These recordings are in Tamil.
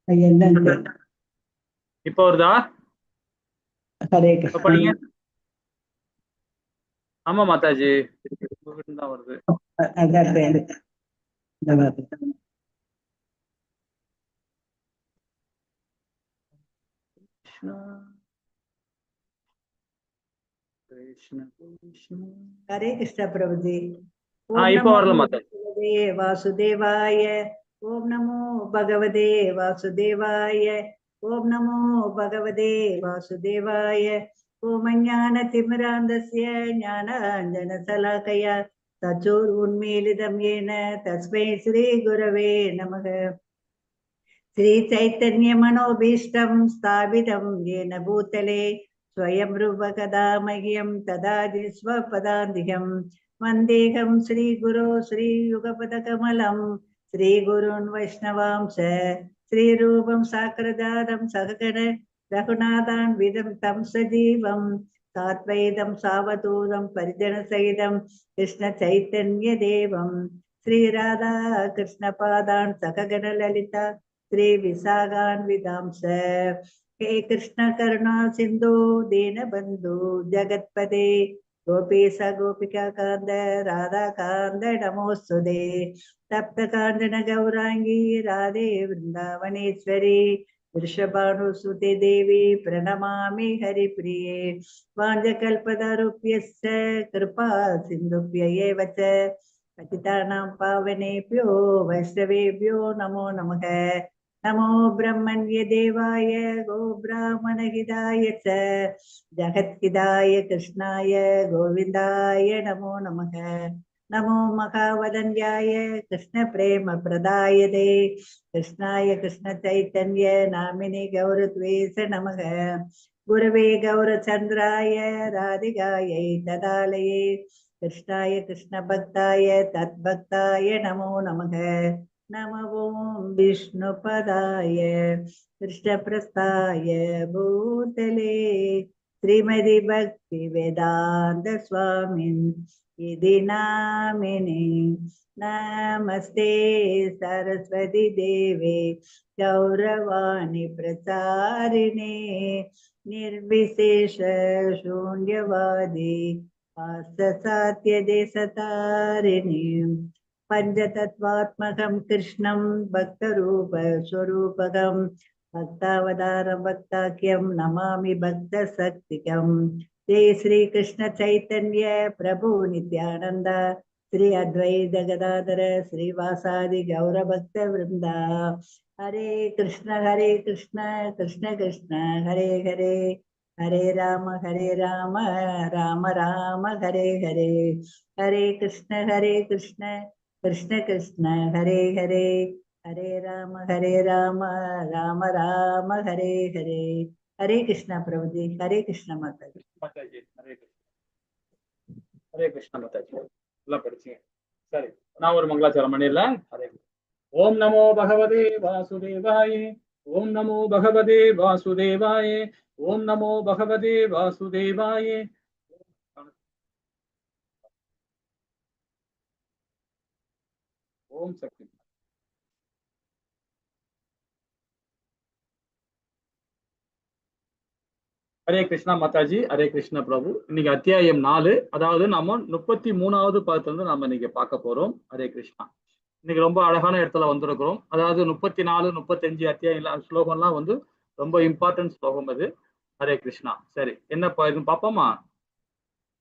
என்னன்னு இப்ப வருதா? ஹரே இப்ப கிருஷ்ணா. படிங்க. ஆமா மாதாஜி, தான் வருது. அதான் பேரு. ஹரே கிருஷ்ண பிரபுஜி. ஓம் இப்ப நமோ வரல மாதாஜி. பகவதே வாசுதேவாய. ஓம் நமோ பகவதே வாசுதேவாய. ஓம் நமோ பகவதே வாசுதேவாய. ஓம் ஞான திமிராந்தஸ்ய ஞானாஞ்சன சலாகயா தச்சோர் உன்மீலிதம் ஏன தஸ்மை ஸ்ரீ குரவே நமக. श्री चैतन्य मनोभीष्टं स्थापितं येन भूतले स्वयं रूप कदा मह्यं तदादि स्वपदान्तिकं वन्देहं श्रीगुरो श्रीयुगपदकमलं श्रीगुरून् वैष्णवांश श्रीरूपं साग्रजातं सहगण रघुनाथान्वितं तं सजीवं सात्वैतं सावधूतं परिजनसहितं कृष्णचैतन्यदेवं श्रीराधा कृष्णपादान् सहगण ललिता श्री विशाखान्वितांश हे कृष्ण करुणा सिंधु दीन बंधु जगतपते गोपीश गोपिका कांद राधा कांद नमोस्तुते तप्त कांचन गौरांगी राधे वृंदावनेश्वरी वृषभानुसुते देवी प्रणमामि हरिप्रिये वाञ्छकल्पतरुभ्यश्च कृपा सिन्धुभ्य एव च पतितानां पावनेभ्यो वैष्णवेभ्यो नमो नमः। नमो ब्रह्मण्य देवाय गो ब्राह्मणहिताय च जगद्हिताय कृष्णाय गोविन्दाय नमो नमः। नमो महावदन्याय कृष्ण प्रेम प्रदायते कृष्णाय कृष्ण चैतन्य नामिने गौरद्वेष नमः। गुरवे गौरचन्द्राय राधिकायै तदालये कृष्णाय कृष्ण भक्ताय तद्भक्ताय नमो नमः। नमो विष्णुपदाय कृष्णप्रस्थाय भूतले श्रीमदि भक्ति वेदांत स्वामिन् इति नामिने नमस्ते सरस्वती देवे गौरवाणी प्रचारिणे निर्विशेष शून्यवादी पार्थसात्य देशतारिणी पंचतत्वात्मकं कृष्णं भक्तरूप स्वरूपकं भक्तावतार भक्ताख्यं नमामि भक्तशक्तिकं। जय श्री कृष्ण चैतन्य प्रभु नित्यानंद श्री अद्वैत गदाधर श्रीवासादि गौर भक्त वृंदा। हरे कृष्ण कृष्ण कृष्ण हरे हरे हरे राम राम राम हरे हरे। हरे कृष्ण कृष्ण कृष्ण हरे हरे हरे राम राम राम हरे हरे। हरे कृष्णा प्रभु जी। हरे कृष्णा माता जी। மாதாஜி ஹரே கிருஷ்ணா. ஹரே கிருஷ்ணா மாதாஜி. எல்லாம் படிச்சீங்க. சரி, நான் ஒரு மங்களாச்சாரம் பண்ணிடலாம். ஹரே ஓம் நமோ பகவதே வாசுதேவாய. ஓம் நமோ பகவதே வாசுதேவாய. ஓம் நமோ பகவதே வாசுதேவாய. ஓம் சக்தி. ஹரே கிருஷ்ணா மாதாஜி. ஹரே கிருஷ்ண பிரபு. இன்னைக்கு அத்தியாயம் 4, அதாவது நம்ம 33வது பாகத்திலிருந்து நாம இன்னைக்கு பார்க்க போறோம். ஹரே கிருஷ்ணா. இன்னைக்கு ரொம்ப அழகான இடத்துல வந்திருக்கிறோம். அதாவது 34, 35 அத்தியாயம் ஸ்லோகம்லாம் வந்து ரொம்ப இம்பார்ட்டன்ட் ஸ்லோகம் அது. ஹரே கிருஷ்ணா. சரி, என்ன இதுன்னு பார்ப்போமா?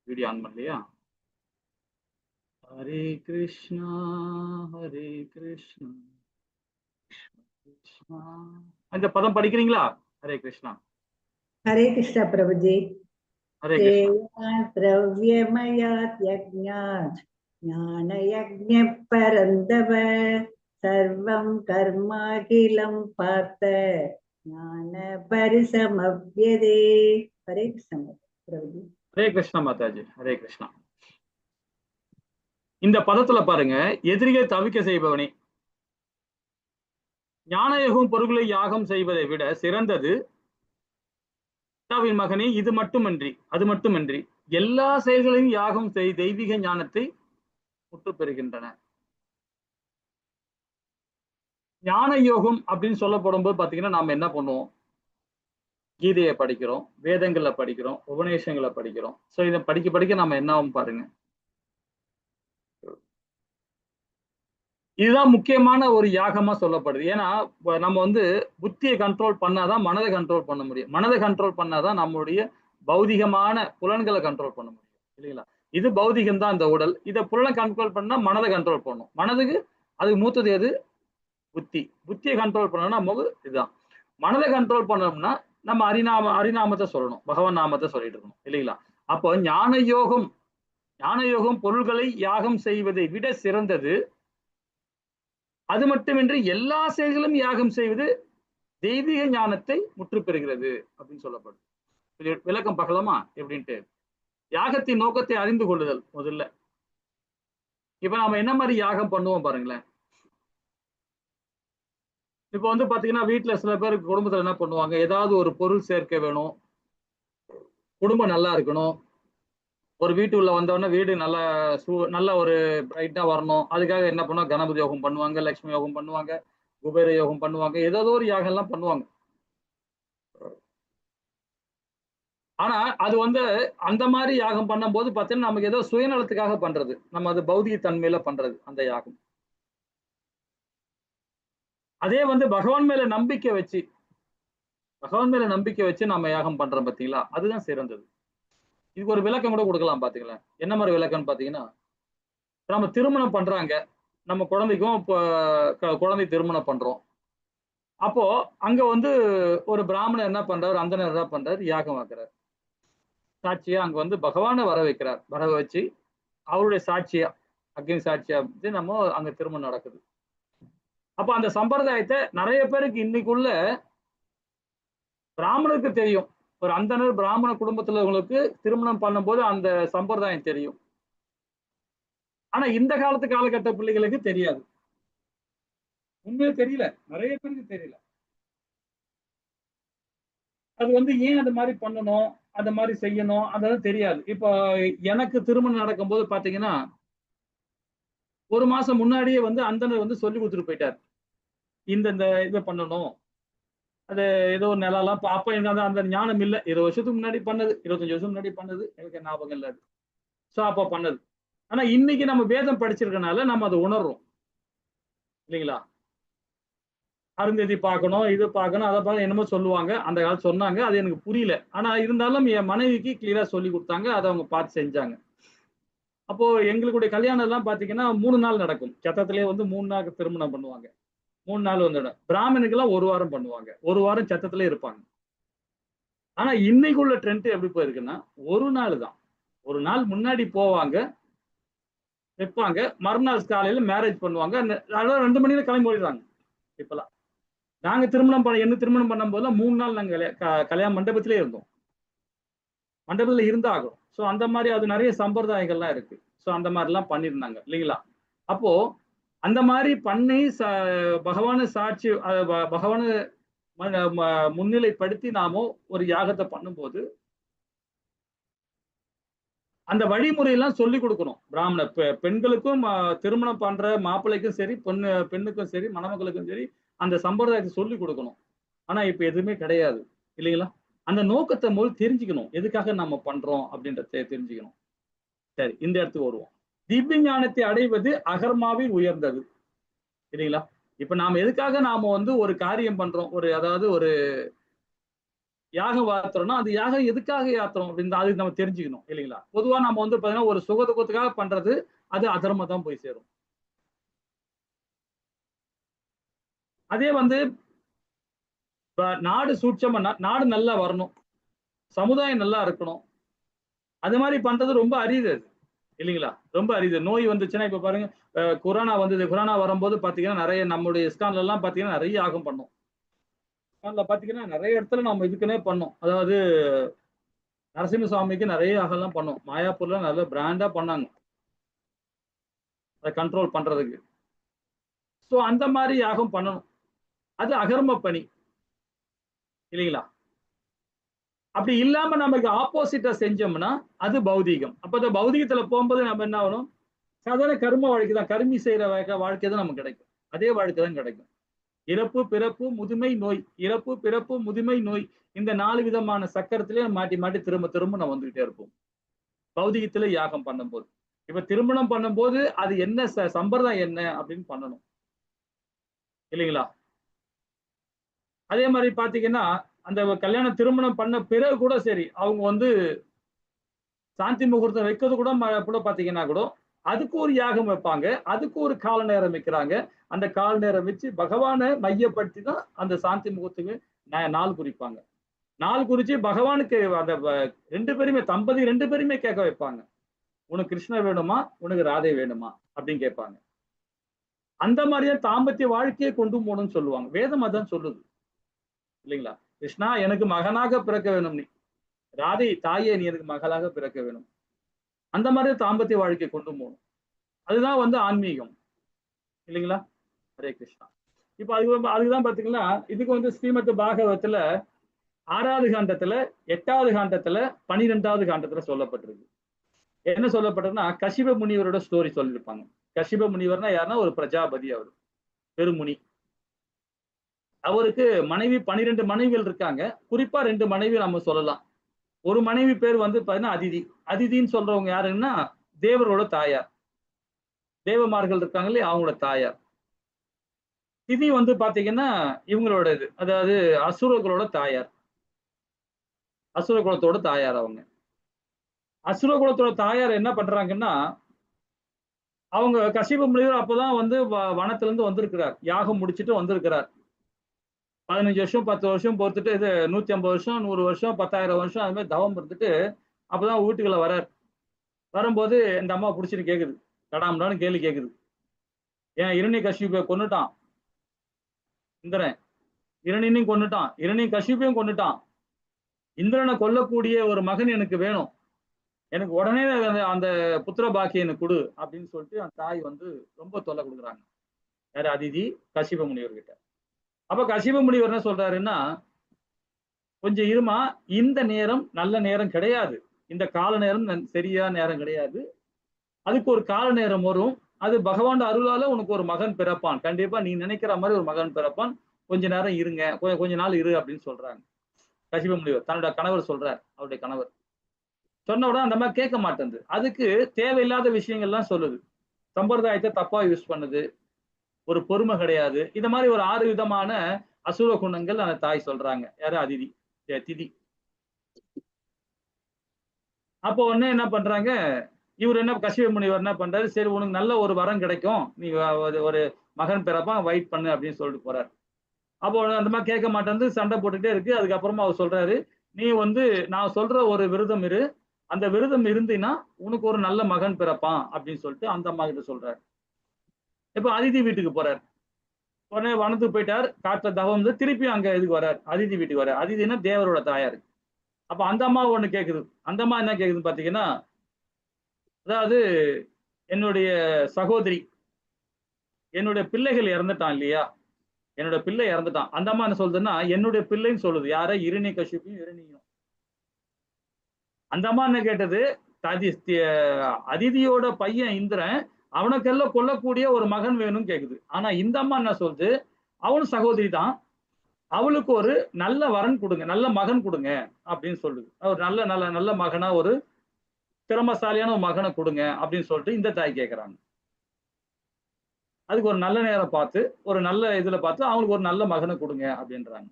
வீடியோ ஆன் பண்ணலையா? ஹரே கிருஷ்ணா ஹரே கிருஷ்ணா கிருஷ்ணா. இந்த பதம் படிக்கிறீங்களா? ஹரே கிருஷ்ணா. हरे कृष्ण प्रभु जी। हरे कृष्णा. द्रव्यमयात् यज्ञात् ज्ञानयज्ञ परन्तप सर्वं कर्माखिलं पार्थ ज्ञान परिसमव्यदे। हरे कृष्ण प्रभु जी। हरे कृष्णा माताजी. हरे कृष्णा. இந்த பதத்துல பாருங்க, எதிரியை தவிக்க செய்பவனே, ஞானயோகம் பொருள்களை யாகம் செய்வதை விட சிறந்தது மகனே, இது மட்டுமன்றி அது மட்டுமன்றி எல்லா செயல்களையும் யாகம் செய் தெய்வீக ஞானத்தை முற்று பெறுகின்றன. ஞான யோகம் அப்படின்னு சொல்லப்படும் போது பாத்தீங்கன்னா நாம என்ன பண்ணுவோம்? கீதையை படிக்கிறோம், வேதங்களை படிக்கிறோம், உபநேசங்களை படிக்கிறோம். சோ இதை படிக்க படிக்க நம்ம என்ன ஆகும் பாருங்க. இதுதான் முக்கியமான ஒரு யாகமா சொல்லப்படுது. ஏன்னா நம்ம வந்து புத்தியை கண்ட்ரோல் பண்ணாதான் மனதை கண்ட்ரோல் பண்ண முடியும். மனதை கண்ட்ரோல் பண்ணாதான் நம்மளுடைய பௌதிகமான புலன்களை கண்ட்ரோல் பண்ண முடியும் இல்லைங்களா? இது பௌதிகம் தான் இந்த உடல். இதை புலனை கண்ட்ரோல் பண்ணா மனதை கண்ட்ரோல் பண்ணணும். மனதுக்கு அதுக்கு மூத்தது எது? புத்தி. புத்தியை கண்ட்ரோல் பண்ணணும்னா இதுதான். மனதை கண்ட்ரோல் பண்ணணும்னா நம்ம அரிநாமத்தை சொல்லணும், பகவான் நாமத்தை சொல்லிட்டு இருக்கணும் இல்லைங்களா? அப்போ ஞான யோகம் பொருள்களை யாகம் செய்வதை விட சிறந்தது. அது மட்டுமின்றி எல்லா செயல்களும் யாகம் செய்வது தெய்வீக ஞானத்தை முற்று பெறுகிறது அப்படின்னு சொல்லப்படும். விளக்கம் பார்க்கலாமா எப்படின்ட்டு? யாகத்தின் நோக்கத்தை அறிந்து கொள்ளுதல் முதல்ல. இப்ப நாம என்ன மாதிரி யாகம் பண்ணுவோம் பாருங்களேன். இப்ப வந்து பாத்தீங்கன்னா வீட்டுல சில பேருக்கு குடும்பத்துல என்ன பண்ணுவாங்க, ஏதாவது ஒரு பொருள் சேர்க்க வேணும், குடும்பம் நல்லா இருக்கணும், ஒரு வீட்டு உள்ள வந்தவொடனே வீடு நல்லா நல்ல ஒரு பிரைட்டா வரணும், அதுக்காக என்ன பண்ணுவாங்க, கணபதி யோகம் பண்ணுவாங்க, லட்சுமி யோகம் பண்ணுவாங்க, குபேர யோகம் பண்ணுவாங்க, ஏதாவது ஒரு யாகம் எல்லாம் பண்ணுவாங்க. ஆனா அது வந்து அந்த மாதிரி யாகம் பண்ணும் போது பாத்தீங்கன்னா நமக்கு ஏதோ சுயநலத்துக்காக பண்றது, நம்ம அது பௌதிக தன்மையில பண்றது அந்த யாகம். அதே வந்து பகவான் மேல நம்பிக்கை வச்சு நம்ம யாகம் பண்றோம் பாத்தீங்களா, அதுதான் சிறந்தது. இதுக்கு ஒரு விளக்கம் கூட கொடுக்கலாம் பாத்தீங்களா. என்ன மாதிரி விளக்கம்னு பாத்தீங்கன்னா, நம்ம திருமணம் பண்றாங்க, நம்ம குழந்தைக்கும் குழந்தை திருமணம் பண்றோம். அப்போ அங்க வந்து ஒரு பிராமணர் என்ன பண்றாரு, அந்தனர் என்ன பண்றாரு, யாகம் ஆக்குறாரு. சாட்சியா அங்க வந்து பகவானை வர வைக்கிறார். வர வச்சு அவருடைய சாட்சியா, அக்னி சாட்சியா வச்சு நம்ம அங்க திருமணம் நடக்குது. அப்ப அந்த சம்பிரதாயத்தை நிறைய பேருக்கு இன்னைக்குள்ள பிராமணருக்கு தெரியும். ஒரு அந்தனர் பிராமண குடும்பத்துல உங்களுக்கு திருமணம் பண்ணும்போது அந்த சம்பிரதாயம் தெரியும். ஆனா இந்த காலகட்ட பிள்ளைகளுக்கு தெரியாது. உண்மையிலே தெரியல, நிறைய பேருக்கு தெரியல. அது வந்து ஏன் அது மாதிரி பண்ணணும், அந்த மாதிரி செய்யணும், அதெல்லாம் தெரியாது. இப்போ எனக்கு திருமணம் நடக்கும்போது பாத்தீங்கன்னா, ஒரு மாசம் முன்னாடியே வந்து அந்தனர் வந்து சொல்லி கொடுத்துட்டு போயிட்டார். இந்த இதை பண்ணணும், அது ஏதோ ஒரு நிலம். அப்ப எனக்கு அந்த ஞானம் இல்லை. 20 வருஷத்துக்கு முன்னாடி பண்ணது, 25 வருஷம் முன்னாடி பண்ணது, எனக்கு ஞாபகம் இல்லை. சோ அப்ப பண்ணது. ஆனா இன்னைக்கு நம்ம வேதம் படிச்சிருக்கனால நம்ம அதை உணர்றோம் இல்லைங்களா? அருந்ததி பார்க்கணும், இது பார்க்கணும், அதை பார்க்க என்னமோ சொல்லுவாங்க. அந்த காலத்துல சொன்னாங்க, அது எனக்கு புரியல. ஆனா இருந்தாலும் என் மனைவிக்கு கிளியரா சொல்லி கொடுத்தாங்க, அதை அவங்க பார்த்து செஞ்சாங்க. அப்போ எங்களுடைய கல்யாணம் எல்லாம் பாத்தீங்கன்னா 3 நாள் நடக்கும். சத்தத்திலேயே வந்து 3 நாள் திருமணம் பண்ணுவாங்க. 3 நாள் வந்து பிராமணுக்கு எல்லாம் 1 வாரம் பண்ணுவாங்க. 1 வாரம் சத்தத்திலே இருப்பாங்க. ஆனா இன்னைக்கு உள்ள ட்ரெண்ட் எப்படி போயிருக்குன்னா, 1 நாள் தான். 1 நாள் முன்னாடி போவாங்க, வைப்பாங்க, மறுநாள் காலையில மேரேஜ் பண்ணுவாங்க. அதாவது 2 மணில கிளம்பி ஓடிடுறாங்க இப்பெல்லாம். நாங்க என்ன திருமணம் பண்ணும் போதெல்லாம் 3 நாள் நாங்க கல்யாண மண்டபத்திலே இருந்தோம். மண்டபத்துல இருந்தாகும். சோ அந்த மாதிரி அது நிறைய சம்பிரதாயங்கள்லாம் இருக்கு. சோ அந்த மாதிரி எல்லாம் பண்ணிருந்தாங்க இல்லைங்களா? அப்போ அந்த மாதிரி பண்ணி பகவான சாட்சி, பகவான முன்னிலைப்படுத்தி நாம ஒரு யாகத்தை பண்ணும்போது அந்த வழிமுறையெல்லாம் சொல்லி கொடுக்கணும். பிராமண பெண்களுக்கும் திருமணம் பண்ற மாப்பிள்ளைக்கும் சரி, பெண்ணுக்கும் சரி, மணமக்களுக்கும் சரி, அந்த சம்பிரதாயத்தை சொல்லி கொடுக்கணும். ஆனா இப்ப எதுவுமே கிடையாது இல்லைங்களா? அந்த நோக்கத்தை முதல் தெரிஞ்சுக்கணும், எதுக்காக நம்ம பண்றோம் அப்படின்றத தெரிஞ்சுக்கணும். சரி, இந்த இடத்துக்கு வருவோம். திவ்ய ஞானத்தை அடைவது அகர்மாவில் உயர்ந்தது இல்லைங்களா? இப்ப நாம எதுக்காக நாம வந்து ஒரு காரியம் பண்றோம், அதாவது ஒரு யாகம் வாத்துறோம்னா அது யாகம் எதுக்காக யாத்திரம் அப்படின்னு அது நம்ம தெரிஞ்சுக்கணும் இல்லைங்களா? பொதுவா நம்ம வந்து பாத்தீங்கன்னா ஒரு சுக துக்கத்துக்காக பண்றது, அது அதர்மம் தான் போய் சேரும். அதே வந்து நாடு சூட்சமா, நாடு நல்லா வரணும், சமுதாயம் நல்லா இருக்கணும், அது மாதிரி பண்றது ரொம்ப அரிது அது இல்லைங்களா? ரொம்ப அரிது. நோய் வந்துச்சுன்னா இப்ப பாருங்க, கொரோனா வந்தது. கொரோனா வரும்போது பாத்தீங்கன்னா நிறைய நம்மளுடைய இஸ்கான்ல எல்லாம் பாத்தீங்கன்னா நிறைய யாகம் பண்ணோம். இஸ்கான்ல பாத்தீங்கன்னா நிறைய இடத்துல நம்ம இதுக்குன்னே பண்ணோம். அதாவது நரசிம்ம சுவாமிக்கு நிறைய யாகம்லாம் பண்ணோம். மாயாப்பூர்ல நல்ல பிராண்டா பண்ணாங்க அதை கண்ட்ரோல் பண்றதுக்கு. சோ அந்த மாதிரி யாகம் பண்ணணும். அது அகர்ம பணி இல்லைங்களா? அப்படி இல்லாம நமக்கு ஆப்போசிட்டா செஞ்சோம்னா அது பௌதீகம். அப்ப அந்த பௌதீகத்துல போகும்போது நம்ம என்ன ஆகணும், சாதாரண கர்ம வாழ்க்கை தான், கர்மி செய்யற வாழ்க்கை தான் நமக்கு கிடைக்கும். அதே வாழ்க்கை தான் கிடைக்கும். இறப்பு பிறப்பு முதுமை நோய், இறப்பு பிறப்பு முதுமை நோய், இந்த 4 விதமான சக்கரத்திலே மாட்டி மாட்டி திரும்ப திரும்ப நம்ம வந்துகிட்டே இருப்போம் பௌதிகத்துல யாகம் பண்ணும்போது. இப்ப திருமணம் பண்ணும்போது அது என்ன சம்பிரதாயம் என்ன அப்படின்னு பண்ணணும் இல்லைங்களா? அதே மாதிரி பாத்தீங்கன்னா அந்த கல்யாணம் திருமணம் பண்ண பிறகு கூட சரி அவங்க வந்து சாந்தி முகூர்த்தம் வைக்கிறது கூட பாத்தீங்கன்னா கூட அதுக்கு ஒரு யாகம் வைப்பாங்க, அதுக்கு ஒரு கால நேரம் வைக்கிறாங்க. அந்த கால நேரம் வச்சு பகவானை மையப்படுத்தி தான் அந்த சாந்தி முகூர்த்தமே நாள் குறிப்பாங்க. நாள் குறிச்சு பகவானுக்கு அந்த ரெண்டு பேருமே தம்பதி ரெண்டு பேருமே கேட்க வைப்பாங்க. உனக்கு கிருஷ்ணர் வேணுமா, உனக்கு ராதை வேணுமா அப்படின்னு கேட்பாங்க. அந்த மாதிரியே தாம்பத்திய வாழ்க்கையை கொண்டு போகணும்னு சொல்லுவாங்க. வேதம் அதான் சொல்லுது இல்லைங்களா? கிருஷ்ணா எனக்கு மகனாக பிறக்க வேணும், நீ ராதை தாயே நீ எனக்கு மகளாக பிறக்க வேணும். அந்த மாதிரி தாம்பத்திய வாழ்க்கையை கொண்டு போகணும். அதுதான் வந்து ஆன்மீகம் இல்லைங்களா? ஹரே கிருஷ்ணா. இப்ப அதுதான் பாத்தீங்கன்னா இதுக்கு வந்து ஸ்ரீமத் பாகவத்துல 6வது காண்டத்துல 8வது காண்டத்துல 12வது காண்டத்துல சொல்லப்பட்டிருக்கு. என்ன சொல்லப்பட்டதுன்னா கசிப முனிவரோட ஸ்டோரி சொல்லியிருப்பாங்க. கசிப முனிவர்னா யாருன்னா ஒரு பிரஜாபதி, அவர் பெருமுனி. அவருக்கு மனைவி 12 மனைவிகள் இருக்காங்க. குறிப்பா 2 மனைவி நம்ம சொல்லலாம். ஒரு மனைவி பேர் வந்து பாத்தீங்கன்னா அதிதி. அதிதின்னு சொல்றவங்க யாருன்னா தேவரோட தாயார், தேவமார்கள் இருக்காங்க இல்லையா அவங்களோட தாயார். திதி வந்து பாத்தீங்கன்னா இவங்களோட இது, அதாவது அசுரர்களோட தாயார், அசுர குலத்தோட தாயார் அவங்க. அசுர குலத்தோட தாயார் என்ன பண்றாங்கன்னா அவங்க கசிப முனிவர் அப்பதான் வந்து வனத்துல இருந்து வந்திருக்கிறார், யாகம் முடிச்சுட்டு வந்திருக்கிறார். 15 வருஷம் 10 வருஷம் பொறுத்துட்டு இது 150 வருஷம் 100 வருஷம் 10,000 வருஷம் அது மாதிரி தவம் இருந்துட்டு அப்பதான் வீட்டுக்குள்ள வர்றார். வரும்போது இந்த அம்மா பிடிச்சிட்டு கேக்குது, கடாமடான்னு கேள்வி கேக்குது. ஏன் இரணிய கசிப்பை கொன்னுட்டான் இந்திரன், இரணியனையும் கொன்னுட்டான், இரணிய கசிப்பையும் கொன்னுட்டான். இந்திரனை கொல்லக்கூடிய ஒரு மகன் எனக்கு வேணும், எனக்கு உடனே அந்த புத்திர பாக்கியம் எனக்கு கொடு அப்படின்னு சொல்லிட்டு அந்த தாய் வந்து ரொம்ப தொல்லை கொடுக்குறாங்க. யாரு? அதிதி கசிப முனிவர்கிட்ட. அப்ப கசிப முனிவர் என்ன சொல்றாருன்னா, கொஞ்சம் இருமா, இந்த நேரம் நல்ல நேரம் கிடையாது, இந்த கால நேரம் சரியான நேரம் கிடையாது, அதுக்கு ஒரு கால நேரம் வரும், அது பகவான் அருளால உனக்கு ஒரு மகன் பிறப்பான், கண்டிப்பா நீ நினைக்கிற மாதிரி ஒரு மகன் பிறப்பான், கொஞ்ச நேரம் இருங்க, கொஞ்ச நாள் இரு அப்படின்னு சொல்றாங்க. கசிப முனிவர் தன்னோட கணவர் சொல்றார். அவருடைய கணவர் சொன்ன உடனே அந்த மாதிரி கேட்க மாட்டேங்குது. அதுக்கு தேவையில்லாத விஷயங்கள்லாம் சொல்லுது, சம்பிரதாயத்தை தப்பா யூஸ் பண்ணுது, ஒரு பொறுமை கிடையாது, இந்த மாதிரி ஒரு 6 விதமான அசுர குணங்கள் அந்த தாய் சொல்றாங்க. யாரு? அதிதி திதி. அப்போ உடனே என்ன பண்றாங்க, இவர் என்ன கசிப முனிவர் என்ன பண்றாரு, சரி உனக்கு நல்ல ஒரு வரம் கிடைக்கும், நீ ஒரு மகன் பிறப்பான் வெயிட் பண்ணு அப்படின்னு சொல்லிட்டு போறாரு. அப்போ அந்த மாதிரி கேட்க மாட்டேன், சண்டை போட்டுட்டே இருக்கு. அதுக்கப்புறமா அவர் சொல்றாரு, நீ வந்து நான் சொல்ற ஒரு விரதம் இரு, அந்த விரதம் இருந்தீன்னா உனக்கு ஒரு நல்ல மகன் பிறப்பான் அப்படின்னு சொல்லிட்டு அந்த அம்மா கிட்ட சொல்றாரு. இப்ப அதிதி வீட்டுக்கு போறாரு. உடனே வனத்துக்கு போயிட்டார், காட்டுல தவம் வந்து திருப்பி அங்க இதுக்கு வர்றாரு, அதிதி வீட்டுக்கு வர்றாரு. அதிதினா தேவரோட தாயாரு. அப்ப அந்த அம்மா ஒண்ணு கேக்குது. அந்த அம்மா என்ன கேக்குதுன்னு பாத்தீங்கன்னா, அதாவது என்னுடைய சகோதரி, என்னுடைய பிள்ளைகள் இறந்துட்டான் இல்லையா, என்னோட பிள்ளை இறந்துட்டான். அந்த அம்மா என்ன சொல்றதுன்னா என்னுடைய பிள்ளைன்னு சொல்லுது. யார? இரணிய கசிப்பையும் இரணியும். அந்த அம்மா என்ன கேட்டது, அதிதியோட பையன் இந்திரன், அவனுக்கெல்லாம் கொல்லக்கூடிய ஒரு மகன் வேணும்னு கேக்குது. ஆனா இந்த அம்மா என்ன சொல்லுது, அவனும் சகோதரி தான், அவளுக்கு ஒரு நல்ல வரன் கொடுங்க, நல்ல மகன் கொடுங்க அப்படின்னு சொல்லுது. ஒரு நல்ல நல்ல நல்ல மகனா, ஒரு திறமசாலியான ஒரு மகனை கொடுங்க அப்படின்னு சொல்லிட்டு இந்த தாய் கேட்கிறாங்க. அதுக்கு ஒரு நல்ல நேரம் பார்த்து, ஒரு நல்ல இதுல பார்த்து அவங்களுக்கு ஒரு நல்ல மகனை கொடுங்க அப்படின்றாங்க.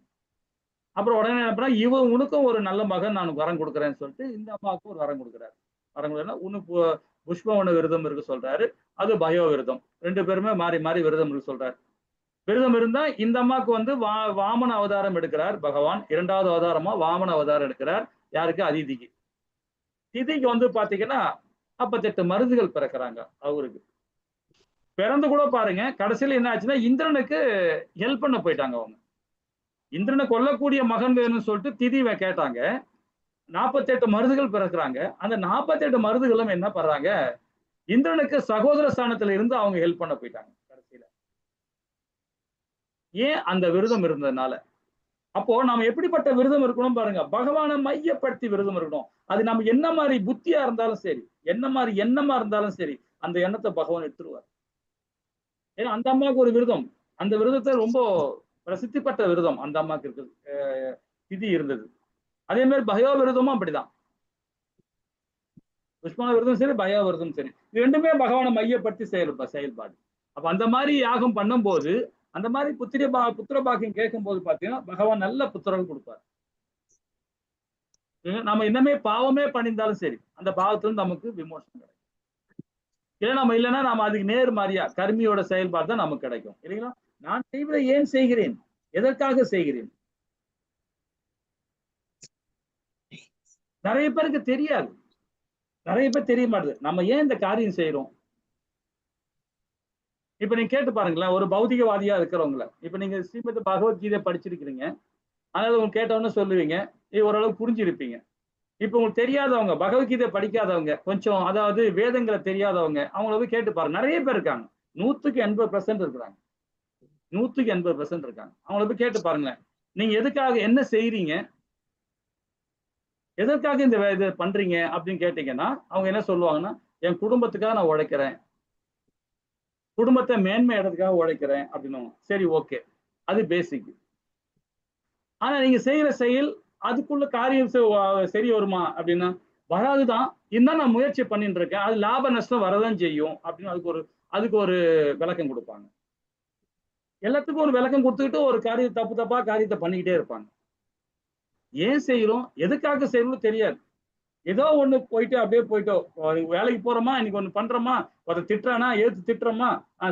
அப்புறம் உடனே என்ன பண்ணா, உனக்கும் ஒரு நல்ல மகன் நான் வரம் கொடுக்குறேன்னு சொல்லிட்டு இந்த அம்மாவுக்கு ஒரு வரம் கொடுக்குறாரு. வரம் கொடுக்குறா, உனக்கு புஷ்பவன விரதம் இருக்க சொல்றாரு, அது பயோ விரதம். 2 பேருமே மாறி மாறி விரதம் இருக்க சொல்றாரு. விரதம் இருந்தா இந்த அம்மாவுக்கு வந்து வாமன அவதாரம் எடுக்கிறார் பகவான். 2வது அவதாரமா வாமன அவதாரம் எடுக்கிறார். யாருக்கு? அதிதிக்கு. திதிக்கு வந்து பாத்தீங்கன்னா 48 மருதுகள் பிறக்கிறாங்க அவருக்கு. பிறந்து கூட பாருங்க, கடைசியில என்ன ஆச்சுன்னா இந்திரனுக்கு ஹெல்ப் பண்ண போயிட்டாங்க அவங்க. இந்திரனை கொல்லக்கூடிய மகன் வேணும்னு சொல்லிட்டு திதி கேட்டாங்க. 48 மருதுகள் பிறக்கிறாங்க. அந்த 48 மருதுகளும் என்ன பண்றாங்க, இந்திரனுக்கு சகோதர ஸ்தானத்துல இருந்து அவங்க ஹெல்ப் பண்ண போயிட்டாங்க கடைசியில. ஏன்? அந்த விரதம் இருந்ததுனால. அப்போ நாம எப்படிப்பட்ட விரதம் இருக்கணும் பாருங்க, பகவானை மையப்படுத்தி விரதம் இருக்கணும். அது நம்ம என்ன மாதிரி புத்தியா இருந்தாலும் சரி, என்ன மாதிரி எண்ணமா இருந்தாலும் சரி, அந்த எண்ணத்தை பகவான் எடுத்துருவார். ஏன்னா அந்த அம்மாவுக்கு ஒரு விரதம், அந்த விரதத்தை ரொம்ப பிரசித்தி பெற்ற விரதம் அந்த அம்மாக்கு இருக்குது, திதி இருந்தது. அதே மாதிரி பயோ விரதமும் அப்படிதான். புஷ்பன விரதம் சரி, பயோ விரதம் சரி, இது ரெண்டுமே பகவானை மையப்படுத்தி செயல்பாடு. அப்ப அந்த மாதிரி யாகம் பண்ணும்போது, அந்த மாதிரி புத்திர பாக்கியம் கேட்கும் போது பாத்தீங்கன்னா பகவான் நல்ல புத்திரர்கள் கொடுப்பார். நம்ம இன்னமே பாவமே பண்ணியிருந்தாலும் சரி, அந்த பாவத்திலிருந்து நமக்கு விமோசனம் கிடைக்கும். ஏன்னா நம்ம இல்லைன்னா நாம அதுக்கு நேர்மாறியா கர்மியோட செயல்பாடு தான் நமக்கு கிடைக்கும் இல்லைங்களா? நான் செய்வதை ஏன் செய்கிறேன், எதற்காக செய்கிறேன்? நிறைய பேருக்கு தெரியாது, நிறைய பேர் தெரிய மாட்டுது நம்ம ஏன் இந்த காரியம் செய்யறோம். இப்ப நீங்க கேட்டு பாருங்களேன், ஒரு பௌதிகவாதியா இருக்கிறவங்கள, இப்ப நீங்க ஸ்ரீமத் பகவத்கீதை படிச்சிருக்கிறீங்க, அதனால உங்களுக்கு கேட்டவொன்னு சொல்லுவீங்க, ஓரளவுக்கு புரிஞ்சிருப்பீங்க. இப்ப உங்களுக்கு தெரியாதவங்க, பகவத்கீதை படிக்காதவங்க, கொஞ்சம் அதாவது வேதங்களை தெரியாதவங்க, அவங்கள போய் கேட்டு பாருங்க. நிறைய பேர் இருக்காங்க, 100% இருக்கிறாங்க, 100% இருக்காங்க. அவங்கள போய் கேட்டு பாருங்களேன், நீங்க எதுக்காக என்ன செய்யறீங்க, எதற்காக இந்த இதை பண்றீங்க அப்படின்னு கேட்டீங்கன்னா அவங்க என்ன சொல்லுவாங்கன்னா, என் குடும்பத்துக்காக நான் உழைக்கிறேன், குடும்பத்தை மேன்மை இடத்துக்காக உழைக்கிறேன் அப்படின்னு. சரி, ஓகே, அது பேசிக். ஆனா நீங்க செய்யற செயல் அதுக்குள்ள காரியம் சரி வருமா அப்படின்னா வராதுதான். இருந்தாலும் நான் முயற்சி பண்ணிட்டு இருக்கேன், அது லாப நஷ்டம் வரதான் செய்யும் அப்படின்னு அதுக்கு ஒரு விளக்கம் கொடுப்பாங்க. எல்லாத்துக்கும் ஒரு விளக்கம் கொடுத்துக்கிட்டு ஒரு தப்பா காரியத்தை பண்ணிக்கிட்டே இருப்பாங்க. ஏன் செய்யறோம், எதுக்காக செய்யணும்னு தெரியாது. ஏதோ ஒண்ணு போயிட்டு அப்படியே போயிட்டோம், வேலைக்கு போறோமா, இன்னைக்கு ஒண்ணு பண்றோமா, ஒருத்தர் திட்டுறானா ஏத்து திட்டுறோமா,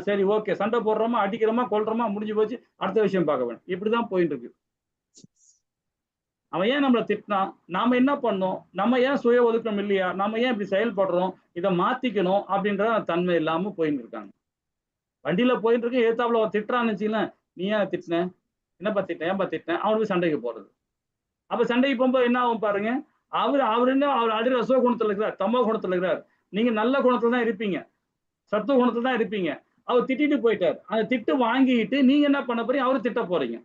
சரி ஓகே, சண்டை போடுறோமா, அடிக்கிறோமா, கொல்றோமா, முடிஞ்சு போச்சு, அடுத்த விஷயம் பார்க்க வேணும். இப்படிதான் போயிட்டு இருக்கு. அவன் ஏன் நம்மளை திட்டினா, நாம என்ன பண்ணோம், நம்ம ஏன் சுய ஒதுக்கம் இல்லையா, நம்ம ஏன் இப்படி செயல்படுறோம், இதை மாத்திக்கணும் அப்படின்ற தன்மை இல்லாம போயிட்டு இருக்காங்க. வண்டியில போயிட்டு இருக்கு, ஏத்தாப்புல திட்டுறான்னு வச்சுக்கலாம், நீ ஏன் திட்டின, என்னப்பா திட்டேன், ஏன்பா திட்டினேன், அவனுக்கு சண்டைக்கு போறது. அப்ப சண்டைக்கு போகும்போது என்ன ஆகும் பாருங்க, அவர் ஆல்ரெடி ரசோ குணத்துல இருக்கிறார், தமோ குணத்துல இருக்கிறார். நீங்க நல்ல குணத்துல தான் இருப்பீங்க, சத்துவ குணத்துல தான் இருப்பீங்க. அவர் திட்டிட்டு போயிட்டார், அந்த திட்டு வாங்கிட்டு நீங்க என்ன பண்ண போறீங்க, அவரு திட்ட போறீங்க.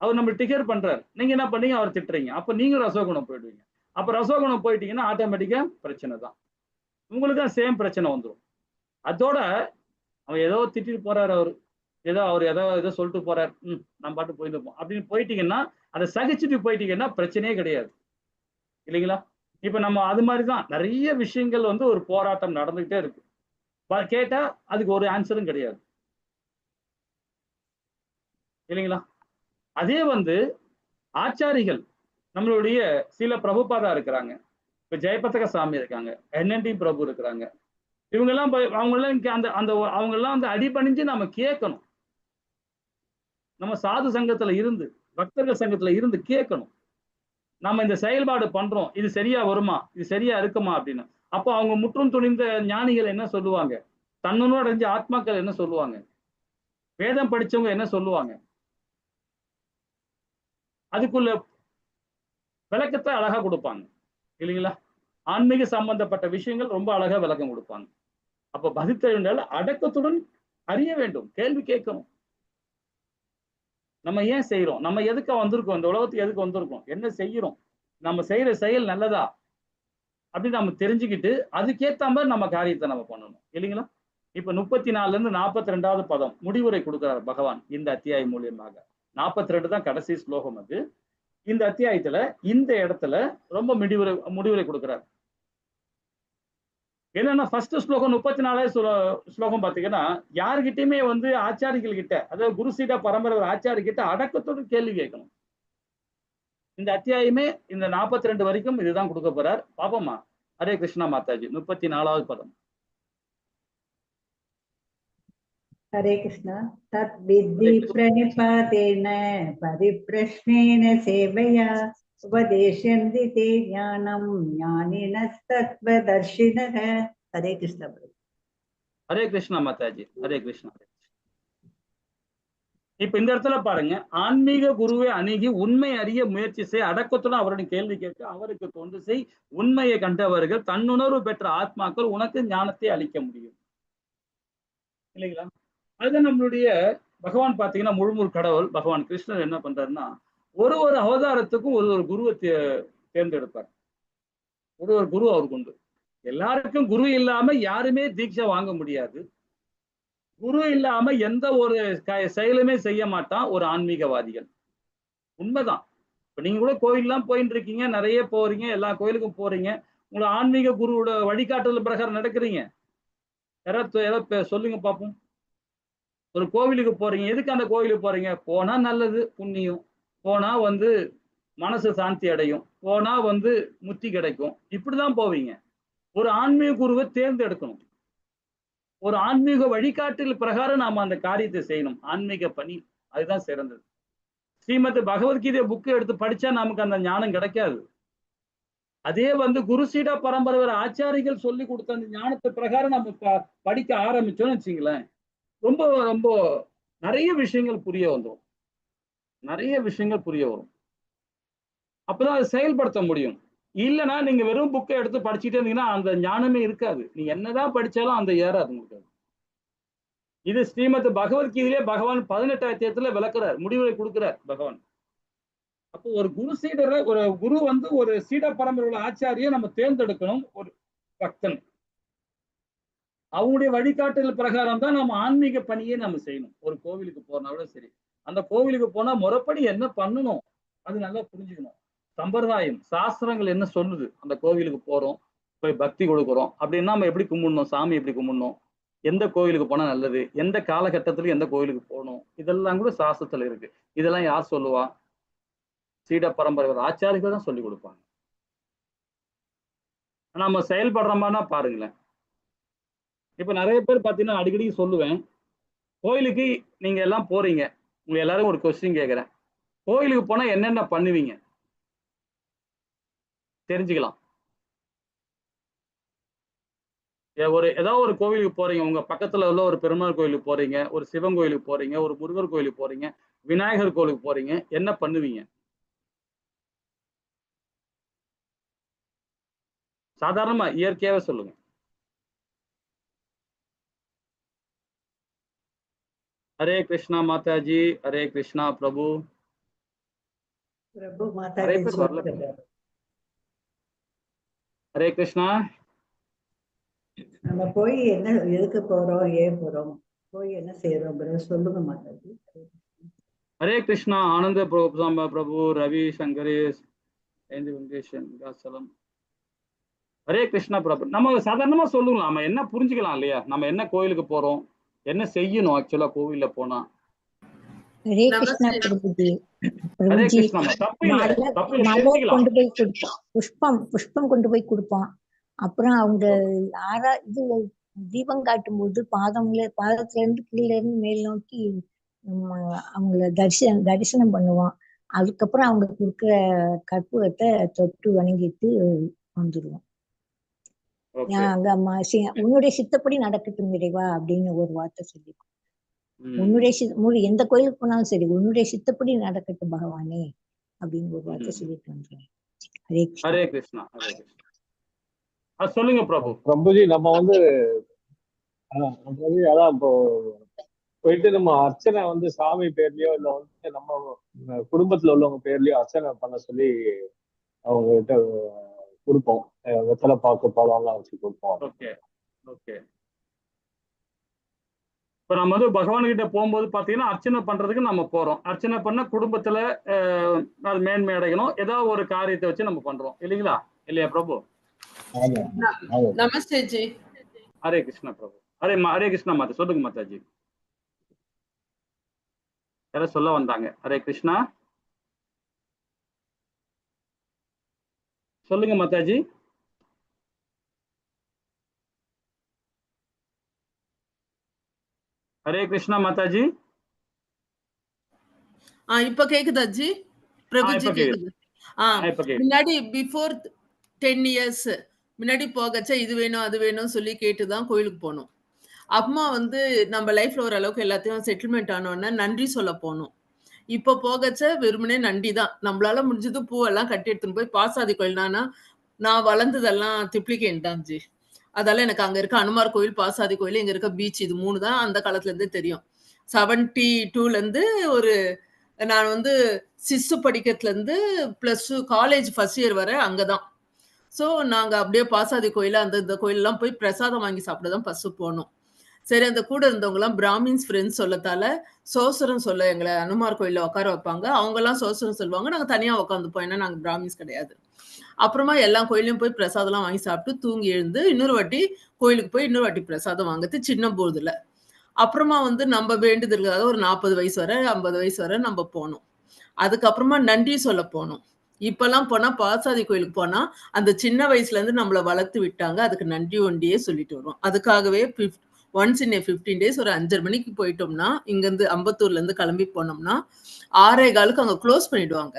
அவர் நம்ம டிகர் பண்றாரு, நீங்க என்ன பண்ணீங்க, அவர் திட்டுறீங்க. அப்ப நீங்க ரசோகுணம் போயிடுவீங்க. அப்ப ரசோகுணம் போயிட்டீங்கன்னா ஆட்டோமேட்டிக்கா பிரச்சனை தான், உங்களுக்கு தான் சேம் பிரச்சனை வந்துடும். அதோட அவன் ஏதோ திட்டிட்டு போறாரு, அவர் ஏதோ சொல்லிட்டு போறாரு, நம்ம பாட்டு போயிருப்போம் அப்படின்னு போயிட்டீங்கன்னா, அதை சகிச்சுட்டு போயிட்டீங்கன்னா பிரச்சனையே கிடையாது இல்லைங்களா? இப்ப நம்ம அது மாதிரிதான் நிறைய விஷயங்கள் ஒரு போராட்டம் நடந்துகிட்டே இருக்கு. கேட்டா அதுக்கு ஒரு ஆன்சரும் கிடையாது இல்லைங்களா? அதே ஆச்சாரிகள், நம்மளுடைய சில பிரபுபாதா இருக்கிறாங்க, இப்ப ஜெயபதக சாமி இருக்காங்க, NND பிரபு இருக்கிறாங்க, இவங்க எல்லாம் அவங்க எல்லாம் அடிபணிஞ்சு நாம கேட்கணும். நம்ம சாது சங்கத்துல இருந்து, பக்தர்கள் சங்கத்துல இருந்து கேட்கணும், நம்ம இந்த செயல்பாடு பண்றோம், இது சரியா வருமா, இது சரியா இருக்குமா அப்படின்னு. அப்போ அவங்க முற்றும் துணிந்த ஞானிகள் என்ன சொல்லுவாங்க, தன்னோட அடைஞ்ச ஆத்மாக்கள் என்ன சொல்லுவாங்க, வேதம் படிச்சவங்க என்ன சொல்லுவாங்க, அதுக்குள்ள விளக்கத்தை அழகா கொடுப்பாங்க இல்லைங்களா? ஆன்மீக சம்பந்தப்பட்ட விஷயங்கள் ரொம்ப அழகா விளக்கம் கொடுப்பாங்க. அப்ப பதித்தெழுந்தால் அடக்கத்துடன் அறிய வேண்டும், கேள்வி கேட்கணும். நம்ம ஏன் செய்யறோம், நம்ம எதுக்கு வந்திருக்கோம், இந்த உலகத்துக்கு எதுக்கு வந்திருக்கோம், என்ன செய்யறோம், நம்ம செய்யற செயல் நல்லதா அப்படின்னு நம்ம தெரிஞ்சுக்கிட்டு அதுக்கேத்த மாதிரி நம்ம காரியத்தை நம்ம பண்ணணும் இல்லைங்களா? இப்ப 34 42வது பதம் முடிவுரை கொடுக்கிறார் பகவான் இந்த அத்தியாயம் மூலியமாக. 42 தான் கடைசி ஸ்லோகம். அது இந்த அத்தியாயத்துல இந்த இடத்துல ரொம்ப முடிவுரை கொடுக்கிறார். என்னன்னா ஃபர்ஸ்ட் ஸ்லோகம் 34 ஸ்லோகம் பாத்தீங்கன்னா, யாருகிட்டயுமே ஆச்சாரிகள் கிட்ட, அதாவது குரு சீடா பரம்பரை ஆச்சாரி கிட்ட அடக்கத்தோடு கேள்வி கேட்கணும். இந்த அத்தியாயமே இந்த 42 வரைக்கும் இதுதான் கொடுக்க போறார். பாப்போமா? ஹரே கிருஷ்ணா மாதாஜி. 34வது பதம். हरे कृष्ण। तद्विद्धि प्रणिपातेन परिप्रश्नेन सेवया उपदेशन्ति ते ज्ञानं ज्ञानिनस्तत्त्वदर्शिनः। हरे कृष्ण। हरे कृष्णा माताजी. हरे कृष्णा. இப்ப இந்த இடத்துல பாருங்க, ஆன்மீக குருவை அணுகி உண்மை அறிய முயற்சி செய், அடக்கத்துடன் அவருடைய கேள்வி கேட்க அவருக்கு தொண்டு செய், உண்மையை கண்டவர்கள் தன்னுணர்வு பெற்ற ஆத்மாக்கள் உனக்கு ஞானத்தை அளிக்க முடியும் இல்லைங்களா? அதுதான் நம்மளுடைய பகவான் பாத்தீங்கன்னா, முழு கடவுள் பகவான் கிருஷ்ணர் என்ன பண்றாருன்னா, ஒரு அவதாரத்துக்கும் ஒரு குருவை தேர்ந்தெடுப்பார். ஒரு குரு அவருக்கு உண்டு. எல்லாருக்கும் குரு இல்லாம யாருமே தீட்சை வாங்க முடியாது. குரு இல்லாம எந்த ஒரு செயலுமே செய்ய மாட்டான் ஒரு ஆன்மீகவாதிகள். உண்மைதான். இப்ப நீங்க கூட கோயில்லாம் போயிட்டு இருக்கீங்க, நிறைய போறீங்க, எல்லா கோயிலுக்கும் போறீங்க. உங்களை ஆன்மீக குருவோட வழிகாட்டுதல் பிரகாரம் நடக்கிறீங்க. யாராவது சொல்லுங்க பார்ப்போம். ஒரு கோவிலுக்கு போறீங்க, எதுக்கு அந்த கோவிலுக்கு போறீங்க? போனா நல்லது, புண்ணியம். போனா மனசு சாந்தி அடையும், போனா முத்தி கிடைக்கும், இப்படிதான் போவீங்க. ஒரு ஆன்மீக குருவை தேர்ந்தெடுக்கணும். ஒரு ஆன்மீக வழிகாட்டுதல் பிரகாரம் நாம அந்த காரியத்தை செய்யணும். ஆன்மீக பணி அதுதான் சிறந்தது. ஸ்ரீமத் பகவத்கீதை புக்கு எடுத்து படிச்சா நமக்கு அந்த ஞானம் கிடைக்காது. அதே குரு சீடா பரம்பரை ஆச்சாரிகள் சொல்லி கொடுத்த அந்த ஞானத்தை பிரகாரம் நம்ம படிக்க ஆரம்பிச்சோம்னு வச்சுங்களேன், ரொம்ப ரொம்ப நிறைய விஷயங்கள் புரிய வந்துடும். நிறைய விஷயங்கள் புரிய வரும். அப்பதான் அதை செயல்படுத்த முடியும். இல்லைன்னா நீங்க வெறும் புக்கை எடுத்து படிச்சுட்டே இருந்தீங்கன்னா அந்த ஞானமே இருக்காது. நீங்க என்னதான் படிச்சாலும் அந்த ஏறாது உங்களுக்கு. இது ஸ்ரீமத் பகவத்கீதையிலே பகவான் 18 அத்தியாயத்துல விளக்குறார், முடிவுரை கொடுக்கிறார் பகவான். அப்போ ஒரு குரு சீடரை, ஒரு குரு ஒரு சீட பரம்பரை ஆச்சாரியை நம்ம தேர்ந்தெடுக்கணும். ஒரு பக்தன் அவங்களுடைய வழிகாட்டுதல் பிரகாரம் தான் நம்ம ஆன்மீக பணியை நம்ம செய்யணும். ஒரு கோவிலுக்கு போனா கூட சரி, அந்த கோவிலுக்கு போனா முறைப்படி என்ன பண்ணணும் அது நல்லா புரிஞ்சுக்கணும். சம்பிரதாயம் சாஸ்திரங்கள் என்ன சொல்லுது, அந்த கோவிலுக்கு போறோம், போய் பக்தி கொடுக்குறோம் அப்படின்னா நம்ம எப்படி கும்பிடணும், சாமி எப்படி கும்பிடணும், எந்த கோவிலுக்கு போனா நல்லது, எந்த காலகட்டத்திலும் எந்த கோவிலுக்கு போகணும், இதெல்லாம் கூட சாஸ்திரத்துல இருக்கு. இதெல்லாம் யார் சொல்லுவா? சீட பரம்பரை ஆச்சாரிகள் தான் சொல்லி கொடுப்பாங்க. நம்ம செயல்படுற மாதிரினா பாருங்களேன். இப்ப நிறைய பேர் பாத்தீங்கன்னா அடிக்கடி சொல்லுவேன், கோயிலுக்கு நீங்க எல்லாம் போறீங்க, உங்க எல்லாரும் ஒரு கொஸ்டின் கேட்கிறேன், கோயிலுக்கு போனா என்னென்ன பண்ணுவீங்க தெரிஞ்சுக்கலாம். ஏதாவது ஒரு கோவிலுக்கு போறீங்க, உங்க பக்கத்துல உள்ள ஒரு பெருமாள் கோயிலுக்கு போறீங்க, ஒரு சிவன் கோயிலுக்கு போறீங்க, ஒரு முருகர் கோயிலுக்கு போறீங்க, விநாயகர் கோயிலுக்கு போறீங்க, என்ன பண்ணுவீங்க? சாதாரணமா இயற்கையாவே சொல்லுங்க. ஹரே கிருஷ்ணா மாதாஜி. ஹரே கிருஷ்ணா பிரபு. பிரபு மாதாஜி சொல்லுங்க. ஹரே கிருஷ்ணா. நம்ம போய் என்ன எதுக்கு போறோம், ஏன் போறோம், போய் என்ன செய்யறோம் சொல்லுங்க மாதாஜி. ஹரே கிருஷ்ணா. ஆனந்த பிரபு, ரவி சங்கரேஷ், வெங்கடேசன். ஹரே கிருஷ்ணா பிரபு. நம்ம சாதாரணமா சொல்லுங்களா, நம்ம என்ன புரிஞ்சுக்கலாம் இல்லையா, நம்ம என்ன கோயிலுக்கு போறோம், என்ன செய்யணும் ஆக்சுவலா கோவில்ல போனா. ஹரே கிருஷ்ணா பிரபுஜி. ஹரே கிருஷ்ணா. தப்பு இல்ல, தப்பு இல்ல, தெரிஞ்சுக்கலாம். கொண்டு போய் கொடுப்போம், புஷ்பம் கொண்டு போய் கொடுப்போம். அப்புறம் அவங்க இது தீபம் காட்டும் போது பாதத்துல இருந்து கீழே இருந்து மேல் நோக்கி அவங்கள தரிசனம் பண்ணுவோம். அதுக்கப்புறம் அவங்க கொடுக்குற கற்பூரத்தை தொட்டு வணங்கிட்டு வந்துடுவோம். உன்னுடைய சித்தப்படி நடக்கட்டும் இறைவா அப்படின்னு ஒரு வார்த்தை சொல்லி, உன்னுடைய எந்த கோயிலுக்கு போனாலும் சரி, உன்னுடைய சித்தப்படி நடக்கட்டும் பகவானே அப்படின்னு ஒரு வார்த்தை சொல்லிட்டு வந்துடுறேன். ஹரே கிருஷ்ணா. ஹரே கிருஷ்ணா. சொல்லுங்க பிரபு. பிரபுஜி, நம்ம அதான் இப்போ போயிட்டு நம்ம அர்ச்சனை சாமி பேர்லயோ இல்ல நம்ம குடும்பத்துல உள்ளவங்க பேர்லயோ அர்ச்சனை பண்ண சொல்லி அவங்க கிட்ட கொடுப்போம். வெத்தலை பாக்கு பழம்லாம் வச்சு கொடுப்போம். Okay okay. இப்ப நம்ம பகவான் கிட்ட போகும்போது பாத்தீங்கன்னா அர்ச்சனை பண்றதுக்கு நம்ம போறோம். அர்ச்சனை பண்ண குடும்பத்துல மேன்மை அடையணும், ஏதாவது ஒரு காரியத்தை வச்சு நம்ம பண்றோம் இல்லைங்களா? இல்லையா பிரபு? நமஸ்தே ஜி. ஹரே கிருஷ்ணா பிரபு. ஹரே கிருஷ்ணா மாதா. சொல்லுங்க மாதாஜி. யாரும் சொல்ல வந்தாங்க. ஹரே கிருஷ்ணா. சொல்லுங்க மாதாஜி. ஹரே கிருஷ்ணா மாதாஜி. இப்ப கேக்குதா ஜி? பிரபுஜி கேக்குது. முன்னாடி பிஃபோர் 10 years முன்னாடி போகச்ச இது வேணும் அது வேணும் சொல்லி கேட்டுதான் கோயிலுக்கு போனோம். அம்மா நம்ம லைஃப்ல ஓரளவுக்கு எல்லாத்தையும் செட்டில்மெண்ட் ஆனோன்னா நன்றி சொல்ல போனோம். இப்ப போகச்ச வெறுமனே நன்றி தான். நம்மளால முடிஞ்சது பூவெல்லாம் கட்டி எடுத்துன்னு போய் பாசாதி கோயில். நான் வளர்ந்ததெல்லாம் திப்ளிகேன் தான் ஜி. அதால எனக்கு அங்க இருக்க அனுமார் கோயில், பாசாதி கோயில், இங்க இருக்க பீச், இது 3 தான் அந்த காலத்துல இருந்தே தெரியும். 72ல இருந்து நான் சிசு படிக்கிறதுல இருந்து +2 காலேஜ் ஃபர்ஸ்ட் இயர் வரை அங்கதான். சோ நாங்க அப்படியே பாசாதி கோயில இந்த கோயிலெல்லாம் போய் பிரசாதம் வாங்கி சாப்பிடதான் ஃபர்ஸ்ட் போனோம். சரி, அந்த கூட இருந்தவங்க எல்லாம் பிராமின்ஸ் ஃப்ரெண்ட்ஸ் சொல்லத்தால சோசரம் சொல்ல எங்களை அனுமார் கோயில்ல உட்கார வைப்பாங்க. அவங்க எல்லாம் சோசரம் சொல்லுவாங்க. நாங்க தனியா உட்காந்துப்போம். ஏன்னா நாங்க பிராமின்ஸ் கிடையாது. அப்புறமா எல்லா கோயிலையும் போய் பிரசாதம் எல்லாம் வாங்கி சாப்பிட்டு தூங்கி எழுந்து இன்னொரு வாட்டி கோயிலுக்கு போய் இன்னொரு வாட்டி பிரசாதம் வாங்குறது சின்ன போதுல. அப்புறமா வந்து நம்ம வேண்டுதலுக்காக ஒரு 40 வயசு வரை 50 வயசு வரை நம்ம போனோம். அதுக்கப்புறமா நன்றி சொல்ல போனோம். இப்பெல்லாம் போனா பாசாதி கோயிலுக்கு போனா அந்த சின்ன வயசுல இருந்து நம்மள வளர்த்து விட்டாங்க. அதுக்கு நன்றி ஒண்டியே சொல்லிட்டு வருவோம். அதுக்காகவே ஒன்ஸ் இன் 15 டேஸ் ஒரு 5:30 மணிக்கு போயிட்டோம்னா, இங்கிருந்து அம்பத்தூர்ல இருந்து கிளம்பி போனோம்னா 6:15க்கு அங்க க்ளோஸ் பண்ணிடுவாங்க.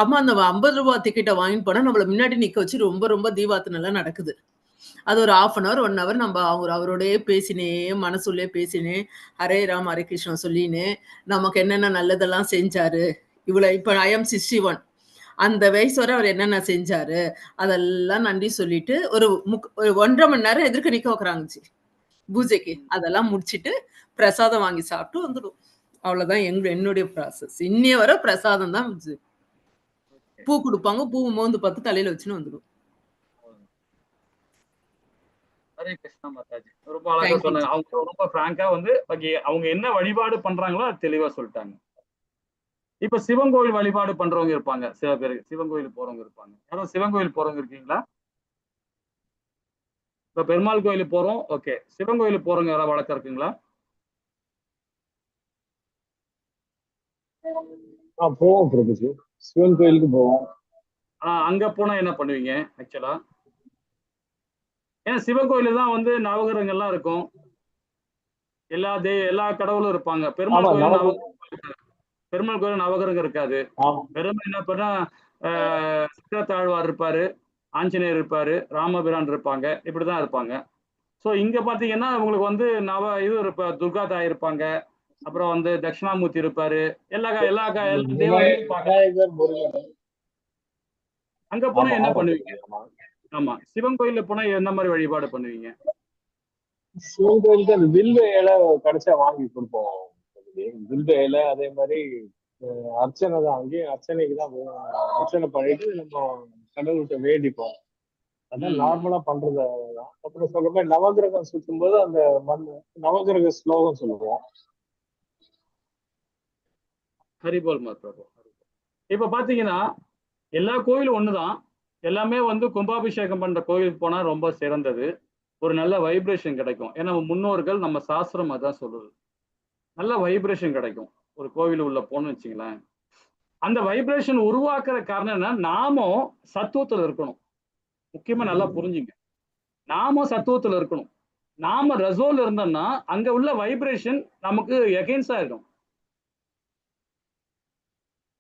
அம்மா அந்த ரூ. 50 டிக்கெட்ட வாங்கிட்டு போனா நம்மள முன்னாடி நிக்க வச்சு ரொம்ப ரொம்ப தீபார்த்தனைலாம் நடக்குது. அது ஒரு 1/2 அன் ஹவர் 1 ஹவர் நம்ம அவரோடயே பேசினே மனசுள்ளே பேசினே ஹரே ராம் ஹரே கிருஷ்ணா சொல்லினே நமக்கு என்னென்ன நல்லதெல்லாம் செஞ்சாரு. இவ்வளவு இப்ப ஐ எம் 61 அந்த வயசு வரை அவர் என்னென்ன செஞ்சாரு அதெல்லாம் நன்றி சொல்லிட்டு ஒரு 1.5 மணி நேரம் எதிர்க்க நிக்க வைக்கிறாங்க பூஜைக்கு. அதெல்லாம் முடிச்சிட்டு பிரசாதம் வாங்கி சாப்பிட்டு வந்துடும். அவ்வளவுதான் என்னுடைய ப்ராசஸ். இன்னைய வரை பிரசாதம் தான். பூ கொடுப்பாங்க, பூ மோந்து பார்த்து தலையில வச்சுன்னு வந்துடும். ஹரே கிருஷ்ணா மாதாஜி. ரொம்ப அழகா சொன்னாங்க. அவங்க ரொம்ப பிராங்கா வந்து அவங்க என்ன வழிபாடு பண்றாங்களோ அது தெளிவா சொல்லிட்டாங்க. இப்ப சிவன் கோயில் வழிபாடு பண்றவங்க இருப்பாங்க, சில பேருக்கு சிவன் கோயில் போறவங்க இருப்பாங்க. யாரும் சிவன் கோயில் போறவங்க இருக்கீங்களா? இப்ப பெருமாள் கோயிலுக்கு போறோம், ஓகே. சிவன் கோயிலுக்கு போறவங்க யாராவது வழக்கம் இருக்குங்களா? போவோம் பிரபுஜி, சிவன் கோயிலுக்கு போவோம். அங்க போனா என்ன பண்ணுவீங்க ஆக்சுவலா? ஏன்னா சிவன் கோயில தான் வந்து நவகிரகங்கள்லாம் இருக்கும், எல்லா கடவுளும் இருப்பாங்க. பெருமாள் கோயில் நவகிரகம் இருக்காது. பெருமை என்ன பண்ணா சித்திரத்தாழ்வார் இருப்பாரு, ஆஞ்சநேயர் இருப்பாரு, ராமபிரான் இருப்பாங்க, இப்படிதான் இருப்பாங்க. சோ இங்க பாத்தீங்கன்னா உங்களுக்கு வந்து இது இருப்ப துர்கா தாய் இருப்பாங்க, அப்புறம் வந்து தட்சிணாமூர்த்தி இருப்பாரு, எல்லா அங்க போனா என்ன பண்ணுவீங்க? ஆமா, சிவன் கோயில்ல போனா என்ன மாதிரி வழிபாடு பண்ணுவீங்க? சிவன் கோயிலுக்கு அந்த வில்வ இலை கிடைச்சா வாங்கி கொடுப்போம். வில்வ இலை, அதே மாதிரி அர்ச்சனை தான். அங்கேயும் அர்ச்சனைக்கு தான் அர்ச்சனை பண்ணிட்டு நம்ம கடவுள்கிட்ட வேண்டிப்போம். அதான் நார்மலா பண்றது. அப்புறம் சொல்ற மாதிரி நவகிரகம் சுற்றும் போது அந்த நவகிரக ஸ்லோகம் சொல்லுவோம். ஹரிபோல் பிரபு. இப்ப பாத்தீங்கன்னா எல்லா கோயிலும் ஒண்ணுதான், எல்லாமே வந்து கும்பாபிஷேகம் பண்ற கோயிலுக்கு போனா ரொம்ப சிறந்தது, ஒரு நல்ல வைப்ரேஷன் கிடைக்கும். ஏன்னா முன்னோர்கள் நம்ம சாஸ்திரம் அதான் சொல்லுது, நல்ல வைப்ரேஷன் கிடைக்கும் ஒரு கோவில் உள்ள போன்னு வச்சுங்களேன். அந்த வைப்ரேஷன் உருவாக்குற காரணம் என்ன? நாமும் சத்துவத்துல இருக்கணும். முக்கியமா நல்லா புரிஞ்சுங்க, நாமும் சத்துவத்துல இருக்கணும். நாம ரசோல் இருந்தோம்னா அங்க உள்ள வைப்ரேஷன் நமக்கு எகெயின்ஸ்டா இருக்கும்.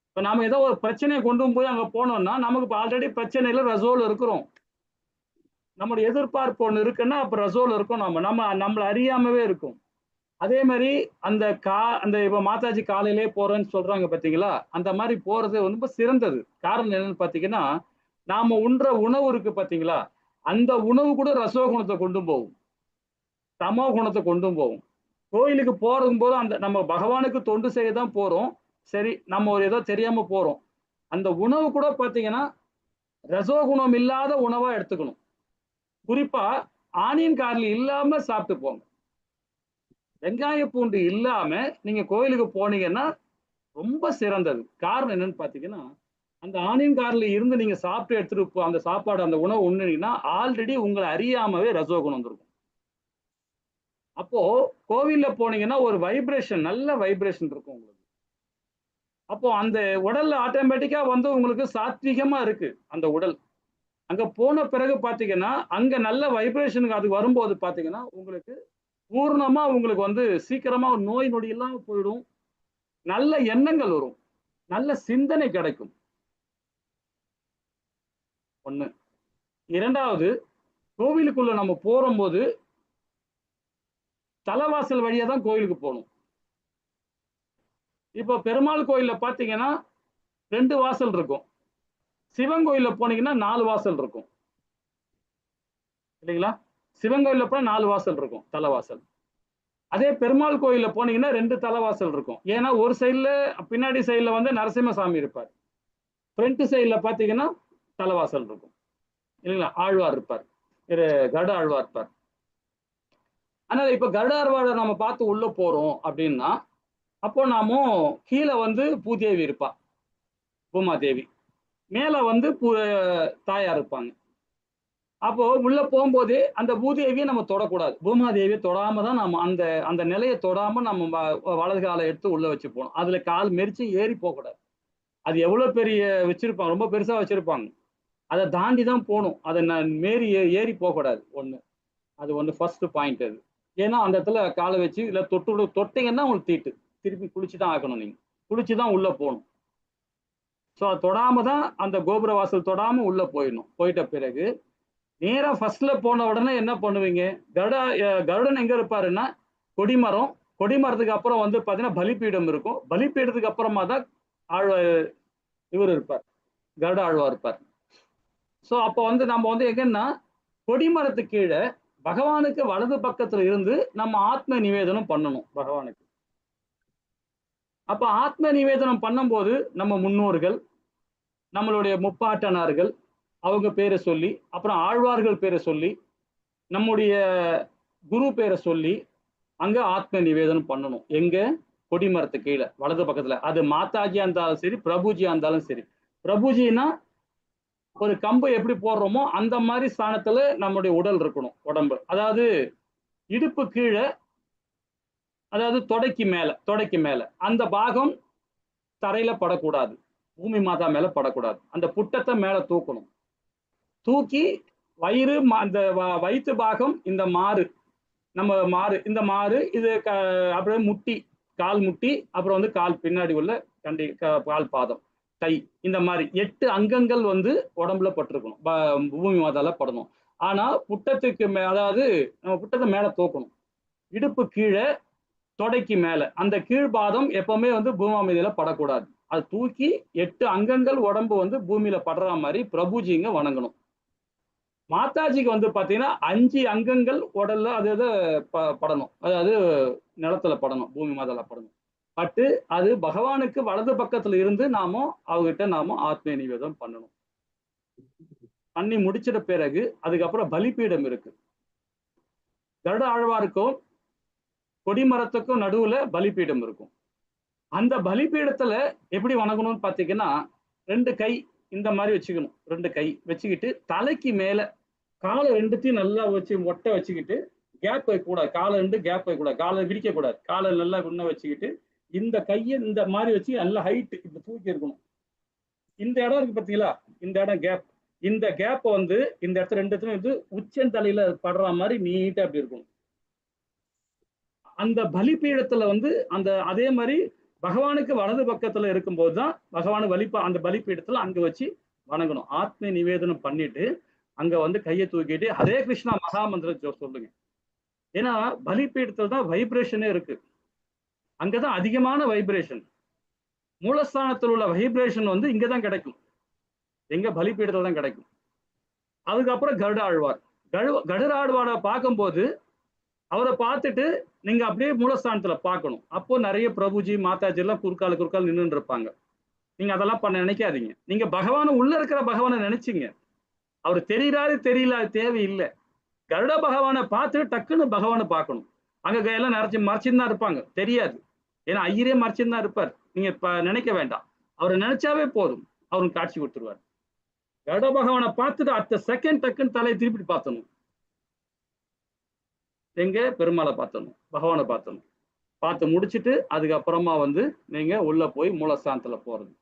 இப்ப நாம ஏதோ ஒரு பிரச்சனையை கொண்டு போய் அங்க போனோம்னா நமக்கு ஆல்ரெடி பிரச்சனையில ரசோல் இருக்கிறோம். நம்மளுடைய எதிர்பார்ப்பு ஒண்ணு இருக்குன்னா அப்ப ரசோல் இருக்கும். நம்மள அறியாமவே இருக்கும். அதே மாதிரி அந்த இப்ப மாதாஜி காலையிலே போறேன்னு சொல்றாங்க பாத்தீங்களா, அந்த மாதிரி போறது ரொம்ப சிறந்தது. காரணம் என்னன்னு பாத்தீங்கன்னா, நாம உண்ற உணவு இருக்கு பாத்தீங்களா, அந்த உணவு கூட ரசோ குணத்தை கொண்டு போகும், தமோ குணத்தை கொண்டு போகும். கோயிலுக்கு போறதும் போது நம்ம பகவானுக்கு தொண்டு செய்ய தான் போறோம். சரி, நம்ம ஒரு ஏதோ தெரியாம போறோம், அந்த உணவு கூட பாத்தீங்கன்னா ரசோகுணம் இல்லாத உணவா எடுத்துக்கணும். குறிப்பா ஆனியன் கார்லி இல்லாம சாப்பிட்டு போங்க. வெங்காய பூண்டு இல்லாம நீங்க கோயிலுக்கு போனீங்கன்னா ரொம்ப சிறந்தது. காரணம் என்னன்னு பாத்தீங்கன்னா, அந்த ஆனியன் கார்ல இருந்து நீங்க சாப்பிட்டு எடுத்துட்டு அந்த சாப்பாடு அந்த உணவு உண்ணுனீங்கன்னா ஆல்ரெடி உங்களை அறியாமவே ரசோகுணம் வந்துருக்கும். அப்போ கோவில்ல போனீங்கன்னா ஒரு வைப்ரேஷன், நல்ல வைப்ரேஷன் இருக்கும் உங்களுக்கு. அப்போ அந்த உடல்ல ஆட்டோமேட்டிக்கா வந்து உங்களுக்கு சாத்விகமா இருக்கு அந்த உடல். அங்க போன பிறகு பாத்தீங்கன்னா அங்க நல்ல வைப்ரேஷனுக்கு அது வரும்போது பாத்தீங்கன்னா உங்களுக்கு பூர்ணமா உங்களுக்கு வந்து சீக்கிரமா ஒரு நோய் நொடி இல்லாம போயிடும், நல்ல எண்ணங்கள் வரும், நல்ல சிந்தனை கிடைக்கும். ஒண்ணு. இரண்டாவது, கோவிலுக்குள்ள நம்ம போகும்போது தலைவாசல் வழியா தான் கோயிலுக்கு போகணும். இப்போ பெருமாள் கோயில்ல பாத்தீங்கன்னா 2 வாசல் இருக்கும், சிவன் கோயில்ல போனீங்கன்னா 4 வாசல் இருக்கும் இல்லைங்களா? சிவன் கோயில்ல போனா 4 வாசல் இருக்கும், தலைவாசல். அதே பெருமாள் கோயில்ல போனீங்கன்னா 2 தலைவாசல் இருக்கும். ஏன்னா ஒரு சைட்ல பின்னாடி சைட்ல வந்து நரசிம்மசாமி இருப்பார், ஃப்ரண்ட் சைட்ல பாத்தீங்கன்னா தலைவாசல் இருக்கும் இல்லைங்களா? ஆழ்வார் இருப்பார், கருட ஆழ்வார் இருப்பார். அதனால இப்ப கருடாழ்வாரை நம்ம பார்த்து உள்ள போறோம் அப்படின்னா, அப்போ நாம கீழே வந்து பூதேவி இருப்பா, பூமாதேவி, மேல வந்து தாயார் இருப்பாங்க. அப்போ உள்ள போகும்போதே அந்த பூதேவியை நம்ம தொடக்கூடாது, பூமாதேவியை தொடாம தான் நம்ம அந்த அந்த நிலையை தொடாம நம்ம வலது காலை எடுத்து உள்ள வச்சு போகணும். அதுல கால் மெரிச்சு ஏறி போகக்கூடாது. அது எவ்வளவு பெரிய வச்சிருப்பாங்க, ரொம்ப பெருசா வச்சிருப்பாங்க, அதை தாண்டி தான் போகணும். அதை மேறி ஏறி போகக்கூடாது. அது ஒன்று ஃபர்ஸ்ட் பாயிண்ட். அது ஏன்னா அந்த இடத்துல காலை வச்சு இல்லை தொட்டிங்கன்னா உங்களுக்கு தீட்டு, திருப்பி குளிச்சு தான் ஆக்கணும். நீங்க குளிச்சு தான் உள்ள போகணும். ஸோ அது தொடாம தான் அந்த கோபுர வாசல் தொடாம உள்ள போயிடணும். போயிட்ட பிறகு நேரா ஃபர்ஸ்ட்ல போன உடனே என்ன பண்ணுவீங்க, கருடன் எங்க இருப்பாருன்னா கொடிமரம், கொடிமரத்துக்கு அப்புறம் வந்து பாத்தீங்கன்னா பலிப்பீடம் இருக்கும். பலிப்பீடத்துக்கு அப்புறமா தான் இவர் இருப்பார், கருட ஆழ்வார் இருப்பார். ஸோ அப்போ வந்து நம்ம வந்து எங்கன்னா கொடிமரத்து கீழே பகவானுக்கு வலது பக்கத்துல இருந்து நம்ம ஆத்ம நிவேதனம் பண்ணணும் பகவானுக்கு. அப்ப ஆத்ம நிவேதனம் பண்ணும்போது நம்ம முன்னோர்கள், நம்மளுடைய முப்பாட்டனார்கள் அவங்க பேரை சொல்லி, அப்புறம் ஆழ்வார்கள் பேரை சொல்லி, நம்முடைய குரு பேரை சொல்லி அங்க ஆத்ம நிவேதனம் பண்ணணும். எங்க? கொடிமரத்து கீழே வலது பக்கத்துல. அது மாதாஜியா இருந்தாலும் சரி, பிரபுஜியா இருந்தாலும் சரி. பிரபுஜின்னா ஒரு கம்பு எப்படி போடுறோமோ அந்த மாதிரி ஸ்தானத்துல நம்முடைய உடல் இருக்கணும், உடம்பு. அதாவது இடுப்பு கீழே, அதாவது தொடைக்கு மேல அந்த பாகம் தரையில படக்கூடாது, பூமி மாதா மேல படக்கூடாது. அந்த புட்டத்தை மேல தூக்கணும். தூக்கி வயிறு, அந்த வயிற்று பாகம், இந்த மாறு, நம்ம இந்த மாறு இது அப்படியே முட்டி, கால் முட்டி, அப்புறம் வந்து கால் பின்னாடி உள்ள கால் பாதம், கை, இந்த மாதிரி 8 அங்கங்கள் வந்து உடம்புல பட்டிருக்கணும், பூமி மாதால படணும். ஆனா புட்டத்துக்கு அதாவது நம்ம புட்டத்தை மேல தூக்கணும். இடுப்பு கீழே தொடைக்கு மேல அந்த கீழ்பாதம் எப்பவுமே வந்து பூமா மீதியில படக்கூடாது. அது தூக்கி 8 அங்கங்கள் உடம்பு வந்து பூமியில படுற மாதிரி பிரபுஜிங்க வணங்கணும். மாதாஜிக்கு வந்து பாத்தீங்கன்னா 5 அங்கங்கள் உடல்ல அது படணும், அதாவது நிலத்துல படணும், பூமி மாதால படணும். பட்டு அது பகவானுக்கு வலது பக்கத்துல இருந்து அவங்ககிட்ட நாம ஆத்ம நிவேதம் பண்ணணும். பண்ணி முடிச்சிட்ட பிறகு அதுக்கப்புறம் பலிப்பீடம் இருக்கு. கருட ஆழ்வாருக்கும் கொடிமரத்துக்கும் நடுவுல பலிப்பீடம் இருக்கும். அந்த பலிப்பீடத்துல எப்படி வணங்கணும்னு பாத்தீங்கன்னா, 2 கை இந்த மாதிரி வச்சுக்கணும். 2 கை வச்சுக்கிட்டு தலைக்கு மேல காலை 2த்தையும் நல்லா வச்சு ஒட்ட வச்சுக்கிட்டு, கேப் வைக்கக்கூடாது, காலை 2 கேப் வைக்கக்கூடாது, காலை விரிக்க கூடாது, காலை நல்லா உண்ண வச்சுக்கிட்டு இந்த கையை இந்த மாதிரி வச்சு நல்லா ஹைட் இப்ப தூக்கி இருக்கணும். இந்த இடம் இருக்கு பார்த்தீங்களா, இந்த இடம் கேப், இந்த கேப் வந்து இந்த இடத்துல 2 இடத்துல வந்து உச்சந்தலையில படுற மாதிரி நீட்டா அப்படி இருக்கணும். அந்த பலிப்பீடத்துல வந்து அதே மாதிரி பகவானுக்கு வலது பக்கத்துல இருக்கும்போது தான் பகவானு அந்த பலிப்பீடத்துல அங்க வச்சு வணங்கணும். ஆத்ம நிவேதனம் பண்ணிட்டு அங்க வந்து கையை தூக்கிட்டு ஹரே கிருஷ்ணா மகாமந்திர சொல்லுங்க. ஏன்னா பலிப்பீடத்துல தான் வைப்ரேஷனே இருக்கு, அங்கதான் அதிகமான வைப்ரேஷன். மூலஸ்தானத்தில் உள்ள வைப்ரேஷன் வந்து இங்கதான் கிடைக்கும், எங்க? பலிப்பீடத்துல தான் கிடைக்கும். அதுக்கப்புறம் கருட ஆழ்வார், கருட ஆழ்வாரை பார்க்கும்போது அவரை பார்த்துட்டு நீங்க அப்படியே மூலஸ்தானத்துல பார்க்கணும். அப்போ நிறைய பிரபுஜி மாதாஜி எல்லாம் குறுக்கால் நின்று இருப்பாங்க. நீங்க அதெல்லாம் பண்ண நினைக்காதீங்க. நீங்க பகவான உள்ள இருக்கிற பகவானை நினைச்சீங்க, அவர் தெரியறாரு தெரியல தேவையில்லை. கருட பகவானை பார்த்துட்டு டக்குன்னு பகவானை பார்க்கணும். அங்க கையெல்லாம் மறைச்சுன்னு தான் இருப்பாங்க, தெரியாது. ஏன்னா ஐயரே மறைச்சுன்னு தான் இருப்பார். நீங்க நினைக்க வேண்டாம், அவரை நினைச்சாவே போதும், அவருக்கு காட்சி கொடுத்துருவார். கருட பகவானை பார்த்துட்டு அடுத்த செகண்ட் டக்குன்னு தலையை திருப்பி பார்த்தணும். எங்க? பெருமாளை பார்த்தணும், பகவானை பார்த்தணும். பார்த்து முடிச்சுட்டு அதுக்கப்புறமா வந்து நீங்க உள்ள போய் மூலஸ்தானத்துல போறது.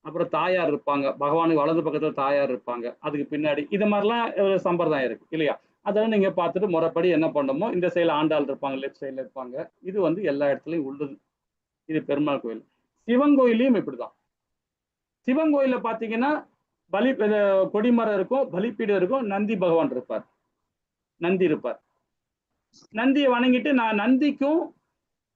அப்புறம் தாயார் இருப்பாங்க, பகவானுக்கு வலது பக்கத்துல தாயார் இருப்பாங்க, அதுக்கு பின்னாடி இது மாதிரிலாம் சம்பிரதாயம் இருக்கு இல்லையா? அதெல்லாம் நீங்க பார்த்துட்டு முறைப்படி என்ன பண்ணணுமோ, இந்த சைடுல ஆண்டாள் இருப்பாங்க, லெஃப்ட் சைட்ல இருப்பாங்க. இது வந்து எல்லா இடத்துலயும் உள்ளது. இது பெருமாள் கோயில். சிவன் கோயிலையும் இப்படிதான். சிவன் கோயில பாத்தீங்கன்னா கொடிமரம் இருக்கும், பலிப்பீடம் இருக்கும், நந்தி பகவான் இருப்பார், நந்தி இருப்பார். நந்தியை வணங்கிட்டு நான் நந்திக்கும்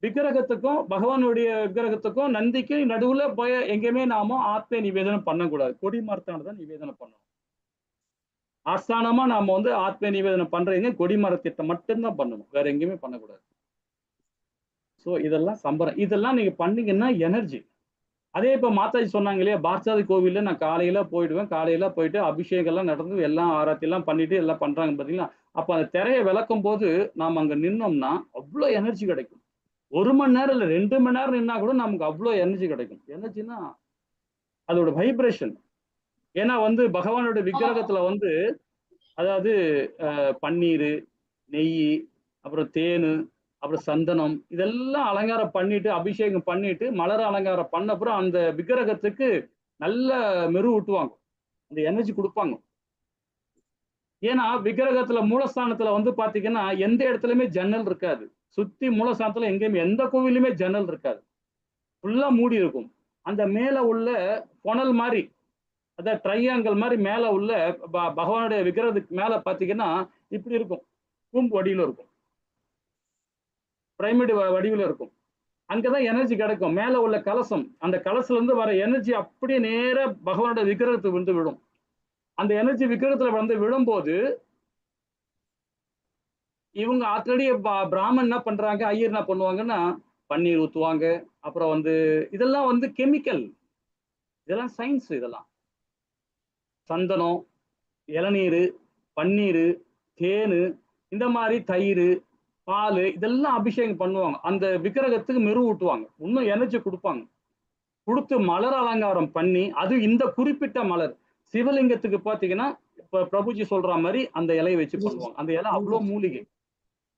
விக்கிரகத்துக்கும் பகவானுடைய விக்கிரகத்துக்கும் நந்திக்கும் நடுவுல போய் எங்கேயுமே நாம ஆத்ம நிவேதனம் பண்ணக்கூடாது, கொடிமரத்தானதான் நிவேதனம் பண்ணணும். ஆஸ்தானமா நாம வந்து ஆத்ம நிவேதனம் பண்றீங்க கொடிமரத்திட்ட மட்டும்தான் பண்ணணும், வேற எங்கேயுமே பண்ணக்கூடாது. ஸோ இதெல்லாம் இதெல்லாம் நீங்க பண்ணீங்கன்னா எனர்ஜி. அதே இப்ப மாதாஜி சொன்னாங்க இல்லையா, பார்சாதி கோவில்ல நான் காலையில போயிட்டு அபிஷேகம் எல்லாம் நடந்து எல்லாம் ஆராத்தி எல்லாம் பண்ணிட்டு எல்லாம் பண்றாங்க பாத்தீங்களா, அப்ப அந்த திரையை விளக்கும் போது நாம் அங்க நின்னோம்னா அவ்வளோ எனர்ஜி கிடைக்கும். 1 மணி நேரம் இல்லை 2 மணி நேரம் நின்னா கூட நமக்கு அவ்வளோ எனர்ஜி கிடைக்கும். எனர்ஜினா அதோட வைப்ரேஷன். ஏன்னா வந்து பகவானோட விக்கிரகத்துல வந்து அதாவது பன்னீர், நெய், அப்புறம் தேனு, அப்புறம் சந்தனம் இதெல்லாம் அலங்காரம் பண்ணிட்டு அபிஷேகம் பண்ணிட்டு மலர் அலங்காரம் பண்ண அப்புறம் அந்த விக்கிரகத்துக்கு நல்ல மெரு ஊட்டுவாங்க, அந்த எனர்ஜி கொடுப்பாங்க. ஏன்னா விக்கிரகத்துல மூலஸ்தானத்துல வந்து பாத்தீங்கன்னா எந்த இடத்துலயுமே ஜன்னல் இருக்காது. சுத்தி மூலஸ்தானத்துல எங்கேயுமே எந்த கோவிலுமே ஜன்னல் இருக்காது, ஃபுல்லா மூடி இருக்கும். அந்த மேல உள்ள புனல் மாதிரி அதான் ட்ரையாங்கல் மாதிரி மேல உள்ள பகவானுடைய விக்கிரகத்துக்கு மேல பாத்தீங்கன்னா இப்படி இருக்கும், கூம்பு வடிவில் இருக்கும், பிரைமேட் வடிவில் இருக்கும். அங்கதான் எனர்ஜி கிடைக்கும். மேல உள்ள கலசம், அந்த கலசத்துல இருந்து வர எனர்ஜி அப்படியே நேர பகவானோட விக்கிரகத்துக்கு வந்து விடும். அந்த எனர்ஜி விக்கிரகத்துல வந்து விழும்போது இவங்க ஆல்ரெடி பிராமன் என்ன பண்றாங்க, ஐயர் என்ன பண்ணுவாங்கன்னா பன்னீர் ஊத்துவாங்க. அப்புறம் வந்து இதெல்லாம் வந்து கெமிக்கல், இதெல்லாம் சயின்ஸ். இதெல்லாம் சந்தனம், இளநீர், பன்னீர், தேனு, இந்த மாதிரி தயிர், பால் இதெல்லாம் அபிஷேகம் பண்ணுவாங்க. அந்த விக்கிரகத்துக்கு மெரு ஊட்டுவாங்க, இன்னும் எனர்ஜி கொடுப்பாங்க. கொடுத்து மலர் அலங்காரம் பண்ணி, அது இந்த குறிப்பிட்ட மலர் சிவலிங்கத்துக்கு பாத்தீங்கன்னா இப்ப பிரபுஜி சொல்ற மாதிரி அந்த இலையை வச்சு பண்ணுவாங்க. அந்த இலை அவ்வளவு மூலிகை.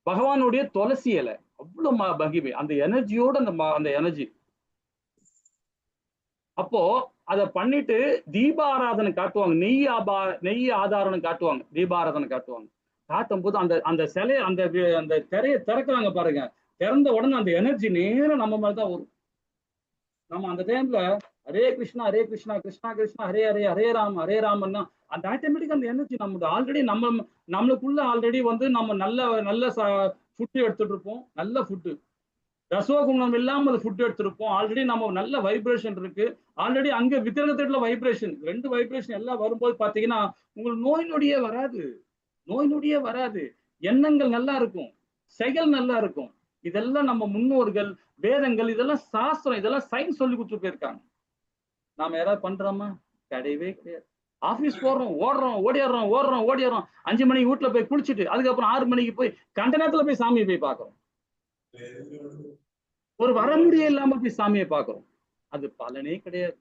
பகவானுடைய துளசி இலை அவ்வளவு மகிமை, அந்த எனர்ஜியோட அந்த எனர்ஜி. அப்போ அதை பண்ணிட்டு தீபாராதனை காட்டுவாங்க, நெய் ஆதாரம் காட்டுவாங்க, தீபாராதனை காட்டுவாங்க. காட்டும் போது அந்த அந்த சிலையை அந்த திரையை திறக்கிறாங்க பாருங்க, திறந்த உடனே அந்த எனர்ஜி நேரம் நம்ம மாதிரிதான் வரும். நம்ம அந்த டைம்ல ஹரே கிருஷ்ணா கிருஷ்ணா கிருஷ்ணா ஹரே ஹரே ஹரே ராமன்னா அந்த ஆட்டோமேட்டிக்கா அந்த எனர்ஜி நம்ம ஆல்ரெடி நம்மளுக்குள்ள ஆல்ரெடி வந்து நம்ம நல்ல ஃபுட்டு எடுத்துட்டு இருப்போம். நல்ல ஃபுட்டு ரசோகுணம் இல்லாம அது ஃபுட் எடுத்திருப்போம். ஆல்ரெடி நம்ம நல்ல வைப்ரேஷன் இருக்கு. ஆல்ரெடி அங்க விக்கிரகத்துல வைப்ரேஷன், 2 வைப்ரேஷன் எல்லாம் வரும்போது பாத்தீங்கன்னா உங்களுக்கு நோய் நொடியே வராது. எண்ணங்கள் நல்லா இருக்கும், செயல் நல்லா இருக்கும். இதெல்லாம் நம்ம முன்னோர்கள் வேதங்கள் இதெல்லாம் சாஸ்திரம், இதெல்லாம் சயின்ஸ் சொல்லி கொடுத்துட்டு போயிருக்காங்க. நாம யாராவது பண்றோமா? கிடையவே கிடையாது. ஆபீஸ் போடுறோம், ஓடிடுறோம். 5 மணிக்கு வீட்டுல போய் குளிச்சுட்டு அதுக்கப்புறம் 6 மணிக்கு போய் கண்ட நேரத்துல போய் சாமியை போய் பாக்குறோம். ஒரு வரமுறையே இல்லாம போய் சாமியை பாக்குறோம். அது பலனே கிடையாது.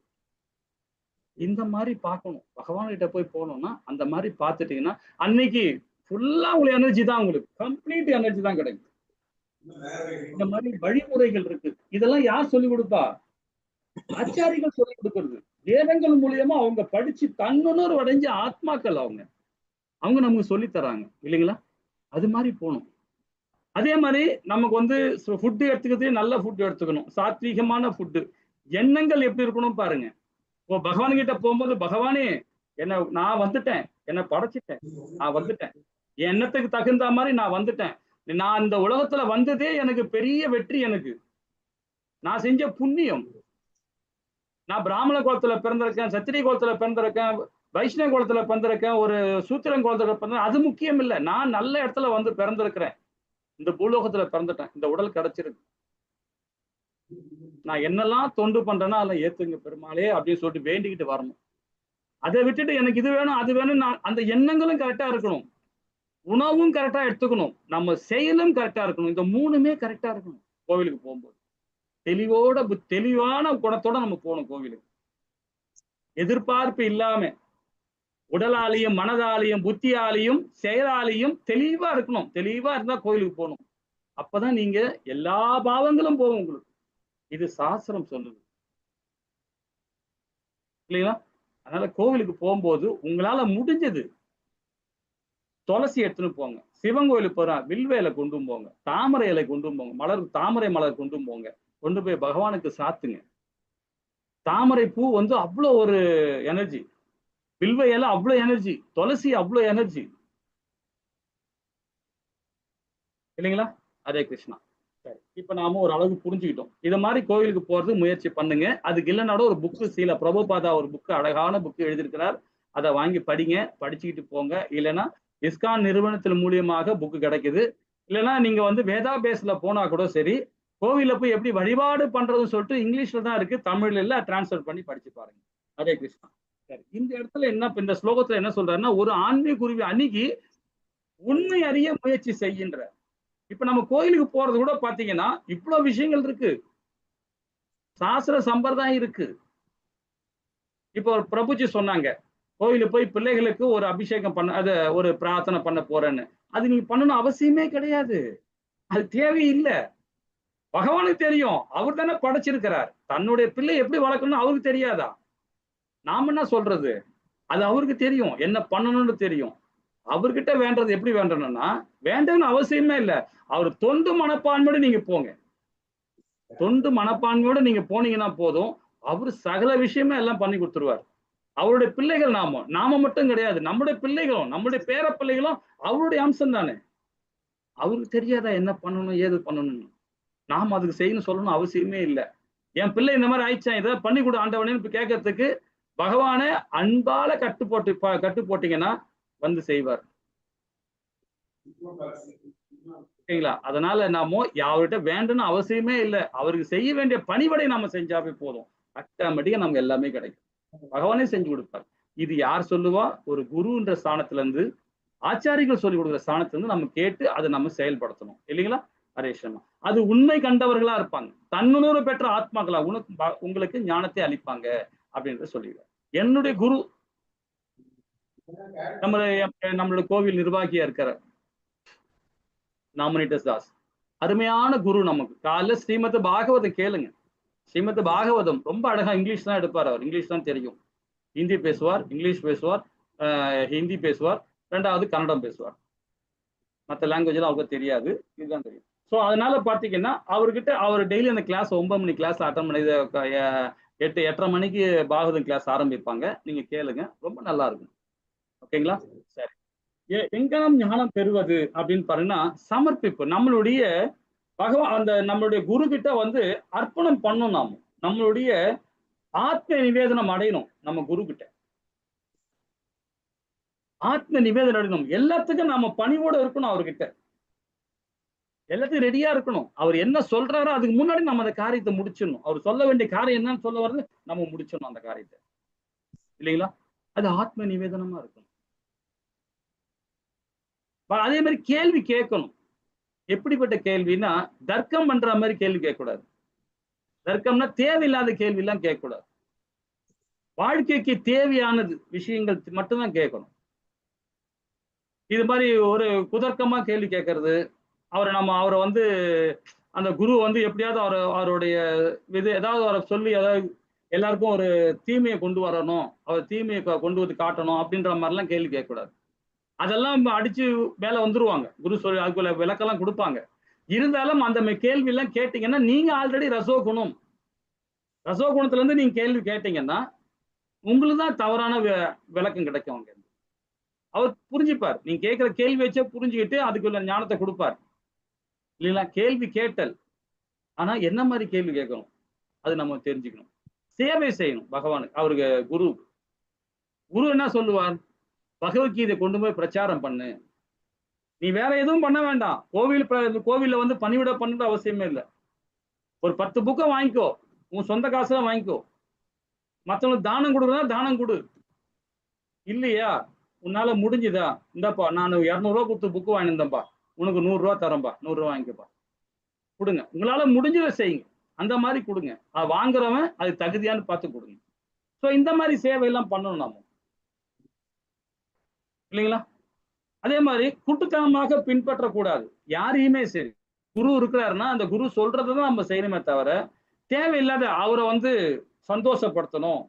இந்த மாதிரி பார்க்கணும். பகவான் கிட்ட போய் போனோம்னா அந்த மாதிரி பார்த்துட்டீங்கன்னா அன்னைக்கு ஃபுல்லா உங்களுக்கு எனர்ஜி தான், உங்களுக்கு கம்ப்ளீட் எனர்ஜி தான் கிடைக்கும். இந்த மாதிரி வழிமுறைகள் இருக்கு. இதெல்லாம் யார் சொல்லிக் கொடுப்பா? ஆச்சாரிகள் சொல்லிக் கொடுக்கிறது. வேதங்கள் மூலியமா அவங்க படிச்சு தன்னுணர்வு அடைஞ்ச ஆத்மாக்கள் அவங்க நமக்கு சொல்லி தராங்க இல்லைங்களா? அது மாதிரி போகணும். அதே மாதிரி நமக்கு வந்து ஃபுட்டு எடுத்துக்கிறது, நல்ல ஃபுட்டு எடுத்துக்கணும், சாத்வீகமான ஃபுட்டு. எண்ணங்கள் எப்படி இருக்கணும் பாருங்க. இப்போ பகவான் கிட்ட போகும்போது, பகவானே நான் வந்துட்டேன், என்னை படைச்சிட்டேன், நான் வந்துட்டேன், என் எண்ணத்துக்கு தகுந்த மாதிரி நான் வந்துட்டேன். நான் இந்த உலகத்துல வந்ததே எனக்கு பெரிய வெற்றி. எனக்கு நான் செஞ்ச புண்ணியம். நான் பிராமண குலத்துல பிறந்திருக்கேன், சத்திரிய குலத்துல பிறந்திருக்கேன், வைஷ்ணவ குலத்துல பிறந்திருக்கேன், ஒரு சூத்திரன் குலத்துல பிறந்த, அது முக்கியம் இல்லை. நான் நல்ல இடத்துல வந்து பிறந்திருக்கிறேன், இந்த பூலோகத்துல பிறந்துட்டேன், இந்த உடல் கிடைச்சிருக்கு. நான் என்னெல்லாம் தொண்டு பண்றேன்னா அதெல்லாம் ஏத்துங்க பெருமாளே அப்படின்னு சொல்லிட்டு வேண்டிக்கிட்டு வரணும். அதை விட்டுட்டு எனக்கு இது வேணும் அது வேணும், நான் அந்த எண்ணங்களும் கரெக்டா இருக்கணும், உணவும் கரெக்டா எடுத்துக்கணும், நம்ம செயலும் கரெக்டா இருக்கணும். இந்த 3மே கரெக்டா இருக்கணும். கோவிலுக்கு போகும்போது தெளிவான குணத்தோட நம்ம போகணும் கோவிலுக்கு. எதிர்பார்ப்பு இல்லாம உடலாலையும் மனதாலையும் புத்தியாலையும் செயலாலையும் தெளிவா இருக்கணும். தெளிவா இருந்தா கோவிலுக்கு போகணும். அப்பதான் நீங்க எல்லா பாவங்களும் போகும் உங்களுக்கு. இது சாஸ்திரம் சொல்லுது இல்லைங்களா? அதனால கோவிலுக்கு போகும்போது உங்களால முடிஞ்சது துளசி எடுத்துன்னு போங்க. சிவன் கோயிலுக்கு போறா வில்வ இலை கொண்டு போங்க, தாமரை இலை கொண்டு போங்க, தாமரை மலர் கொண்டு போங்க, கொண்டு போய் பகவானுக்கு சாத்துங்க. தாமரை பூ வந்து அவ்வளோ ஒரு எனர்ஜி, வில்வ இலை அவ்வளோ எனர்ஜி, துளசி அவ்வளோ எனர்ஜி இல்லைங்களா? ஹரே கிருஷ்ணா. சரி, இப்ப நாம ஒரு அளவு புரிஞ்சுக்கிட்டோம். இது மாதிரி கோவிலுக்கு போறது முயற்சி பண்ணுங்க. அதுக்கு இல்லைனாட ஒரு புக்கு, சீல பிரபுபாதா ஒரு புக்கு, அழகான புக்கு எழுதியிருக்கிறார், அதை வாங்கி படிங்க, படிச்சுக்கிட்டு போங்க. இல்லைன்னா இஸ்கான் நிறுவனத்தின் மூலியமாக புக்கு கிடைக்குது. இல்லைன்னா நீங்க வந்து வேதா பேஸ்ல போனா கூட சரி, கோவில போய் எப்படி வழிபாடு பண்றதுன்னு சொல்லிட்டு இங்கிலீஷ்ல தான் இருக்கு, தமிழ்ல இல்ல, டிரான்ஸ்லேட் பண்ணி படிச்சு பாருங்க. ஹரே கிருஷ்ணா. சரி, இந்த இடத்துல என்ன, இந்த ஸ்லோகத்துல என்ன சொல்றாருன்னா, ஒரு ஆன்மீக குருவி அன்னைக்கு உண்மை அறிய முயற்சி செய்கின்ற. இப்ப நம்ம கோயிலுக்கு போறது கூட பாத்தீங்கன்னா இவ்வளவு விஷயங்கள் இருக்கு, சாஸ்திர சம்பிரதாயம் இருக்கு. இப்போ ஒரு பிரபுஜி சொன்னாங்க, கோயிலுக்கு போய் பிள்ளைகளுக்கு ஒரு அபிஷேகம் பண்ண, அது ஒரு பிரார்த்தனை பண்ண போறேன்னு. அது நீங்க பண்ணணும் அவசியமே கிடையாது, அது தேவையில்லை. பகவானுக்கு தெரியும், அவர் தானே படைச்சிருக்கிறார். தன்னுடைய பிள்ளை எப்படி வளர்க்கணும் அவருக்கு தெரியாதா? நாம என்ன சொல்றது? அது அவருக்கு தெரியும், என்ன பண்ணணும்னு தெரியும். அவர்கிட்ட வேண்டது எப்படி வேண்டணும்னா, வேண்டன்னு அவசியமே இல்லை. அவர் தொண்டு மனப்பான்மையோட நீங்க போங்க. தொண்டு மனப்பான்மையோட நீங்க போனீங்கன்னா போதும், அவரு சகல விஷயமே எல்லாம் பண்ணி கொடுத்துருவார். அவருடைய பிள்ளைகள் நாம மட்டும் கிடையாது, நம்முடைய பிள்ளைகளும் நம்முடைய பேர பிள்ளைகளும் அவருடைய அம்சம் தானே. அவருக்கு தெரியாதா என்ன பண்ணணும் ஏது பண்ணணும்னு? நாம் அதுக்கு செய்யணும் சொல்லணும் அவசியமே இல்லை. என் பிள்ளை இந்த மாதிரி ஆயிடுச்சா, இதை பண்ணி கொடு ஆண்டவனேன்னு கேட்கறதுக்கு பகவானே அன்பால கட்டு போட்டீங்கன்னா வந்து செய்வார். ஓகேங்களா? அதனால நாம யார்கிட்ட வேண்டும்னு அவசியமே இல்லை, அவருக்கு செய்ய வேண்டிய பணிவடை நாம செஞ்சாவே போதும், ஆட்டோமேட்டிக்கா நமக்கு எல்லாமே கிடைக்கும். பகவானே செஞ்சு கொடுப்பார். இது யார் சொல்லுவா? ஒரு குருன்ற ஸ்தானத்துல இருந்து, ஆச்சாரிகள் சொல்லிக் கொடுக்குற ஸ்தானத்துல இருந்து நம்ம கேட்டு அதை நம்ம செயல்படுத்தணும், இல்லைங்களா? ஹரேஷமா. அது உண்மை கண்டவர்களா இருப்பாங்க, தன்னுணர்வு பெற்ற ஆத்மாக்களா உங்களுக்கு ஞானத்தை அளிப்பாங்க அப்படின்றத சொல்லிடுறார். என்னுடைய குரு நம்மளுடைய கோவில் நிர்வாகியா இருக்கிறார் நாமினேட்டஸ் தாஸ், அருமையான குரு. நமக்கு காலைல ஸ்ரீமத் பாகவதம் கேளுங்க. ஸ்ரீமத் பாகவதம் ரொம்ப அழகா இங்கிலீஷ் தான் எடுப்பார். அவர் இங்கிலீஷ் தான் தெரியும், ஹிந்தி பேசுவார், இங்கிலீஷ் பேசுவார், ஹிந்தி பேசுவார், ரெண்டாவது கன்னடம் பேசுவார். மற்ற லாங்குவேஜ்லாம் அவருக்கு தெரியாது, இதுதான் தெரியும். ஸோ அதனால பார்த்தீங்கன்னா அவர்கிட்ட அவர் டெய்லி அந்த கிளாஸ் 9 மணி கிளாஸ் அட்டன் பண்ணி 8:30 மணிக்கு பாகவதம் கிளாஸ் ஆரம்பிப்பாங்க. நீங்க கேளுங்க, ரொம்ப நல்லா இருக்கும். ஓகேங்களா? சரி. எங்கனம் ஞானம் பெறுவது அப்படின்னு பாருங்கன்னா, சமர்ப்பிப்பு. நம்மளுடைய பகவான் அந்த நம்மளுடைய குரு கிட்ட வந்து அர்ப்பணம் பண்ணணும். நாம நம்மளுடைய ஆத்ம நிவேதனம் அடையணும். நம்ம குரு கிட்ட ஆத்ம நிவேதனம் அடையணும். எல்லாத்துக்கும் நம்ம பணிவோட இருக்கணும், அவர்கிட்ட எல்லாத்துக்கும் ரெடியா இருக்கணும். அவர் என்ன சொல்றாரோ அதுக்கு முன்னாடி நம்ம அந்த காரியத்தை முடிச்சிடணும். அவர் சொல்ல வேண்டிய காரியம் என்னன்னு சொல்ல வர்றது நம்ம முடிச்சிடணும் அந்த காரியத்தை, இல்லைங்களா? அது ஆத்ம நிவேதனமா இருக்கணும். அதே மாதிரி கேள்வி கேட்கணும். எப்படிப்பட்ட கேள்வின்னா, தர்க்கம் பண்ற மாதிரி கேள்வி கேட்கக்கூடாது. தர்க்கம்னா தேவையில்லாத கேள்வி எல்லாம் கேட்கக்கூடாது. வாழ்க்கைக்கு தேவையானது விஷயங்கள் மட்டும்தான் கேட்கணும். இது மாதிரி ஒரு குதர்க்கமா கேள்வி கேட்கறது, அவரை வந்து அந்த குரு வந்து எப்படியாவது அவருடைய ஏதாவது அவரை சொல்லி ஏதாவது எல்லாருக்கும் ஒரு தீமையை கொண்டு வரணும், அவர் தீமையை கொண்டு வந்து காட்டணும் அப்படின்ற மாதிரிலாம் கேள்வி கேட்கக்கூடாது. அதெல்லாம் அடிச்சு மேல வந்துருவாங்க. குரு சொல்லி அதுக்குள்ள விளக்கெல்லாம் கொடுப்பாங்க. இருந்தாலும் அந்த கேள்வி எல்லாம் கேட்டீங்கன்னா, நீங்க ஆல்ரெடி ரசோகுணத்துல இருந்து நீங்க கேள்வி கேட்டீங்கன்னா உங்களுக்கு தான் தவறான விளக்கம் கிடைக்கும். அங்க அவர் புரிஞ்சுப்பார். நீங்க கேட்கிற கேள்வி வச்சே புரிஞ்சுக்கிட்டு அதுக்குள்ள ஞானத்தை கொடுப்பார், இல்லைங்களா? கேள்வி கேட்டல். ஆனா என்ன மாதிரி கேள்வி கேட்கணும் அது நம்ம தெரிஞ்சுக்கணும். சேவை செய்யணும் பகவானுக்கு. அவருக்கு குரு என்ன சொல்லுவார்? பகவத்கீதை கொண்டு போய் பிரச்சாரம் பண்ணு, நீ வேற எதுவும் பண்ண வேண்டாம். கோவில்ல வந்து பணிவிட பண்ணுற அவசியமே இல்லை. ஒரு 10 புக்கை வாங்கிக்கோ, உன் சொந்த காசுல வாங்கிக்கோ. மற்றவங்களுக்கு தானம் கொடுக்குறதா தானம் கொடு. இல்லையா உன்னால முடிஞ்சுதா, இந்தாப்பா நான் 200 ரூபா கொடுத்து புக்கு வாங்கியிருந்தேன்ப்பா, உனக்கு 100 ரூபா தரேன்பா, 100 ரூபா வாங்கிக்கப்பா, கொடுங்க. உங்களால முடிஞ்சதை செய்யுங்க, அந்த மாதிரி கொடுங்க. அது வாங்குறவன் அது தகுதியான்னு பார்த்து கொடுங்க. ஸோ இந்த மாதிரி சேவையெல்லாம் பண்ணணும் நாம, இல்லைங்களா? அதே மாதிரி குட்டுத்தனமாக பின்பற்றக்கூடாது யாரையுமே. சரி, குரு இருக்கிறாருன்னா அந்த குரு சொல்றதான் நம்ம செய்யணுமே தவிர, தேவையில்லாத அவரை வந்து சந்தோஷப்படுத்தணும்,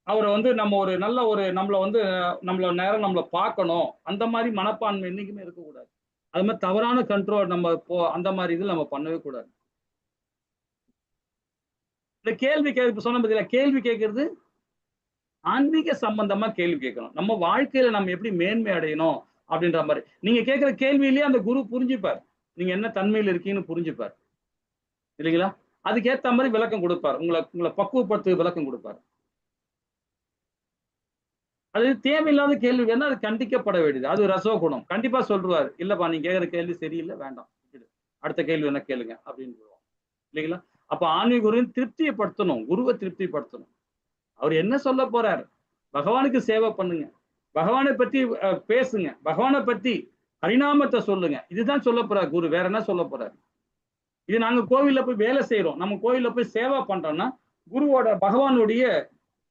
அவரை வந்து நம்ம ஒரு நல்ல ஒரு நம்மள நேரம் நம்மளை பார்க்கணும், அந்த மாதிரி மனப்பான்மை என்னைக்குமே இருக்கக்கூடாது. அது மாதிரி தவறான கண்ட்ரோல் நம்ம அந்த மாதிரி இதில் நம்ம பண்ணவே கூடாது. இந்த கேள்வி சொன்ன பார்த்தீங்களா, கேள்வி கேட்கறது ஆன்மீக சம்பந்தமா கேள்வி கேட்கணும். நம்ம வாழ்க்கையில நம்ம எப்படி மேன்மை அடையணும் அப்படின்ற மாதிரி நீங்க கேட்கிற கேள்வியிலேயே அந்த குரு புரிஞ்சுப்பார், நீங்க என்ன தன்மையில் இருக்கீங்கன்னு புரிஞ்சுப்பார், இல்லைங்களா? அதுக்கேற்ற மாதிரி விளக்கம் கொடுப்பார், உங்களை பக்குவப்படுத்த விளக்கம் கொடுப்பார். அது தேவையில்லாத கேள்வி வேணா அது கண்டிக்கப்பட வேண்டியது, அது ரசோகுணம். கண்டிப்பா சொல்றாரு, இல்லப்பா நீங்க கேட்கிற கேள்வி சரியில்லை, வேண்டாம், அடுத்த கேள்வி என்ன கேளுங்க அப்படின்னு சொல்லுவோம், இல்லைங்களா? அப்ப ஆன்மீக குருவின் திருப்தியைப்படுத்தணும், குருவை திருப்திப்படுத்தணும். அவர் என்ன சொல்ல போறார்? பகவானுக்கு சேவை பண்ணுங்க, பகவானை பத்தி பேசுங்க, பகவானை பத்தி ஹரிநாமத்தை சொல்லுங்க. இதுதான் சொல்ல போறாரு குரு, வேற என்ன சொல்ல போறாரு? இது நாங்க கோவில்ல போய் வேலை செய்யறோம், நம்ம கோவில்ல போய் சேவை பண்றோம்னா குருவோட பகவானுடைய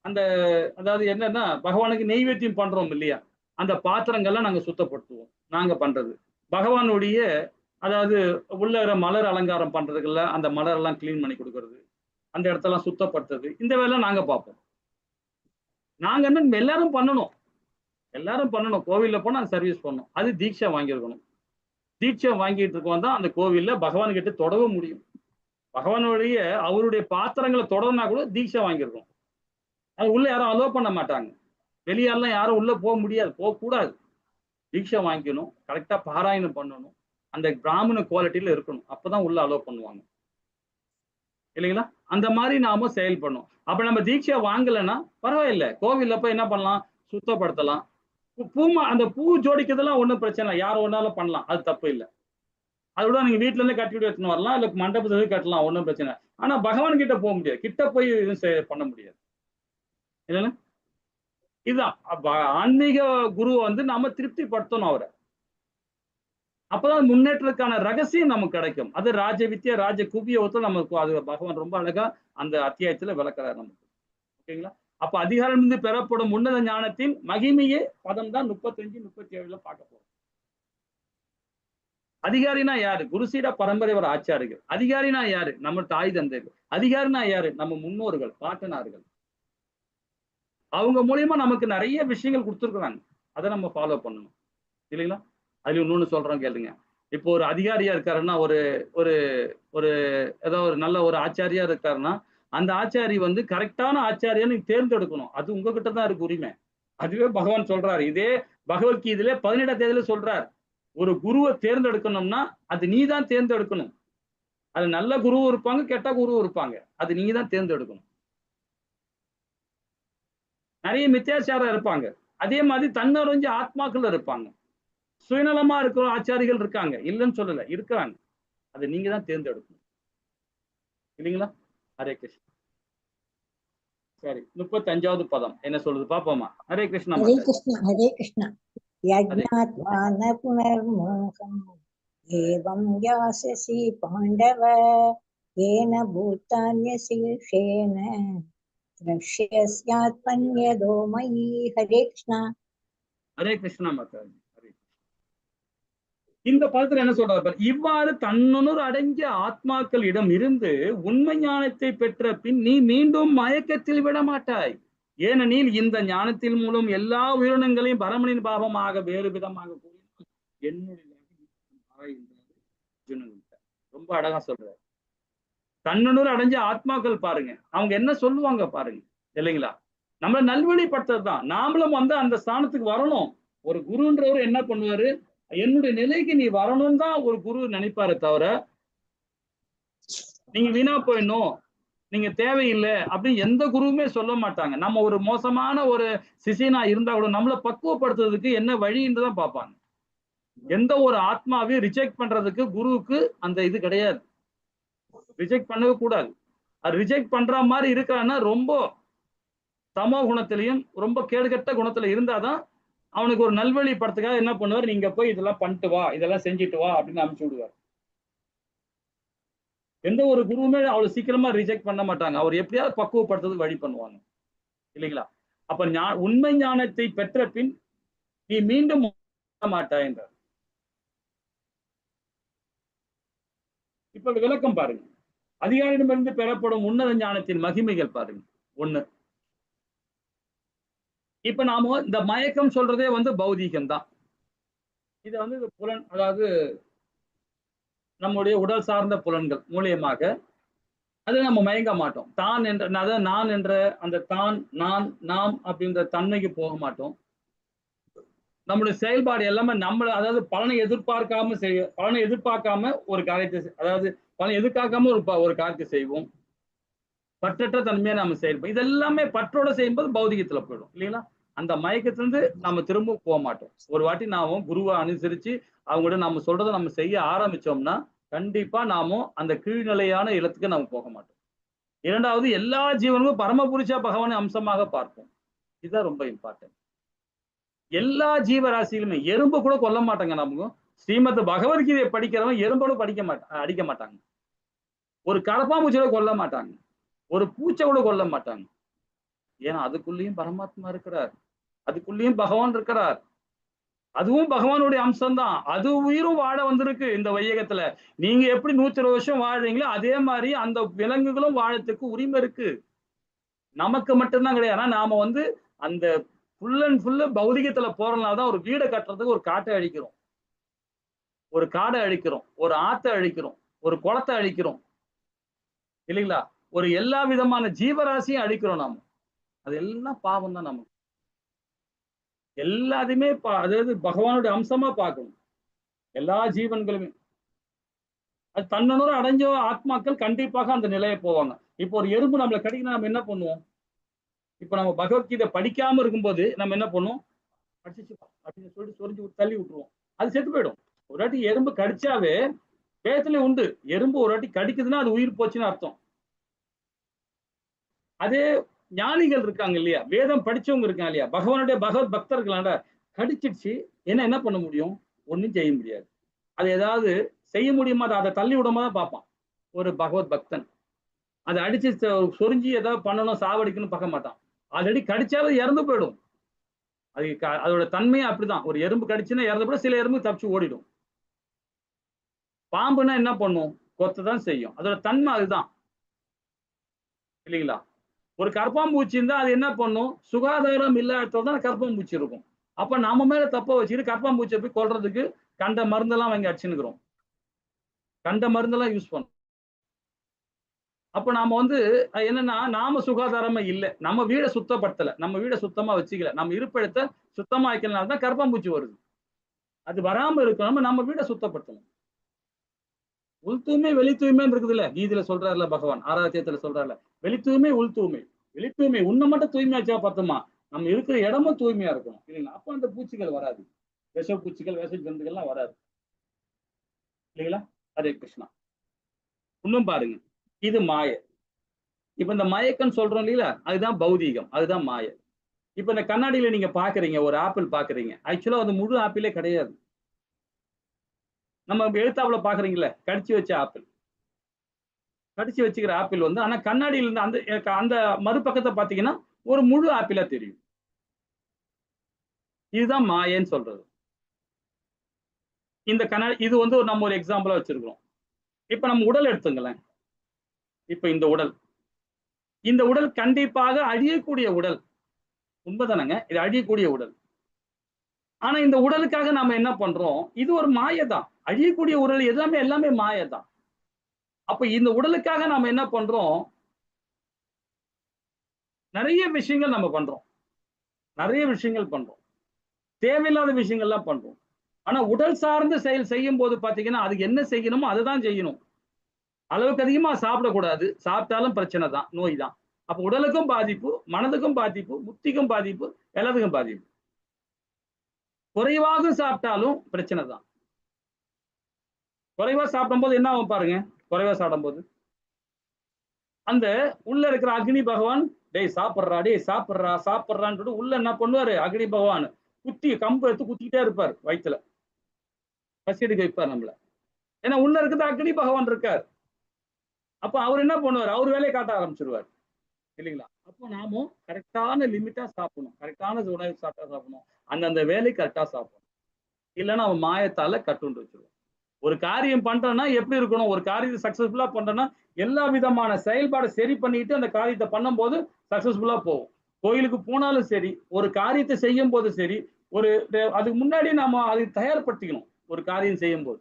அந்த அதாவது என்னன்னா பகவானுக்கு நெய்வேத்தியம் பண்றோம் இல்லையா, அந்த பாத்திரங்கள்லாம் நாங்க சுத்தப்படுத்துவோம். நாங்க பண்றது பகவானுடைய அதாவது உள்ள மலர் அலங்காரம் பண்றதுக்குள்ள அந்த மலர் எல்லாம் கிளீன் பண்ணி கொடுக்கறது, அந்த இடத்தெல்லாம் சுத்தப்படுத்துறது, இந்த வேலை நாங்க பார்ப்போம். நாங்க என்ன எல்லாரும் பண்ணணும், எல்லாரும் பண்ணணும். கோவில்ல போனா சர்வீஸ் பண்ணணும். அது தீட்சை வாங்கியிருக்கணும். தீட்சை வாங்கிட்டு இருக்கோம் தான் அந்த கோவில்ல பகவான் கிட்ட தொடவும் முடியும். பகவானுடைய அவருடைய பாத்திரங்களை தொடர்னா கூட தீட்சை வாங்கியிருக்கோம். அது உள்ள யாரும் அலோவ் பண்ண மாட்டாங்க. வெளியாலாம் யாரும் உள்ள போக முடியாது, போகக்கூடாது. தீட்சை வாங்கிக்கணும், கரெக்டா பாராயணம் பண்ணணும், அந்த பிராமண குவாலிட்டியில இருக்கணும். அப்பதான் உள்ள அலோவ் பண்ணுவாங்க இல்லைங்களா? அந்த மாதிரி நாம செயல்படணும். அப்ப நம்ம தீட்சை வாங்கலைன்னா பரவாயில்லை, கோவில்ல போய் என்ன பண்ணலாம், சுத்தப்படுத்தலாம். அந்த பூ ஜோடிக்கிறதுலாம் ஒன்றும் பிரச்சனை இல்லை, யாரும் ஒன்னாலும் பண்ணலாம், அது தப்பு இல்லை. அதை விட நீங்க வீட்டுல இருந்து கட்டி எடுத்துன்னு வரலாம், இல்லை மண்டபத்துல கட்டலாம், ஒன்றும் பிரச்சனை. ஆனா பகவான் கிட்ட போக முடியாது, கிட்ட போய் எதுவும் பண்ண முடியாது இல்லைன்னா. இதுதான் ஆன்மீக குருவை வந்து நாம திருப்திப்படுத்தணும் அவரை. அப்பதான் முன்னேற்றத்துக்கான ரகசியம் நமக்கு கிடைக்கும். அது ராஜ வித்யா ராஜ குவியத்தை நமக்கு அது பகவான் ரொம்ப அழகா அந்த அத்தியாயத்துல விளக்குறாரு நமக்கு. ஓகேங்களா? அப்ப அதிகாரம் பெறப்படும் உன்னத ஞானத்தின் மகிமையே பதம் தான் 35, 37 பார்க்க போறோம். அதிகாரினா யாரு? குருசீட பரம்பரை ஒரு ஆச்சாரிகள். அதிகாரினா யாரு? நம்ம தாய் தந்தைகள். அதிகாரினா யாரு? நம்ம முன்னோர்கள், பாட்டனார்கள். அவங்க மூலியமா நமக்கு நிறைய விஷயங்கள் கொடுத்துருக்குறாங்க, அதை நம்ம ஃபாலோ பண்ணணும் இல்லைங்களா? அதுல இன்னொன்னு சொல்றோம் கேளுங்க. இப்போ ஒரு அதிகாரியா இருக்காருன்னா, ஒரு ஒரு ஒரு ஏதோ ஒரு நல்ல ஒரு ஆச்சாரியா இருக்காருன்னா, அந்த ஆச்சாரி வந்து கரெக்டான ஆச்சாரியா நீங்க தேர்ந்தெடுக்கணும். அது உங்ககிட்ட தான் இருக்கு உரிமை. அதுவே பகவான் சொல்றாரு. இதே பகவத்கீதையில 17ஆம் தேதியில சொல்றாரு, ஒரு குருவை தேர்ந்தெடுக்கணும்னா அது நீ தான் தேர்ந்தெடுக்கணும். அது நல்ல குருவும் இருப்பாங்க, கெட்ட குருவும் இருப்பாங்க, அது நீங்க தான் தேர்ந்தெடுக்கணும். நிறைய மித்தியாச்சாரம் இருப்பாங்க, அதே மாதிரி தன்னறிஞ்ச ஆத்மாக்கள் இருப்பாங்க, சுயநலமா இருக்கிற ஆச்சாரிகள் இருக்காங்க, இல்லைன்னு சொல்லல, இருக்கிறாங்க. அதை நீங்க தான் தேர்ந்தெடுக்கணும் இல்லைங்களா? ஹரே கிருஷ்ணா. சரி, 35வது பதம் என்ன சொல்லுது பாப்போமா? ஹரே கிருஷ்ணா. ஹரே கிருஷ்ணா. ஹரே கிருஷ்ணா. யஜ்ஞாத்வா ந புனர்மோகம் ஏவம் யாஸ்யசி பாண்டவ ஏன பூதான்யசீர்ஷேன த்ரஷ்யஸ்யாத்மன்யதோ மயி. ஹரே கிருஷ்ணா. ஹரே கிருஷ்ணா மாதாஜி. ஹரே கிருஷ்ணா. இந்த பதத்துல என்ன சொல்றாரு? இவ்வாறு தன்னுணர் அடங்கிய ஆத்மாக்களிடம் இருந்து உண்மை ஞானத்தை பெற்ற பின் நீ மீண்டும் மயக்கத்தில் விட மாட்டாய். ஏனெனில் இந்த ஞானத்தின் மூலம் எல்லா உயிரினங்களையும் பரமனின் பாவமாக வேறு விதமாக என்னுடைய ரொம்ப அழகா சொல்றாரு. தன்னுணர் அடைஞ்ச ஆத்மாக்கள் பாருங்க, அவங்க என்ன சொல்லுவாங்க பாருங்க இல்லைங்களா? நம்மள நல்வழிப்படுத்துறது தான். நாமளும் வந்து அந்த ஸ்தானத்துக்கு வரணும். ஒரு குருன்றவர் என்ன பண்ணுவாரு, என்னுடைய நிலைக்கு நீ வரணும்னு தான் ஒரு குரு நினைப்பாரு தவிர நீங்க வீணா போயிடணும், நீங்க தேவையில்லை அப்படின்னு எந்த குருவுமே சொல்ல மாட்டாங்க. நம்ம ஒரு மோசமான ஒரு சிசியனா இருந்தா கூட நம்மளை பக்குவப்படுத்துறதுக்கு என்ன வழின்னு தான் பார்ப்பாங்க. எந்த ஒரு ஆத்மாவையும் ரிஜெக்ட் பண்றதுக்கு குருவுக்கு அந்த இது கிடையாது. ரிஜெக்ட் பண்ணவே கூடாது. அது ரிஜெக்ட் பண்ற மாதிரி இருக்கான்னா ரொம்ப தமோ குணத்திலையும் ரொம்ப கேடுகட்ட குணத்துல இருந்தாதான் அவனுக்கு ஒரு நல்வழிப்படுத்துக்காக என்ன பண்ணுவார், நீங்க போய் இதெல்லாம் பண்ணிட்டு வா, இதெல்லாம் செஞ்சுட்டு வா அப்படின்னு அனுப்பிச்சு விடுவார். எந்த ஒரு குருவுமே அவ்வளவு சீக்கிரமா ரிஜெக்ட் பண்ண மாட்டாங்க. அவர் எப்படியாவது பக்குவப்படுத்துறது வழி பண்ணுவாங்க இல்லைங்களா? அப்ப உண்மை ஞானத்தை பெற்ற பின் நீ மீண்டும் மாட்டாய் என்றார். இப்ப விளக்கம் பாருங்க. அதிகாரியிடமிருந்து பெறப்படும் உன்னத ஞானத்தின் மகிமைகள் பாருங்க. 1, இப்ப நாம இந்த மயக்கம் சொல்றதே வந்து பௌதீகம் தான். இது வந்து புலன், அதாவது நம்முடைய உடல் சார்ந்த புலன்கள் மூலியமாக அது நம்ம மயங்க மாட்டோம். தான் என்ற அதாவது நான் என்ற அந்த தான், நான், நாம் அப்படின்ற தன்மைக்கு போக மாட்டோம். நம்முடைய செயல்பாடு எல்லாமே நம்மள அதாவது பலனை எதிர்பார்க்காம ஒரு காரியத்தை, அதாவது பலனை எதிர்பார்க்காம ஒரு காரியத்தை செய்வோம். பற்றற்ற தன்மையை நம்ம செயல்படும். இதெல்லாமே பற்றோட செய்யும்போது பௌதிகத்துல போயிடும் இல்லைங்களா? அந்த மயக்கத்திலிருந்து நம்ம திரும்ப போக மாட்டோம். ஒரு வாட்டி நாம குருவை அனுசரிச்சு அவங்களோட நம்ம சொல்றதை நம்ம செய்ய ஆரம்பிச்சோம்னா கண்டிப்பா நாம அந்த கீழ்நிலையான இடத்துக்கு நம்ம போக மாட்டோம். 2வது, எல்லா ஜீவனும் பரமபுருஷ பகவானை அம்சமாக பார்ப்போம். இதுதான் ரொம்ப இம்பார்ட்டன்ட். எல்லா ஜீவராசிகளுமே, எறும்பு கூட கொல்ல மாட்டாங்க, நமக்கு ஸ்ரீமத் பகவத்கீதையை படிக்கிறவன் எறும்போட அடிக்க மாட்டாங்க. ஒரு கரப்பாம்பூச்சியோட கொல்ல மாட்டாங்க. ஒரு பூச்சை கூட கொல்ல மாட்டாங்க. ஏன்னா அதுக்குள்ளேயும் பரமாத்மா இருக்கிறார், அதுக்குள்ளேயும் பகவான் இருக்கிறார். அதுவும் பகவானுடைய அம்சம்தான். அது உயிரும் வாழ வந்திருக்கு இந்த வையகத்துல. நீங்க எப்படி 120 வருஷம் வாழ்றீங்களோ அதே மாதிரி அந்த விலங்குகளும் வாழறதுக்கு உரிமை இருக்கு. நமக்கு மட்டும்தான் கிடையாது. ஆனா நாம அந்த ஃபுல் அண்ட் ஃபுல்லு பௌதிகத்துல போறதுனாலதான் ஒரு வீடை கட்டுறதுக்கு ஒரு காட்டை அழிக்கிறோம், ஒரு காடை அழிக்கிறோம், ஒரு ஆத்தை அழிக்கிறோம், ஒரு குளத்தை அழிக்கிறோம் இல்லைங்களா? ஒரு எல்லா விதமான ஜீவராசியும் அழிக்கிறோம் நாம. அது எல்லாம் பாவம் தான். நமக்கு எல்லாத்தையுமே அதாவது பகவானுடைய அம்சமா பார்க்கணும். எல்லா ஜீவன்களுமே அது தன்னுணர அடைஞ்ச ஆத்மாக்கள் கண்டிப்பாக அந்த நிலையை போவாங்க. இப்போ ஒரு எறும்பு நம்மளை கடிக்கணும், நம்ம என்ன பண்ணுவோம்? இப்ப நம்ம பகவத்கீதை படிக்காம இருக்கும்போது நம்ம என்ன பண்ணுவோம்? அப்படின்னு சொல்லிட்டு சொரிஞ்சு தள்ளி விட்டுருவோம், அது செத்து போயிடும். ஒரு வாட்டி எறும்பு கடிச்சாவே வேதத்திலே உண்டு, எறும்பு ஒரு வாட்டி கடிக்குதுன்னா அது உயிர் போச்சுன்னு அர்த்தம். அதே ஞானிகள் இருக்காங்க இல்லையா, வேதம் படிச்சவங்க இருக்காங்க இல்லையா, பகவானுடைய பகவத் பக்தர்களாண்ட கடிச்சிடுச்சு என்ன பண்ண முடியும்? ஒன்னும் செய்ய முடியாது. அது ஏதாவது செய்ய முடியுமா? அதை தள்ளி விடாம தான் பார்ப்பான் ஒரு பகவத் பக்தன். அதை அடிச்சு சொரிஞ்சு ஏதாவது பண்ணணும், சாவடிக்கணும் பார்க்க மாட்டான். ஆல்ரெடி கடிச்சாலும் இறந்து போயிடும். அது அதோட தன்மையே அப்படிதான். ஒரு எறும்பு கடிச்சுன்னா இறந்து போயிடும், சில எறும்பு தப்பிச்சு ஓடிடும். பாம்புன்னா என்ன பண்ணும்? கொத்ததான் செய்யும். அதோட தன்மை அதுதான் இல்லைங்களா? ஒரு கரப்பாம்பூச்சி இருந்தா அது என்ன பண்ணும்? சுகாதாரம் இல்லாத தான் கரப்பாம்பூச்சி இருக்கும். அப்ப நம்ம மேல தப்ப வச்சுட்டு கரப்பாம்பூச்சியை போய் கொல்றதுக்கு கண்ட மருந்தெல்லாம் வாங்கி அடிச்சுன்னுக்கிறோம், கண்ட மருந்தெல்லாம் யூஸ் பண்ணும். அப்ப நாம என்னன்னா நாம சுகாதாரமா இல்லை, நம்ம வீடை சுத்தப்படுத்தல, நம்ம வீடை சுத்தமா வச்சுக்கல, நம்ம இருப்பிடத்தை சுத்தமா வைக்கலனால தான் கரப்பாம்பூச்சி வருது. அது வராம இருக்கணும், நம்ம வீடை சுத்தப்படுத்தணும். உள் தூய்மை வெளி தூய்மைன்னு இருக்குது இல்ல, கீதையில சொல்றாருல பகவான், 6வது அத்தியாயத்துல சொல்றாருல, வெளி தூய்மை உள் தூய்மை. வெளி தூய்மை உன்னை மட்டும் தூய்மையா வச்சா பார்த்தோமா, நம்ம இருக்கிற இடமும் தூய்மையா இருக்கணும் இல்லைங்களா? அப்ப அந்த பூச்சிகள் வராது, விஷ பூச்சிகள் விஷ ஜந்துக்கள்லாம் வராது இல்லைங்களா? ஹரே கிருஷ்ணா. இன்னும் பாருங்க, இது மாய. இப்ப இந்த மயக்கம்னு சொல்றோம் இல்லைங்களா, அதுதான் பௌதீகம், அதுதான் மாய. இப்ப இந்த கண்ணாடியில நீங்க பாக்குறீங்க, ஒரு ஆப்பிள் பாக்குறீங்க, ஆக்சுவலா அது முழு ஆப்பிளே கிடையாது. நம்ம எழுத்தாப்புல பாக்குறீங்களா, கடிச்சு வச்ச ஆப்பிள், கடிச்சு வச்சுக்கிற ஆப்பிள் ஆனா கண்ணாடியில இருந்து அந்த அந்த மறுபக்கத்தை பாத்தீங்கன்னா ஒரு முழு ஆப்பிளா தெரியும். இதுதான் மாயன்னு சொல்றது. இந்த கண்ணாடி இது நம்ம ஒரு எக்ஸாம்பிளா வச்சிருக்கிறோம். இப்ப நம்ம உடல் எடுத்துங்களேன். இப்ப இந்த உடல் கண்டிப்பாக அழியக்கூடிய உடல், உண்மைதானங்க? இது அழியக்கூடிய உடல். ஆனா இந்த உடலுக்காக நாம என்ன பண்றோம்? இது ஒரு மாயதான். அழியக்கூடிய உடல் எல்லாமே மாயதான். அப்ப இந்த உடலுக்காக நாம என்ன பண்றோம்? நிறைய விஷயங்கள் நம்ம பண்றோம், நிறைய விஷயங்கள் பண்றோம், தேவையில்லாத விஷயங்கள்லாம் பண்றோம். ஆனா உடல் சார்ந்த செயல் செய்யும் போது பாத்தீங்கன்னா அதுக்கு என்ன செய்யணுமோ அதுதான் செய்யணும். அளவுக்கு அதிகமா சாப்பிடக்கூடாது, சாப்பிட்டாலும் பிரச்சனை தான், நோய் தான். அப்ப உடலுக்கும் பாதிப்பு, மனதுக்கும் பாதிப்பு, புத்திக்கும் பாதிப்பு, எல்லாத்துக்கும் பாதிப்பு. குறைவாக சாப்பிட்டாலும் பிரச்சனை தான். குறைவா சாப்பிடும் போது என்ன ஆகும் பாருங்க. குறைவா சாப்பிடும் போது அந்த உள்ள இருக்கிற அக்னி பகவான், டேய் சாப்பிட்றா, டேய் சாப்பிட்றா சாப்பிட்றான்னு சொல்லிட்டு உள்ள என்ன பண்ணுவாரு? அக்னி பகவான் கம்பு எடுத்து குத்திக்கிட்டே இருப்பார் வயிற்றுல, பசி எடுக்க வைப்பார் நம்மள. ஏன்னா உள்ள இருக்கிறது அக்னி பகவான் இருக்கார். அப்ப அவர் என்ன பண்ணுவார்? அவர் வேலையை காட்ட ஆரம்பிச்சிருவார் இல்லைங்களா? அப்போ நாமும் கரெக்டான லிமிட்டா சாப்பிடணும், கரெக்டான உணவு சாப்பிடணும், அந்தந்த வேலை கரெக்டா சாப்பிடணும். இல்லைன்னா அவன் மாயத்தால கட்டுண்டு வச்சிருவோம். ஒரு காரியம் பண்றோம்னா எப்படி இருக்கணும்? ஒரு காரியத்தை சக்சஸ்ஃபுல்லா பண்றோம்னா எல்லா விதமான செயல்பாடு சரி பண்ணிட்டு அந்த காரியத்தை பண்ணும் போது சக்சஸ்ஃபுல்லா போகும். கோயிலுக்கு போனாலும் சரி, ஒரு காரியத்தை செய்யும் போது சரி, அதுக்கு முன்னாடி நாம அதை தயார்படுத்திக்கணும். ஒரு காரியம் செய்யும் போது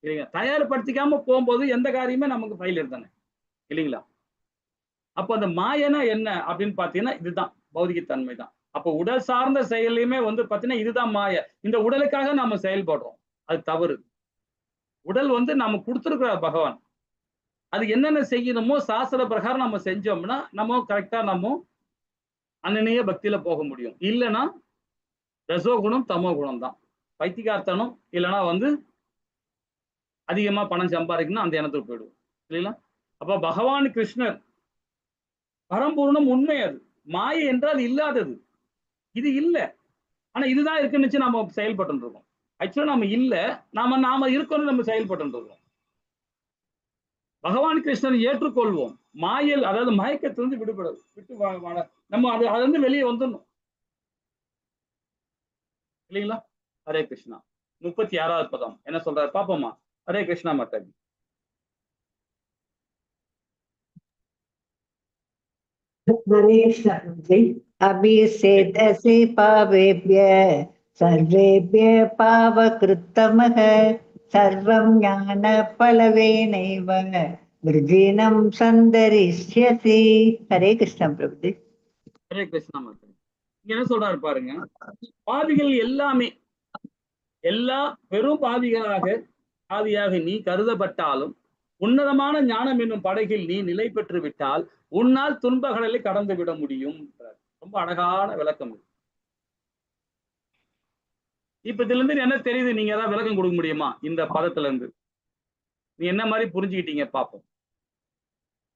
இல்லைங்களா, தயார்படுத்திக்காம போகும்போது எந்த காரியமே நமக்கு ஃபெயிலியர் தானே இல்லைங்களா? அப்ப அந்த மாயனா என்ன அப்படின்னு பாத்தீங்கன்னா இதுதான் பௌதிகத்தன்மை தான். அப்ப உடல் சார்ந்த செயலையுமே பாத்தீங்கன்னா இதுதான் மாய. இந்த உடலுக்காக நாம செயல்படுறோம், அது தவறு. உடல் நாம கொடுத்துருக்கிற பகவான், அது என்னென்ன செய்யணுமோ சாஸ்திர பிரகாரம் நம்ம செஞ்சோம்னா நம்ம கரெக்டா நம்ம அன்னனைய பக்தியில போக முடியும். இல்லைன்னா ரசோகுணம் தமோ குணம் தான், பைத்திகார்த்தனம், இல்லைன்னா அதிகமா பணம் சம்பாதிக்கணும் அந்த எண்ணத்துக்கு போயிடுவோம் இல்லைங்களா? அப்ப பகவான் கிருஷ்ணர் பரம்பூர்ணம், உண்மை. அது மாயை என்றால் இல்லாதது, இது இல்லை. ஆனா இதுதான் இருக்குன்னு நம்ம செயல்பட்டு இருக்கோம். ஆக்சுவலா நம்ம இல்ல, நாம இருக்கணும், நம்ம செயல்பட்டு இருக்கோம். பகவான் கிருஷ்ணன் ஏற்றுக்கொள்வோம். மாயல், அதாவது மயக்கத்திலிருந்து விட்டு நம்ம அது வந்து வெளியே வந்துடணும் இல்லைங்களா? ஹரே கிருஷ்ணா. 36வது பதம் என்ன சொல்றாரு பாப்போமா? ஹரே கிருஷ்ணா மாதாஜி. हरे कृष्ण। अभिषेदसे पावेभ्य सर्वेभ्य पावकृत्तमः सर्वं ज्ञानफलवेनैव वृजिनं सन्दरिष्यसि। हरे कृष्ण प्रभु। ஹரே கிருஷ்ணா மாதாஜி. இங்க என்ன சொல்றாரு பாருங்க, பாவிகள் எல்லாமே, எல்லா பெரும் பாவியாக நீ கருதப்பட்டாலும் உன்னதமான ஞானம் என்னும் படகில் நீ நிலை பெற்று விட்டால் உன்னால் துன்பங்களை கடந்து விட முடியும். ரொம்ப அழகான விளக்கம். இப்ப இதுல இருந்து என்ன தெரியுது? நீங்க ஏதாவது விளக்கம் கொடுக்க முடியுமா? இந்த பதத்துல இருந்து நீ என்ன மாதிரி புரிஞ்சுக்கிட்டீங்க பாப்போம்.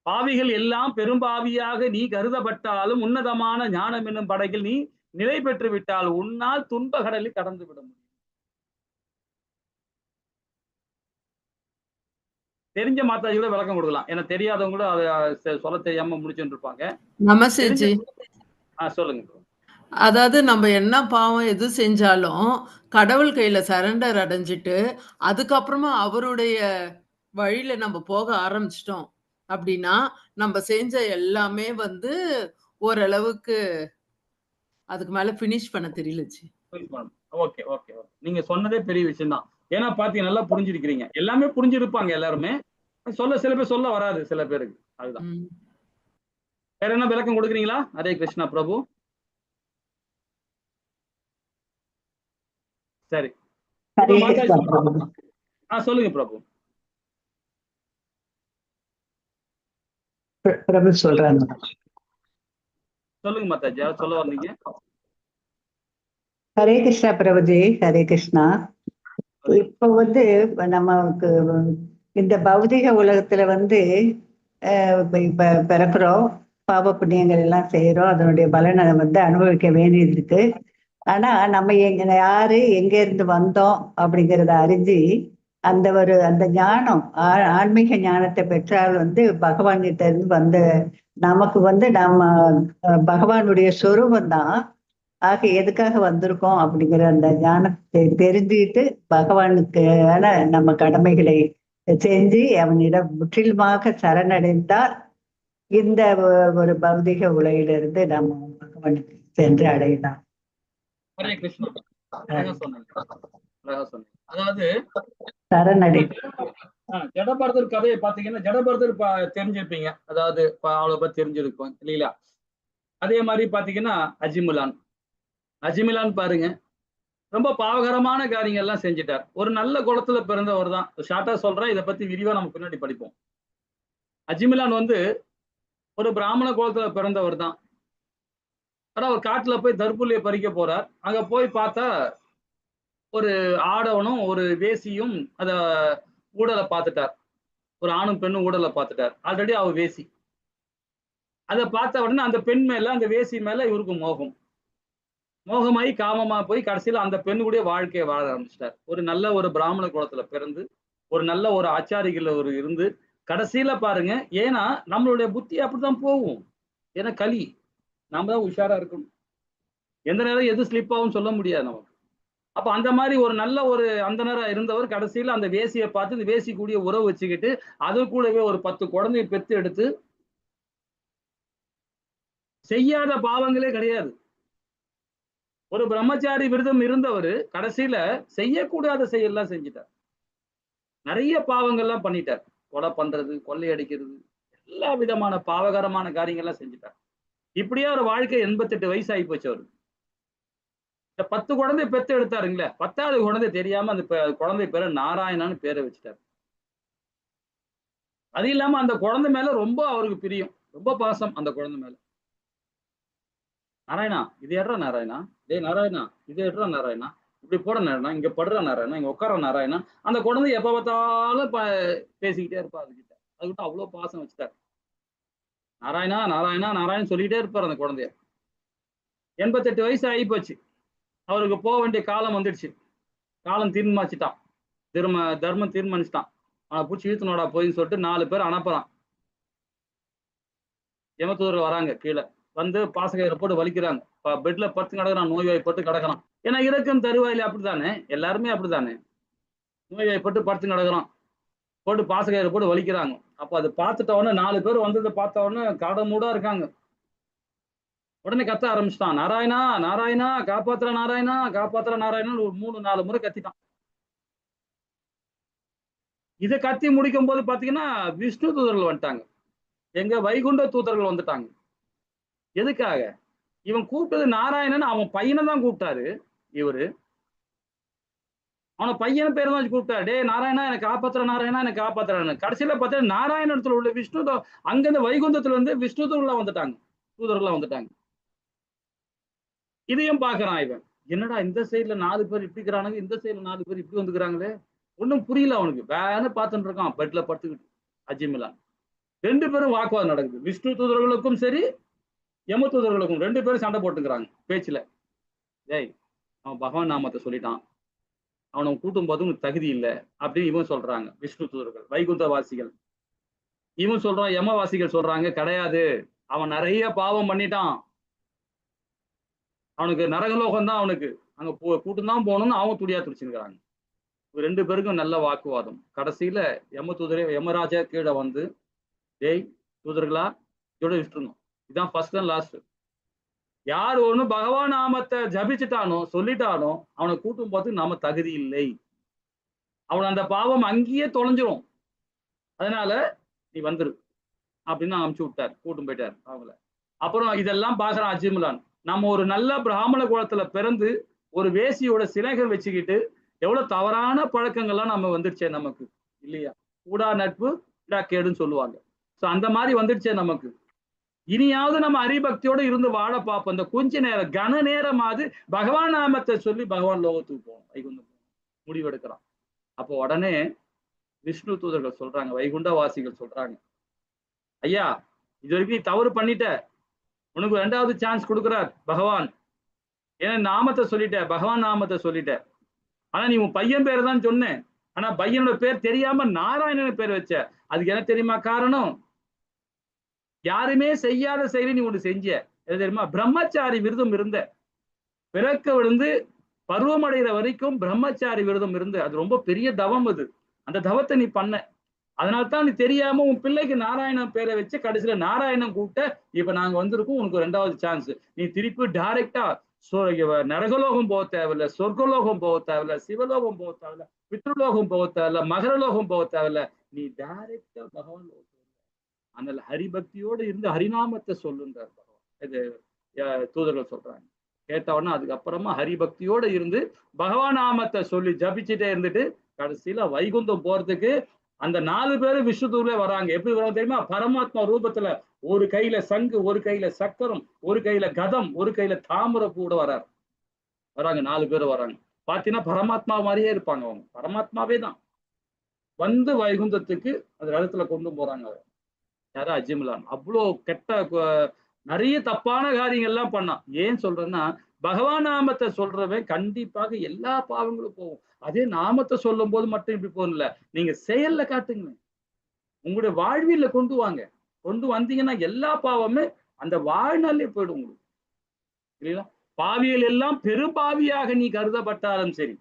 பாவிகள் எல்லாம் பெரும்பாவியாக நீ கருதப்பட்டாலும் உன்னதமான ஞானம் என்னும் படகில் நீ நிலை பெற்று விட்டால் உன்னால் துன்ப கடலில் கடந்து விட முடியும். தெரிஞ்ச மாதாஜி கூட விளக்கம் கொடுக்கலாம், ஏன்னா தெரியாதவங்க கூட அதை சொல்ல தெரியாம முடிச்சுட்டு இருப்பாங்க. நமஸ்தே. சொல்லுங்க. அதாவது நம்ம என்ன பாவம் எது செஞ்சாலும் கடவுள் கையில சரண்டர் அடைஞ்சிட்டு அதுக்கப்புறமா அவருடைய வழியில நம்ம போக ஆரம்பிச்சிட்டோம் அப்படின்னா நம்ம செஞ்ச எல்லாமே வந்து ஓரளவுக்கு அதுக்கு மேல பினிஷ் பண்ண தெரியலச்சு. ஓகே ஓகே ஓகே, நீங்க சொன்னதே பெரிய விஷயம் தான். ஏன்னா பாத்தீங்க, நல்லா புரிஞ்சிருக்கிறீங்க. எல்லாமே புரிஞ்சிருப்பாங்க எல்லாருமே, சில பேர் சொல்ல வராது சில பேருக்கு. அதுதான். வேற என்ன விளக்கம் கொடுக்குறீங்களா? ஹரே கிருஷ்ணா பிரபு. சரி, சொல்லுங்க பிரபு. பிரபு சொல்றாங்க. சொல்லுங்க மாதாஜி, சொல்ல வந்தீங்க. ஹரே கிருஷ்ணா பிரபுஜி. ஹரே கிருஷ்ணா. இப்ப வந்து நமக்கு இந்த பௌதிக உலகத்துல வந்து இப்ப பிறக்கிறோம், பாவ புண்ணியங்கள் எல்லாம் செய்யறோம், அதனுடைய பலனை வந்து அனுபவிக்க வேண்டியது இருக்கு. ஆனா நம்ம யாரு எங்க இருந்து வந்தோம் அப்படிங்கிறத அறிஞ்சு அந்த ஞானம், ஆன்மீக ஞானத்தை பெற்றால் வந்து பகவான் கிட்ட இருந்து வந்த நமக்கு வந்து நம்ம பகவானுடைய சொரூபம் தான். ஆக எதுக்காக வந்திருக்கோம் அப்படிங்கிற அந்த ஞானத்தை தெரிஞ்சுக்கிட்டு பகவானுக்கான நம்ம கடமைகளை செஞ்சு அவனிடம் முற்றிலுமாக சரணடைந்தால் இந்த ஒரு பௌதிக உலகிலிருந்து நம்ம பகவானுக்கு சென்று அடையலாம். ஹரே கிருஷ்ணா. அழகா சொன்னீங்க, அழகா சொன்னீங்க. அதாவது சரணடை ஜடபரதர் கதையை பாத்தீங்கன்னா, ஜடபரதர் தெரிஞ்சிருப்பீங்க, அதாவது அவளை பத்தி தெரிஞ்சிருக்கும் இல்லைங்களா? அதே மாதிரி பாத்தீங்கன்னா அஜிமிலான் பாருங்க, ரொம்ப பாவகரமான காரியங்கள் எல்லாம் செஞ்சுட்டார். ஒரு நல்ல குலத்துல பிறந்தவர் தான். ஷார்ட்டா சொல்றேன், இதை பத்தி விரிவா நம்ம பின்னாடி படிப்போம். அஜிமிலான் வந்து ஒரு பிராமண குலத்துல பிறந்தவர் தான். ஆனா ஒரு காட்டுல போய் தர்புள்ளியை பறிக்க போறார். அங்க போய் பார்த்தா ஒரு ஆடவனும் ஒரு வேசியும் அத ஊடலை பார்த்துட்டார். ஒரு ஆணும் பெண்ணும் ஊடலை பார்த்துட்டார். ஆல்ரெடி அவ வேசி. அதை பார்த்த உடனே அந்த பெண் மேல, அந்த வேசி மேல இவருக்கு மோகமாயி காமமா போய் கடைசியில அந்த பெண்ணு கூட வாழ்க்கையை வாழ ஆரம்பிச்சிட்டார். ஒரு நல்ல ஒரு பிராமண குலத்துல பிறந்து ஒரு நல்ல ஒரு ஆச்சாரிகள் ஒரு இருந்து கடைசியில பாருங்க, ஏன்னா நம்மளுடைய புத்தி அப்படித்தான் போகும். ஏன்னா கலி, நாம தான் உஷாரா இருக்கணும். எந்த நேரம் எது ஸ்லிப் ஆகும் சொல்ல முடியாது நமக்கு. அப்ப அந்த மாதிரி ஒரு நல்ல ஒரு அந்த நேரம் இருந்தவர் கடைசியில அந்த வேசியை பார்த்து இந்த வேசி கூடிய உறவு வச்சுக்கிட்டு அது கூடவே ஒரு 10 குழந்தையை பெற்று எடுத்து செய்யாத பாவங்களே கிடையாது. ஒரு பிரம்மச்சாரி விரதம் இருந்தவர் கடைசியில செய்யக்கூடாத செயல்லாம் செஞ்சிட்டார். நிறைய பாவங்கள்லாம் பண்ணிட்டார். கொலை பண்றது, கொள்ளையடிக்கிறது, எல்லா விதமான பாவகரமான காரியங்கள்லாம் செஞ்சுட்டார். இப்படியே ஒரு வாழ்க்கை 88 வயசு ஆகி போச்சு அவருக்கு. இந்த 10 குழந்தை பெத்து எடுத்தாருங்களே, 10வது குழந்தை தெரியாம அந்த குழந்தை பேரை நாராயணான்னு பேரை வச்சுட்டாரு. அது இல்லாம அந்த குழந்தை மேல ரொம்ப அவருக்கு பிரியம், ரொம்ப பாசம் அந்த குழந்தை மேல. நாராயணா இது ஏற்றா நாராயணா, டேய் நாராயணா இது ஏற்றா நாராயணா, இப்படி போட நாராயணா, இங்க படுற நாராயணா, இங்க உட்கார நாராயணா. அந்த குழந்தை எப்ப பார்த்தாலும் பேசிக்கிட்டே இருப்பா அதுகிட்ட. அதுகிட்ட அவ்வளவு பாசம் வச்சுட்டாரு. நாராயணா நாராயணா நாராயணன் சொல்லிட்டே இருப்பார் அந்த குழந்தைய. 88 வயசு ஆகி போச்சு. அவருக்கு போக வேண்டிய காலம் வந்துடுச்சு. காலம் தீர்மானிச்சுட்டான், தர்மம் தீர்மானிச்சுட்டான். அவனை பிடிச்சி இழுத்துனோடா போயின்னு சொல்லிட்டு 4 பேர் அனுப்புறான். யமதூதர்கள் வராங்க, கீழே வந்து பாசகரை போட்டு வலிக்கிறாங்க. பெட்ல படுத்து கிடக்குறான், நோய்வாய்ப்பட்டு கிடக்குறான். ஏன்னா இறக்கும் தருவாயில அப்படித்தானே, எல்லாருமே அப்படித்தானே, நோய்வாய்ப்பட்டு படுத்து கிடக்குறான், போட்டு பாசகரை போட்டு வலிக்கிறாங்க. அப்ப அது பார்த்துட்ட உடனே 4 பேர் வந்ததை பார்த்த உடனே கடமூடா இருக்காங்க. உடனே கத்த ஆரம்பிச்சிட்டான், நாராயணா நாராயணா காப்பாத்துற நாராயணா காப்பாத்துற நாராயணா ஒரு 3-4 முறை கத்திட்டான். இதை கத்தி முடிக்கும் போது பாத்தீங்கன்னா விஷ்ணு தூதர்கள் வந்துட்டாங்க, எங்க வைகுண்ட தூதர்கள் வந்துட்டாங்க. எதுக்காக? இவன் கூப்பிட்டது நாராயணன், அவன் பையனை தான் கூப்பிட்டாரு. இவரு அவன பையன் பேர் தான் கூப்பிட்டாரு, டே நாராயணா எனக்கு காப்பாத்துற நாராயணா எனக்கு காப்பாத்துறான்னு. கடைசியில பார்த்தா நாராயணத்துல உள்ள விஷ்ணு அங்கிருந்து வைகுந்தத்துல இருந்து விஷ்ணு தூதர்களா வந்துட்டாங்க, தூதர்களா வந்துட்டாங்க. இதையும் பாக்குறான் இவன், என்னடா இந்த சைடுல 4 பேர் இப்படி இருக்கிறானுங்க, இந்த சைடுல 4 பேர் இப்படி வந்துக்கிறாங்களே, ஒன்னும் புரியல அவனுக்கு. வேற பார்த்துட்டு இருக்கான் பெட்ல படுத்துக்கிட்டு அஜிமிலான். 2 பேரும் வாக்குவாதம் நடக்குது, விஷ்ணு தூதர்களுக்கும் சரி யம தூதர்களுக்கும். 2 பேரும் சண்டை போட்டுக்கிறாங்க பேச்சுல. ஏய் அவன் பகவான் நாமத்தை சொல்லிட்டான், அவனை கூட்டும் போது உனக்கு தகுதி இல்லை அப்படின்னு இவன் சொல்றாங்க, விஷ்ணு தூதர்கள் வைகுந்த வாசிகள். இவன் சொல்றான், யமவாசிகள் சொல்றாங்க கிடையாது, அவன் நிறைய பாவம் பண்ணிட்டான், அவனுக்கு நரகலோகம் தான், அவனுக்கு அங்க கூட்டம் தான் போகணும்னு அவன் துடியா துடிச்சுக்கிறாங்க. 2 பேருக்கும் நல்ல வாக்குவாதம். கடைசியில யமராஜா கீழே வந்து, டேய் தூதர்களா இதோட விட்டுருணும், இதுதான் ஃபர்ஸ்ட் அண்ட் லாஸ்ட். யார் ஒண்ணு பகவான் நாமத்தை ஜபிச்சுட்டானோ சொல்லிட்டானோ அவனை கூட்டும் போது நாம தகுதி இல்லை, அவன் அந்த பாவம் அங்கேயே தொலைஞ்சிரும், அதனால நீ வந்துரு அப்படின்னு அனுப்பிச்சு விட்டார், கூட்டும் போயிட்டார் அவங்கள. அப்புறம் இதெல்லாம் பாக்குறான் அஜிமுலான், நம்ம ஒரு நல்ல பிராமண குலத்துல பிறந்து ஒரு வேசியோட சிலைகள் வச்சுக்கிட்டு எவ்வளவு தவறான பழக்கங்கள்லாம் நம்ம வந்துடுச்சே நமக்கு, இல்லையா? கூடா நட்பு இடா கேடுன்னு சொல்லுவாங்க. சோ அந்த மாதிரி வந்துடுச்சே நமக்கு. இனியாவது நம்ம ஹரிபக்தியோட இருந்து வாழ பார்ப்போம். இந்த கொஞ்ச நேரம் கன நேரமாவது பகவான் நாமத்தை சொல்லி பகவான் லோகத்துக்கு போவோம், வைகுண்டம் முடிவெடுக்கிறான். அப்போ உடனே விஷ்ணு தூதர்கள் சொல்றாங்க, வைகுண்ட வாசிகள் சொல்றாங்க, ஐயா இது வரைக்கும் நீ தவறு பண்ணிட்ட, உனக்கு 2வது சான்ஸ் கொடுக்குறார் பகவான். ஏன்னா நாமத்தை சொல்லிட்ட, பகவான் நாமத்தை சொல்லிட்ட. ஆனா நீ உன் பையன் பேரை தான் சொன்ன, ஆனா பையனோட பேர் தெரியாம நாராயணன் பேர் வச்ச. அதுக்கு என்ன தெரியுமா காரணம்? யாருமே செய்யாத செயலை நீ ஒண்ணு செஞ்ச, எது தெரியுமா? பிரம்மச்சாரி விரதம் இருந்த, பிறக்க விழுந்து பருவமடைகிற வரைக்கும் பிரம்மச்சாரி விரதம் இருந்து, அது ரொம்ப பெரிய தவம். அது அந்த தவத்தை நீ பண்ண, அதனால்தான் நீ தெரியாம உன் பிள்ளைக்கு நாராயணன் பேரை வச்சு கடைசியில நாராயணன் கூப்பிட்ட. இப்ப நாங்க வந்திருக்கோம், உனக்கு 2வது சான்ஸ். நீ திருப்பி டைரக்டா நரகலோகம் போக தேவையில்ல, சொர்க்கலோகம் போக தேவையில்ல, சிவலோகம் போக தேவையில்ல, பித்ருலோகம் போக தேவையில்ல, மகரலோகம் போக தேவையில்ல, நீ டைரக்டா பகவான் லோகம். அதனால ஹரிபக்தியோடு இருந்து ஹரிநாமத்தை சொல்லுன்றார் பகவான். இது தூதர்கள் சொல்றாங்க. கேட்டவொடனே அதுக்கப்புறமா ஹரிபக்தியோட இருந்து பகவான் நாமத்தை சொல்லி ஜபிச்சுட்டே இருந்துட்டு கடைசியில வைகுந்தம் போறதுக்கு அந்த 4 பேரும் விஷ்ணு தூதர்களே வராங்க. எப்படி வராங்க தெரியுமா? பரமாத்மா ரூபத்துல, ஒரு கையில சங்கு, ஒரு கையில சக்கரம், ஒரு கையில கதம், ஒரு கையில தாமரை கூட வராங்க. 4 பேரும் வராங்க. பாத்தீங்கன்னா பரமாத்மா மாதிரியே இருப்பாங்க, அவங்க பரமாத்மாவே தான் வந்து வைகுந்தத்துக்கு அந்த இடத்துல கொண்டு போறாங்க. யாரா? அஜிமுலான். அவ்வளோ கெட்ட நிறைய தப்பான காரியங்கள்லாம் பண்ணான். ஏன் சொல்றேன்னா, பகவான் நாமத்தை சொல்றவன் கண்டிப்பாக எல்லா பாவங்களும் போகும். அதே நாமத்தை சொல்லும் போது மட்டும் இப்படி போகல, நீங்க செயல்ல காட்டுங்க, உங்களுடைய வாழ்வியல்ல கொண்டு வாங்க. கொண்டு வந்தீங்கன்னா எல்லா பாவமே அந்த வாழ்நாளே போயிடும் உங்களுக்கு, இல்லைங்களா? பாவியல் எல்லாம் பெரும்பாவியாக நீ கருதப்பட்டாலும் சரி,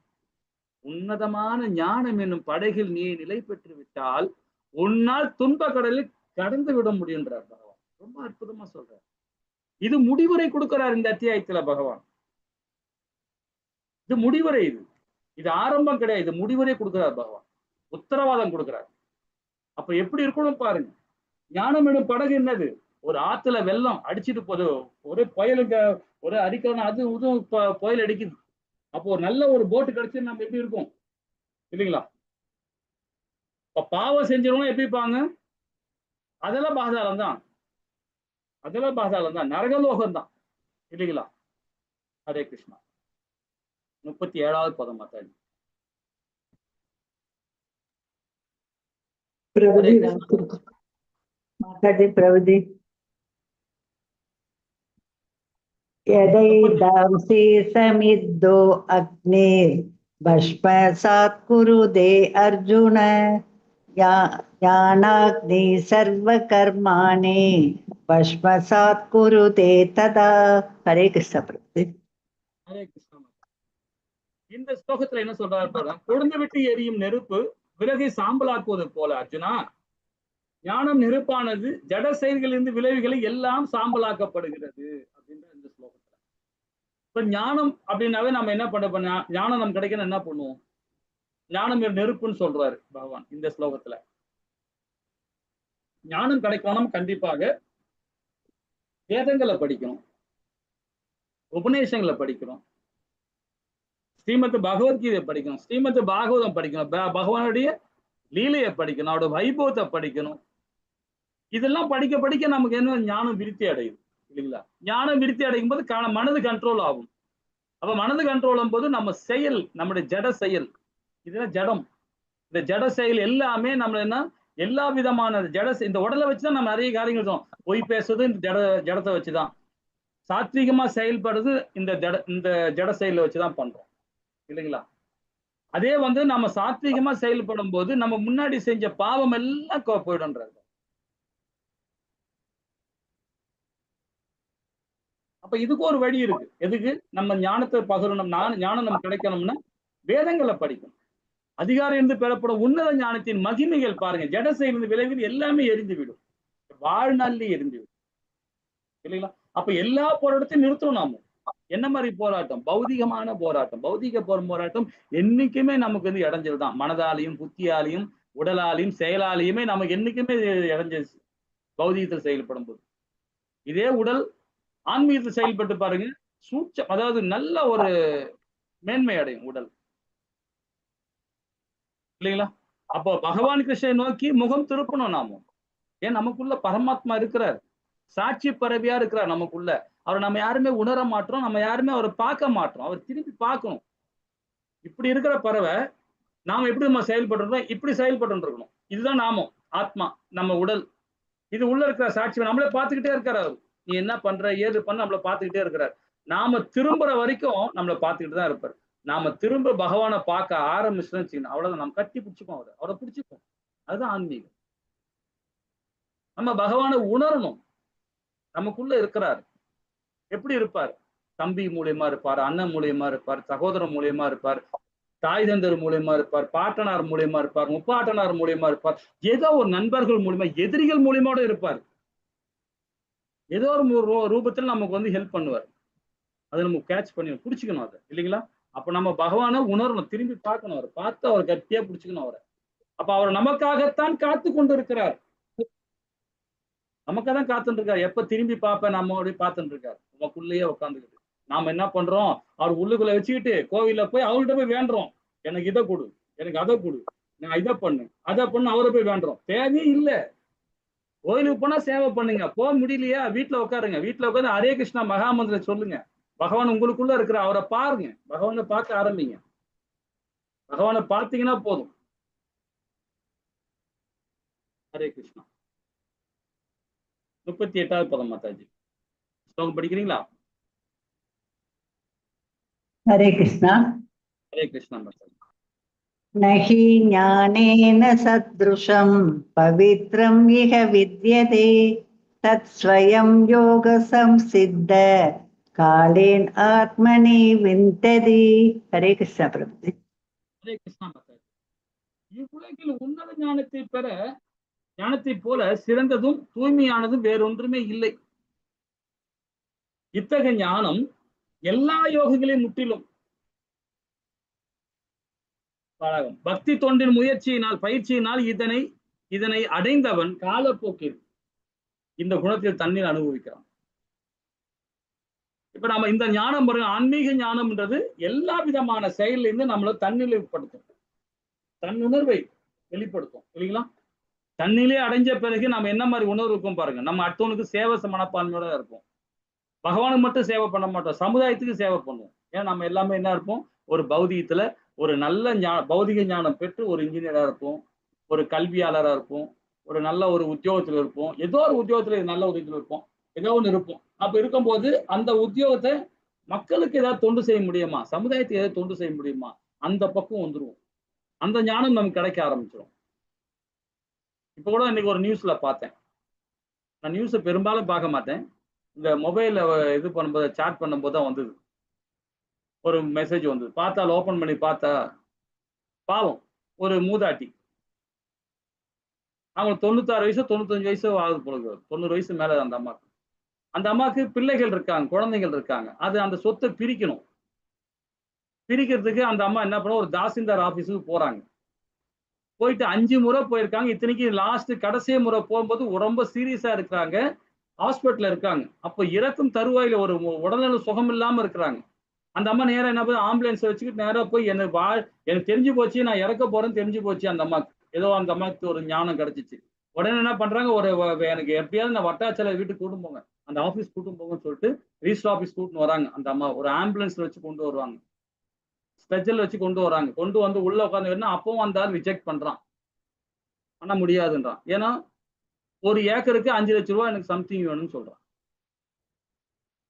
உன்னதமான ஞானம் என்னும் படகில் நீ நிலை பெற்று விட்டால் உன்னால் துன்ப கடலில் கடந்து விட முடியுன்றார் பகவான். ரொம்ப அற்புதமா சொல்றார். இது முடிவுரை கொடுக்கிறார் இந்த அத்தியாயத்துல பகவான். இது முடிவுரை, இது ஆரம்பம் கிடையாது, இது முடிவுரை கொடுக்கிறார் பகவான், உத்தரவாதம் கொடுக்கிறார். அப்ப எப்படி இருக்கணும் பாருங்க. ஞானம் எனும் படகு என்னது? ஒரு ஆத்துல வெள்ளம் அடிச்சுட்டு போது, ஒரு புயலுக்கு ஒரு அடிக்கணும், அது இதுவும் புயல் அடிக்குது. அப்போ ஒரு நல்ல ஒரு போட்டு கிடைச்சு நம்ம எப்படி இருக்கும், இல்லைங்களா? இப்ப பாவம் செஞ்சிருவோம் எப்படி இருப்பாங்க? அதெல்லாம் பாதாளம் தான், அதெல்லாம் பாதாளம் தான், நரகலோகம் தான், இல்லைங்களா? ஹரே கிருஷ்ணா. 37வது பதம் மாதாஜி. மாதாஜி பிரபுஜி. यदैदांसि समिद्धो अग्निर् भस्मसात् कुरुते अर्जुन ज्ञानाग्नि सर्वकर्माणि भस्मसात् कुरुते तदा. हरे कृष्ण प्रभु. ஹரே கிருஷ்ணா. இந்த ஸ்லோகத்துல என்ன சொல்றாரு? கொழுந்து விட்டு எரியும் நெருப்பு விறகை சாம்பலாக்குவது போல அர்ஜுனா, ஞானம் நெருப்பானது ஜட செயல்களிலிருந்து விளைவுகளை எல்லாம் சாம்பலாக்கப்படுகிறது அப்படின்ற இந்த ஸ்லோகத்துல. இப்ப ஞானம் அப்படின்னாவே நம்ம என்ன பண்ண ஞானம் நம்ம கிடைக்கணும் என்ன பண்ணுவோம்? ஞானம் நெருப்புன்னு சொல்றாரு பகவான் இந்த ஸ்லோகத்துல. ஞானம் கிடைக்கணும் கண்டிப்பாக வேதங்களை படிக்கணும், உபநேசங்களை படிக்கணும், ஸ்ரீமத் பகவத்கீதை படிக்கணும், ஸ்ரீமத் பாகவதம் படிக்கணும், பகவானுடைய லீலையை படிக்கணும், அவருடைய வைபவத்தை படிக்கணும். இதெல்லாம் படிக்க படிக்க நமக்கு என்ன ஞானம் விருத்தி அடையுது இல்லைங்களா? ஞானம் விருத்தி அடையும் போது மனது கண்ட்ரோல் ஆகும். அப்ப மனது கண்ட்ரோல் ஆகும் போது நம்ம செயல், நம்முடைய ஜட செயல், இதுதான் ஜடம். இந்த ஜட செயல் எல்லாமே நம்ம என்ன எல்லா விதமான இந்த உடலை வச்சுதான் நம்ம நிறைய காரியங்கள் சொல்றோம். பொய் பேசுறது இந்த ஜடத்தை வச்சுதான், சாத்வீகமா செயல்படுறது இந்த ஜட செயலை வச்சுதான் பண்றோம் இல்லைங்களா? அதே நம்ம சாத்வீகமா செயல்படும் போது நம்ம முன்னாடி செஞ்ச பாவம் எல்லாம் போயிடும்ன்றது. அப்ப இதுக்கு ஒரு வழி இருக்கு. எதுக்கு? நம்ம ஞானத்தை பகிரணும், ஞானம் நம்ம கிடைக்கணும்னா வேதங்களை படிக்கணும். அதிகாரம் இருந்து பெறப்படும் உன்னத ஞானத்தின் மகிமைகள் பாருங்க, ஜட செயலிருந்து விளைவில் எல்லாமே எரிந்து விடும், வாழ்நாள்லயே எரிந்து விடும் இல்லைங்களா? அப்ப எல்லா போராட்டத்தையும் நிறுத்தணும். நாம என்ன மாதிரி போராட்டம்? பௌதிகமான போராட்டம். பௌதிக போராட்டம் என்னைக்குமே நமக்கு இடைஞ்சல் தான். மனதாலையும் புத்தியாலையும் உடலாலையும் செயலாலையுமே நமக்கு என்னைக்குமே இடைஞ்சல் பௌதிகத்தில் செயல்படும் போது. இதே உடல் ஆன்மீகத்தில் செயல்பட்டு பாருங்க, சூட்சம், அதாவது நல்ல ஒரு மேன்மை அடையும் உடல் இல்லைங்களா? அப்போ பகவான் கிருஷ்ணனை நோக்கி முகம் திருப்பணும் நாம. ஏன்? நமக்குள்ள பரமாத்மா இருக்கிறார், சாட்சி பரவியா இருக்கிறார் நமக்குள்ள. அவர் நம்ம யாருமே உணர மாட்டோம், நம்ம யாருமே அவரை பார்க்க மாட்டோம், அவர் திரும்பி பார்க்கணும். இப்படி இருக்கிற பறவை நாம எப்படி நம்ம செயல்பட்டு இப்படி செயல்பட்டு இருக்கணும். இதுதான் நாமம், ஆத்மா, நம்ம உடல். இது உள்ள இருக்கிற சாட்சி நம்மளே பார்த்துக்கிட்டே இருக்கிறார். நீ என்ன பண்ற ஏது பண்ண நம்மளை பார்த்துக்கிட்டே இருக்கிறார். நாம திரும்புற வரைக்கும் நம்மளை பார்த்துக்கிட்டு தான் இருப்பார். நாம திரும்ப பகவானை பார்க்க ஆரம்பிச்சுன்னு வச்சுக்கணும், அவ்வளவுதான். நம்ம கட்டி பிடிச்சிப்போம், அவரை பிடிச்சிப்போம். அதுதான் ஆன்மீகம். நம்ம பகவானை உணரணும். நமக்குள்ள இருக்கிறார். எப்படி இருப்பார்? தம்பி மூலியமா இருப்பார், அண்ணன் மூலியமா இருப்பார், சகோதரன் மூலியமா இருப்பார், தாய் தந்தர் மூலியமா இருப்பார், பாட்டனார் மூலியமா இருப்பார், முப்பாட்டனார் மூலியமா இருப்பார், ஏதோ ஒரு நண்பர்கள் மூலியமா, எதிரிகள் மூலியமா இருப்பார். ஏதோ ஒரு ரூபத்தில் நமக்கு ஹெல்ப் பண்ணுவார். அதை நம்ம கேட்ச் பண்ணி பிடிச்சிக்கணும் அதை இல்லைங்களா? அப்ப நம்ம பகவானை உணரணும், திரும்பி பார்க்கணும், அவரை பார்த்து அவர் கட்டியா பிடிச்சிக்கணும் அவரை. அப்ப அவர் நமக்காகத்தான் காத்து கொண்டு இருக்கிறார், நமக்காக தான் காத்துட்டு இருக்காரு. எப்ப திரும்பி பார்ப்பேன் நம்ம அப்படி பார்த்துட்டு இருக்காரு. நமக்குள்ளேயே உட்காந்துக்கிட்டு நாம என்ன பண்றோம்? அவர் உள்ளுக்குள்ள வச்சுக்கிட்டு கோவில போய் அவர்கிட்ட போய் வேண்டுறோம், எனக்கு இதை கொடு, எனக்கு அதை கொடு, நான் இதை பண்ணு அதை பண்ணு, அவரை போய் வேண்டுறோம். தேவையே இல்லை. கோயிலுக்கு போனா சேவை பண்ணுங்க, போக முடியலையா வீட்டுல உட்காருங்க, வீட்டுல உட்காந்து ஹரே கிருஷ்ணா மகாமந்திரம் சொல்லுங்க. பகவான் உங்களுக்குள்ள இருக்கிற அவரை பாருங்க, பகவானை பார்க்க ஆரம்பிங்க. பகவானை பார்த்தீங்கன்னா போதும். ஹரே கிருஷ்ணா. 38வது பதம் மாதாஜி, ஸ்லோகம் படிக்கிறீங்களா? ஹரே கிருஷ்ணா. ஹரே கிருஷ்ணா மாதாஜி. நஹி ஞானேன சத்ருஷம் பவித்ரம் இஹ வித்யதே தத் ஸ்வயம் யோக சம்சித்த காலேன் ஆத்மனி விந்ததி. ஹரே கிருஷ்ணா பிரபு. ஹரே கிருஷ்ணா மாதாஜி. இவ்வுலகில் உன்னத ஞானத்தை பெற ஞானத்தை போல சிறந்ததும் தூய்மையானதும் வேறொன்றுமே இல்லை. இத்தகைய ஞானம் எல்லா யோகங்களையும் முற்றிலும் பக்தி தொண்டின் முயற்சியினால் பயிற்சியினால் இதனை அடைந்தவன் காலப்போக்கில் இந்த குணத்தில் தண்ணீர் அனுபவிக்கிறான். இப்ப நம்ம இந்த ஞானம் ஆன்மீக ஞானம்ன்றது எல்லா விதமான செயலிலிருந்து நம்மளை தன்னிலைப்படுத்தும், தன்னுணர்வை வெளிப்படுத்தும் இல்லைங்களா? தன்னிலே அடைஞ்ச பிறகு நம்ம என்ன மாதிரி உணர்வு இருக்கும் பாருங்க. நம்ம அடுத்தவனுக்கு சேவை மனப்பான்மையோட இருப்போம். பகவானுக்கு மட்டும் சேவை பண்ண மாட்டோம், சமுதாயத்துக்கு சேவை பண்ணுவோம். ஏன்னா நம்ம எல்லாமே என்ன இருப்போம்? ஒரு பௌதிகத்துல ஒரு நல்ல பௌதிக ஞானம் பெற்று ஒரு இன்ஜினியரா இருப்போம், ஒரு கல்வியாளராக இருப்போம், ஒரு நல்ல ஒரு உத்தியோகத்துல இருப்போம், ஏதோ ஒரு உத்தியோகத்துல நல்ல உத்தியோகத்துல இருப்போம், ஏதோ ஒன்று இருப்போம். அப்ப இருக்கும்போது அந்த உத்தியோகத்தை மக்களுக்கு ஏதாவது தொண்டு செய்ய முடியுமா, சமுதாயத்துக்கு ஏதாவது தொண்டு செய்ய முடியுமா, அந்த பக்கம் வந்துருவோம். அந்த ஞானம் நமக்கு கிடைக்க ஆரம்பிச்சிடும். இப்ப கூட இன்னைக்கு ஒரு நியூஸ்ல பார்த்தேன். நான் நியூஸை பெரும்பாலும் பார்க்க மாட்டேன். இந்த மொபைல்ல இது பண்ணும்போது சாட் பண்ணும்போது தான் வந்தது. ஒரு மெசேஜ் வந்தது. பார்த்தா ஓபன் பண்ணி பார்த்தா பாவம் ஒரு மூதாட்டி. அவங்க 96 வயசு 95 வயசு ஆகுது பொழுது 90 வயசு மேல அந்த அம்மாக்கு. அந்த அம்மாக்கு பிள்ளைகள் இருக்காங்க, குழந்தைகள் இருக்காங்க. அது அந்த சொத்தை பிரிக்கணும். பிரிக்கிறதுக்கு அந்த அம்மா என்ன பண்ண, ஒரு தாசில்தார் ஆபீஸுக்கு போறாங்க. போயிட்டு 5 முறை போயிருக்காங்க. இத்தனைக்கு லாஸ்ட் கடைசி முறை போகும்போது ரொம்ப சீரியஸா இருக்கிறாங்க. ஹாஸ்பிட்டல்ல இருக்காங்க. அப்ப இறக்கும் தருவாயில ஒரு உடல்நல சுகம் இல்லாம இருக்கிறாங்க. அந்த அம்மா நேரா என்ன பண்ண, ஆம்புலன்ஸ் வச்சுக்கிட்டு நேரா போய் எனக்கு தெரிஞ்சு போச்சு, நான் இறக்க போறேன்னு தெரிஞ்சு போச்சு அந்த அம்மாக்கு. ஏதோ அந்த அம்மாக்கு ஒரு ஞானம் கிடைச்சிச்சு. உடனே என்ன பண்றாங்க, எனக்கு எப்படியாவது நான் வட்டாட்சியர் வீட்டுக்கு கூட்டும் போங்க, அந்த ஆபீஸ் கூட்டும் போங்கன்னு சொல்லிட்டு ரிஜிஸ்டர் ஆபீஸ் கூட்டின்னு வராங்க. அந்த அம்மா ஒரு ஆம்புலன்ஸ்ல வச்சு கொண்டு வருவாங்க, ஸ்ட்ரெச்சர்ல வச்சு கொண்டு வராங்க. கொண்டு வந்து உள்ள உட்காந்து அப்பவும் அந்த ரிஜெக்ட் பண்றான், பண்ண முடியாதுன்றான். ஏன்னா ஒரு ஏக்கருக்கு 5 லட்சம் ரூபாய் எனக்கு சம்திங் வேணும்னு சொல்றான்.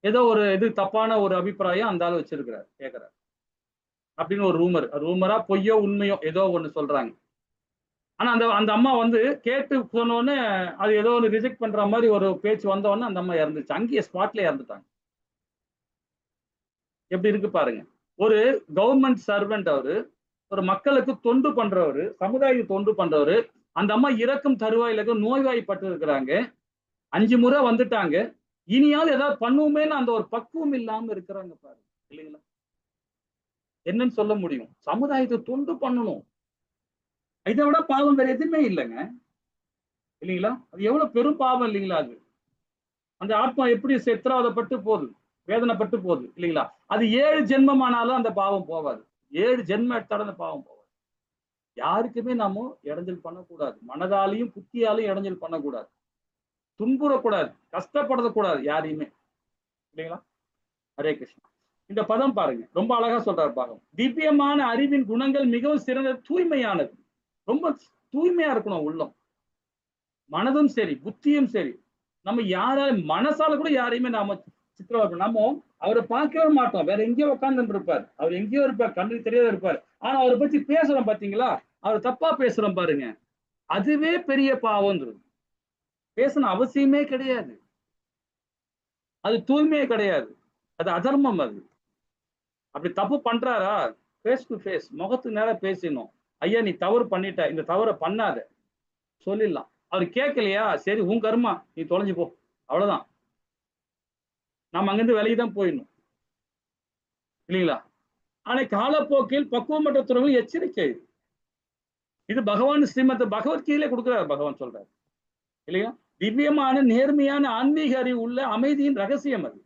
ஏதோ ஒரு இது தப்பான ஒரு அபிப்பிராயம் அந்த ஆள் வச்சிருக்கிறார், கேட்கிறார் அப்படின்னு ஒரு ரூமரா பொய்யோ உண்மையோ ஏதோ ஒண்ணு சொல்றாங்க. ஆனா அந்த அம்மா வந்து கேட்டு சொன்னோடனே அது ஏதோ ஒரு ரிஜெக்ட் பண்ற மாதிரி ஒரு பேச்சு வந்தோடனே அந்த அம்மா இறந்துச்சு. அங்கேயே ஸ்பாட்ல இறந்துட்டாங்க. எப்படி இருக்கு பாருங்க. ஒரு கவர்மெண்ட் சர்வெண்ட், அவரு ஒரு மக்களுக்கு தொண்டு பண்றவரு, சமுதாய தொண்டு பண்றவரு. அந்த அம்மா இறக்கும் தருவாயில நோய்வாய்ப்பட்டு இருக்கிறாங்க. 5 முறை வந்துட்டாங்க. இனியாவது ஏதாவது பண்ணுவோமேன்னு அந்த ஒரு பக்குவம் இல்லாம இருக்கிறாங்க பாருங்க, இல்லைங்களா? என்னன்னு சொல்ல முடியும்? சமுதாயத்தை தொண்டு பண்ணணும். இதை விட பாவம் வேற எதுவுமே இல்லைங்க, இல்லைங்களா? அது எவ்வளவு பெரும் பாவம் இல்லைங்களா? அது அந்த ஆத்மா எப்படி சித்திரவதைப்பட்டு போகுது, வேதனைப்பட்டு போகுது, இல்லைங்களா? அது 7 ஜென்மமானாலும் அந்த பாவம் போகாது. 7 ஜென்மம் எடுத்தாலும் அந்த பாவம் போகாது. யாருக்குமே நாம இடைஞ்சல் பண்ணக்கூடாது. மனதாலையும் புத்தியாலையும் இடைஞ்சல் பண்ணக்கூடாது. துன்புறக்கூடாது, கஷ்டப்படக்கூடாது யாரையுமே, இல்லைங்களா? ஹரே கிருஷ்ணா. இந்த பதம் பாருங்க, ரொம்ப அழகா சொல்றாரு பாகம். திவ்யமான அறிவின் குணங்கள் மிகவும் சிறந்த தூய்மையானது. ரொம்ப தூய்மையா இருக்கணும் உள்ளம், மனதும் சரி புத்தியும் சரி. நம்ம யாராலும் மனசால கூட யாரையுமே நாம சித்திரவதை, நம்ம அவரை பார்க்கவே மாட்டோம். வேற எங்கேயோ உட்கார்ந்து இருப்பார், அவர் எங்கேயோ இருப்பார், கண்ணுக்கு தெரியாத இருப்பார். ஆனா அவரை பத்தி பேசுறோம் பாத்தீங்களா, அவர் தப்பா பேசுறோம் பாருங்க, அதுவே பெரிய பாவம். பேசணும் அவசியமே கிடையாது. அது தூய்மையே கிடையாது, அது அதர்மம். அது அப்படி தப்பு பண்றாரா, ஃபேஸ் டு ஃபேஸ் முகத்துக்கு நேரம் பேசணும். ஐயா நீ தவறு பண்ணிட்ட, இந்த தவறை பண்ணாத சொல்லிடலாம். அவர் கேட்கலையா, சரி உன் கர்மா, நீ தொலைஞ்சு போ, அவ்வளவுதான். நாம அங்கிருந்து விலைக்குதான் போயிடணும், இல்லைங்களா? ஆனா காலப்போக்கில் பக்குவமற்ற துறவு எச்சரிக்கை. இது பகவான் ஸ்ரீமத் பகவத்கீதையிலே கொடுக்கிறார். பகவான் சொல்றாரு, இல்லையா? திவ்யமான நேர்மையான ஆன்மீக அறிவு உள்ள அமைதியின் ரகசியம் அது.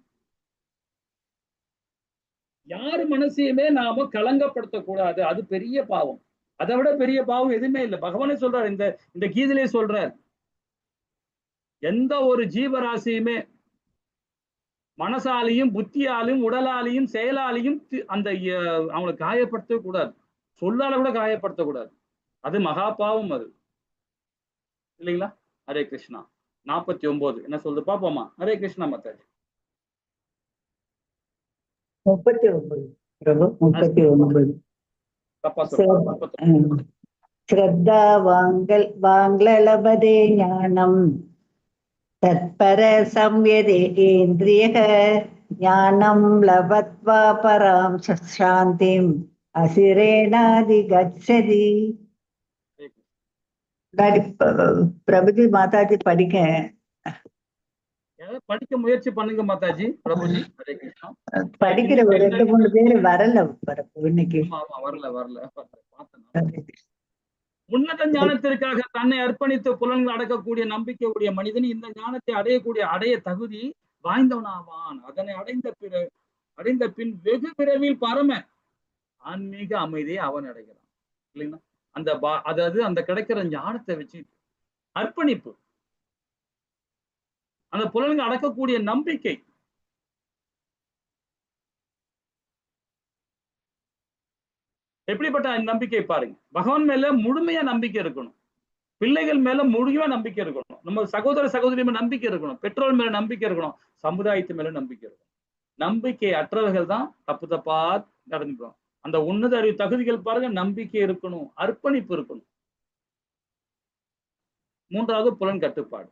யாரு மனசையுமே நாம கலங்கப்படுத்தக்கூடாது, அது பெரிய பாவம். அதை விட பெரிய பாவம் எதுவுமே இல்லை. பகவானே சொல்றாரு, இந்த கீதையிலே சொல்றார், எந்த ஒரு ஜீவராசியுமே மனசாலையும் புத்தியாலையும் உடலாலையும் செயலாலையும் அந்த அவங்களை காயப்படுத்தவே கூடாது, சொல்லால கூட காயப்படுத்தக்கூடாது. அது மகா பாவம் அது, இல்லைங்களா? ஹரே கிருஷ்ணா. 49 என்ன சொல்றது பாப்போமா? ஹரே கிருஷ்ணா மாதாஜி. 39 பிரபு, 39. ஸ்ரத்தா வாங்லபதே ஞானம் தத்பர சம்யதேந்திரியக ஞானம் லபத்வா பராம் சாந்திம் அசிரேணாதி கச்சதி. பிரபுஜி மாதாஜி படிக்க முயற்சி பண்ணுங்க மாதாஜி. பிரபுஜி ஹரே கிருஷ்ணா. படிக்கிற ஒரு 2-3 பேர் வரல இன்னைக்கு. வரல. உன்னத ஞானத்திற்காக தன்னை அர்ப்பணித்து புலன்கள் அடக்கக்கூடிய நம்பிக்கையுடைய மனிதன் இந்த ஞானத்தை அடைய தகுதி வாய்ந்தவனாவான். அதனை அடைந்த பின் வெகு விரைவில் பரம ஆன்மீக அமைதியை அவன் அடைகிறான், இல்லைங்களா? அதாவது அந்த கிடைக்கிற ஞானத்தை வச்சு அர்ப்பணிப்பு, அந்த புலன்கள் அடக்கக்கூடிய நம்பிக்கை, எப்படிப்பட்ட நம்பிக்கை பாருங்க. பகவான் மேல முழுமையா நம்பிக்கை இருக்கணும், பிள்ளைகள் மேல முழுமையா நம்பிக்கை இருக்கணும், நம்ம சகோதரி மேல நம்பிக்கை இருக்கணும், பெற்றோர் மேல நம்பிக்கை இருக்கணும், சமுதாயத்து மேல நம்பிக்கை இருக்கணும். நம்பிக்கை அற்றவர்கள் தான் தப்பா நடந்துக்கிறோம். அந்த உன்னத அறிவு தகுதிகள் பாருங்க, நம்பிக்கை இருக்கணும், அர்ப்பணிப்பு இருக்கணும். மூன்றாவது புலன் கட்டுப்பாடு.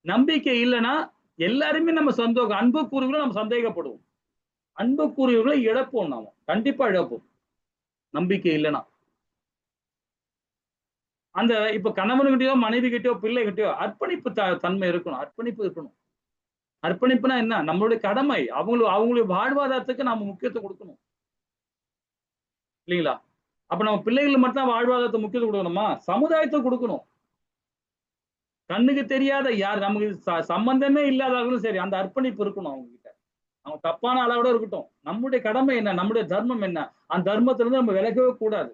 நம்பிக்கை இல்லைன்னா எல்லாருமே நம்ம சந்தோகம், அன்புக்குரியவர்களை நம்ம சந்தேகப்படுவோம், அன்புக்குரியவர்களை இழப்போம், நாம கண்டிப்பா இழப்போம் நம்பிக்கை இல்லைன்னா. அந்த இப்ப கணவன்கிட்டயோ மனைவி கிட்டயோ பிள்ளை கிட்டயோ அர்ப்பணிப்பு தன்மை இருக்கணும், அர்ப்பணிப்பு இருக்கணும். அர்ப்பணிப்புனா என்ன? நம்மளுடைய கடமை, அவங்களுடைய வாழ்வாதாரத்துக்கு நாம முக்கியத்துவம் கொடுக்கணும் இல்லைங்களா? அப்ப நம்ம பிள்ளைகள் மட்டும் வாழ்வாதாரத்தை முக்கியத்துவம் கொடுக்கணுமா? சமுதாயத்தை கொடுக்கணும். கண்ணுக்கு தெரியாத யார் நமக்கு சம்பந்தமே இல்லாதவர்களும் சரி, அந்த அர்ப்பணிப்பு இருக்கணும் அவங்க கிட்ட. அவங்க தப்பான அளவோட இருக்கட்டும், நம்முடைய கடமை என்ன, நம்முடைய தர்மம் என்ன, அந்த தர்மத்திலிருந்து நம்ம விலகவே கூடாது.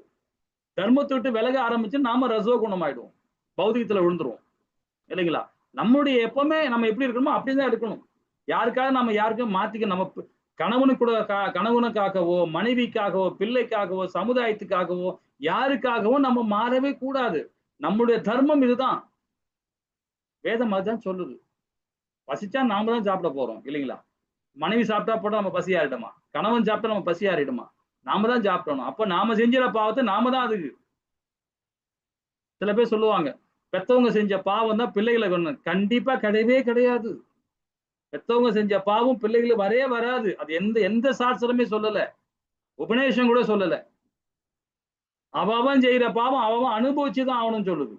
தர்மத்தை விட்டு விலக ஆரம்பிச்சு நாம ரசோ குணம் ஆயிடுவோம், பௌதிகத்துல விழுந்துருவோம் இல்லைங்களா? நம்முடைய எப்பவுமே நம்ம எப்படி இருக்கணுமோ அப்படிதான் இருக்கணும். யாருக்காக நம்ம யாருக்கும் மாத்திக்க, நம்ம கணவனுக்காகவோ மனைவிக்காகவோ பிள்ளைக்காகவோ சமுதாயத்துக்காகவோ யாருக்காகவோ நம்ம மாறவே கூடாது. நம்முடைய தர்மம் இதுதான், வேதம் அதுதான் சொல்லுது. பசிச்சா நாம தான் சாப்பிட போறோம் இல்லைங்களா? மனைவி சாப்பிட்டா போட்டா நம்ம பசி ஆறிடுமா? கணவன் சாப்பிட்டா நம்ம பசி ஆறிடுமா? நாம தான் சாப்பிடணும். அப்ப நாம செஞ்சிட பாவத்தை நாம தான் அதுக்கு. சில பேர் சொல்லுவாங்க, பெத்தவங்க செஞ்ச பாவம் தான் பிள்ளைகளை கொண்டு. கண்டிப்பா கிடையவே கிடையாது. பெத்தவங்க செஞ்ச பாவம் பிள்ளைகளுக்கு வரவே வராது. அது எந்த சாஸ்திரமே சொல்லல, உபநேசம் கூட சொல்லல. அவன் செய்யற பாவம் அவன் அனுபவிச்சுதான் ஆகணும்னு சொல்லுது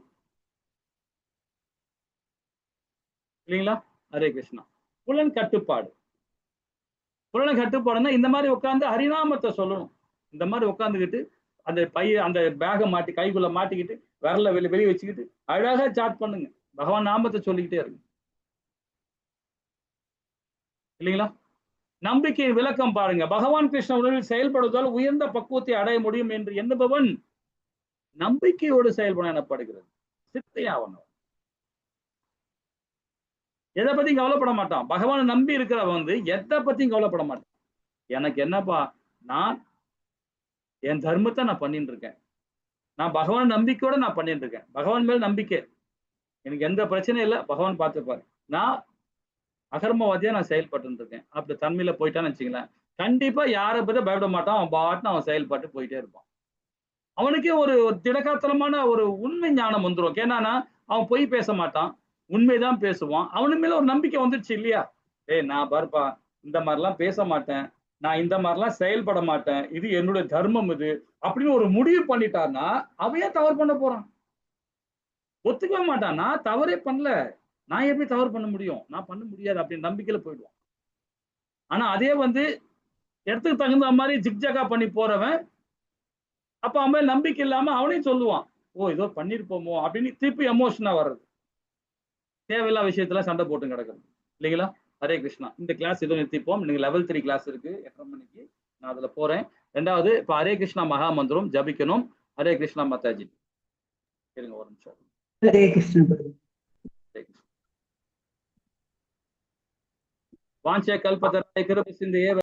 இல்லைங்களா? ஹரே கிருஷ்ணா. புலன் கட்டுப்பாடு. புலன் கட்டுப்பாடுன்னா இந்த மாதிரி உட்கார்ந்து ஹரிநாமத்தை சொல்லணும். இந்த மாதிரி உட்காந்துக்கிட்டு அந்த பேகை மாட்டி கைக்குள்ள மாட்டிக்கிட்டு விரல வெளியே வச்சுக்கிட்டு அழகா சாட் பண்ணுங்க, பகவான் நாமத்தை சொல்லிக்கிட்டே இருக்கு இல்லைங்களா? நம்பிக்கையின் விளக்கம் பாருங்க. பகவான் கிருஷ்ண உணர்வில் செயல்படுவதால் உயர்ந்த பக்குவத்தை அடைய முடியும் என்று எண்ணுபவன் நம்பிக்கையோடு செயல்பட எனப்படுகிறது. சித்தையாவணும். எதை பத்தியும் கவலைப்பட மாட்டான். பகவானை நம்பி இருக்கிறவன் எதை பத்தியும் கவலைப்பட மாட்டான். எனக்கு என்னப்பா, நான் என் தர்மத்தை நான் பண்ணிட்டு இருக்கேன், நான் பகவான் நம்பிக்கையோட நான் பண்ணிட்டு இருக்கேன், பகவான் மேல நம்பிக்கை, எனக்கு எந்த பிரச்சனையும் இல்லை, பகவான் பார்த்துப்பாரு, நான் அகர்மவாதியா நான் செயல்பட்டு இருக்கேன். அப்படி தன்மையில போயிட்டான்னு வச்சுங்களேன், கண்டிப்பா யாரை பத்தி பயப்பட மாட்டான். அவன் பாட்டுன்னு அவன் செயல்பட்டு போயிட்டே இருப்பான். அவனுக்கே ஒரு திடகாத்திரமான ஒரு உண்மை ஞானம் வந்துடும். ஏன்னா அவன் பொய் பேச மாட்டான், உண்மைதான் பேசுவான். அவனு மேல ஒரு நம்பிக்கை வந்துடுச்சு இல்லையா? நான் பாருப்பா, இந்த மாதிரிலாம் பேச மாட்டேன், நான் இந்த மாதிரிலாம் செயல்பட மாட்டேன், இது என்னுடைய தர்மம் இது அப்படின்னு ஒரு முடிவு பண்ணிட்டான்னா அவன் ஏன் தவறு பண்ண போறான்? ஒத்துக்கவே மாட்டான். நான் தவறே பண்ணல, நான் எப்படி தவறு பண்ண முடியும், நான் பண்ண முடியாது அப்படின்னு நம்பிக்கையில போயிடுவான். ஆனா அதே இடத்துக்கு தகுந்த மாதிரி ஜிக்ஜாகா பண்ணி போறவன், அப்ப அவன் நம்பிக்கை இல்லாம அவனையும் சொல்லுவான், ஓ ஏதோ பண்ணிருப்போமோ அப்படின்னு திருப்பி எமோஷனா வர்றது, தேவையில்லா விஷயத்துல சண்டை போட்டு கிடக்குறது இல்லைங்களா? ஹரே கிருஷ்ணா. இந்த கிளாஸ் இதோ நிறுத்திப்போம். நீங்க லெவல் 3 கிளாஸ் இருக்கு 8:30 மணிக்கு, நான் அதுல போறேன். ரெண்டாவது இப்ப ஹரே கிருஷ்ணா மகா மந்திரம் ஜபிக்கணும். ஹரே கிருஷ்ணா மாதாஜி. இருங்க ஒரு நிமிஷம். ஹரே கிருஷ்ணா. வாஞ்ச கல்பதராய கிருப சிந்தையே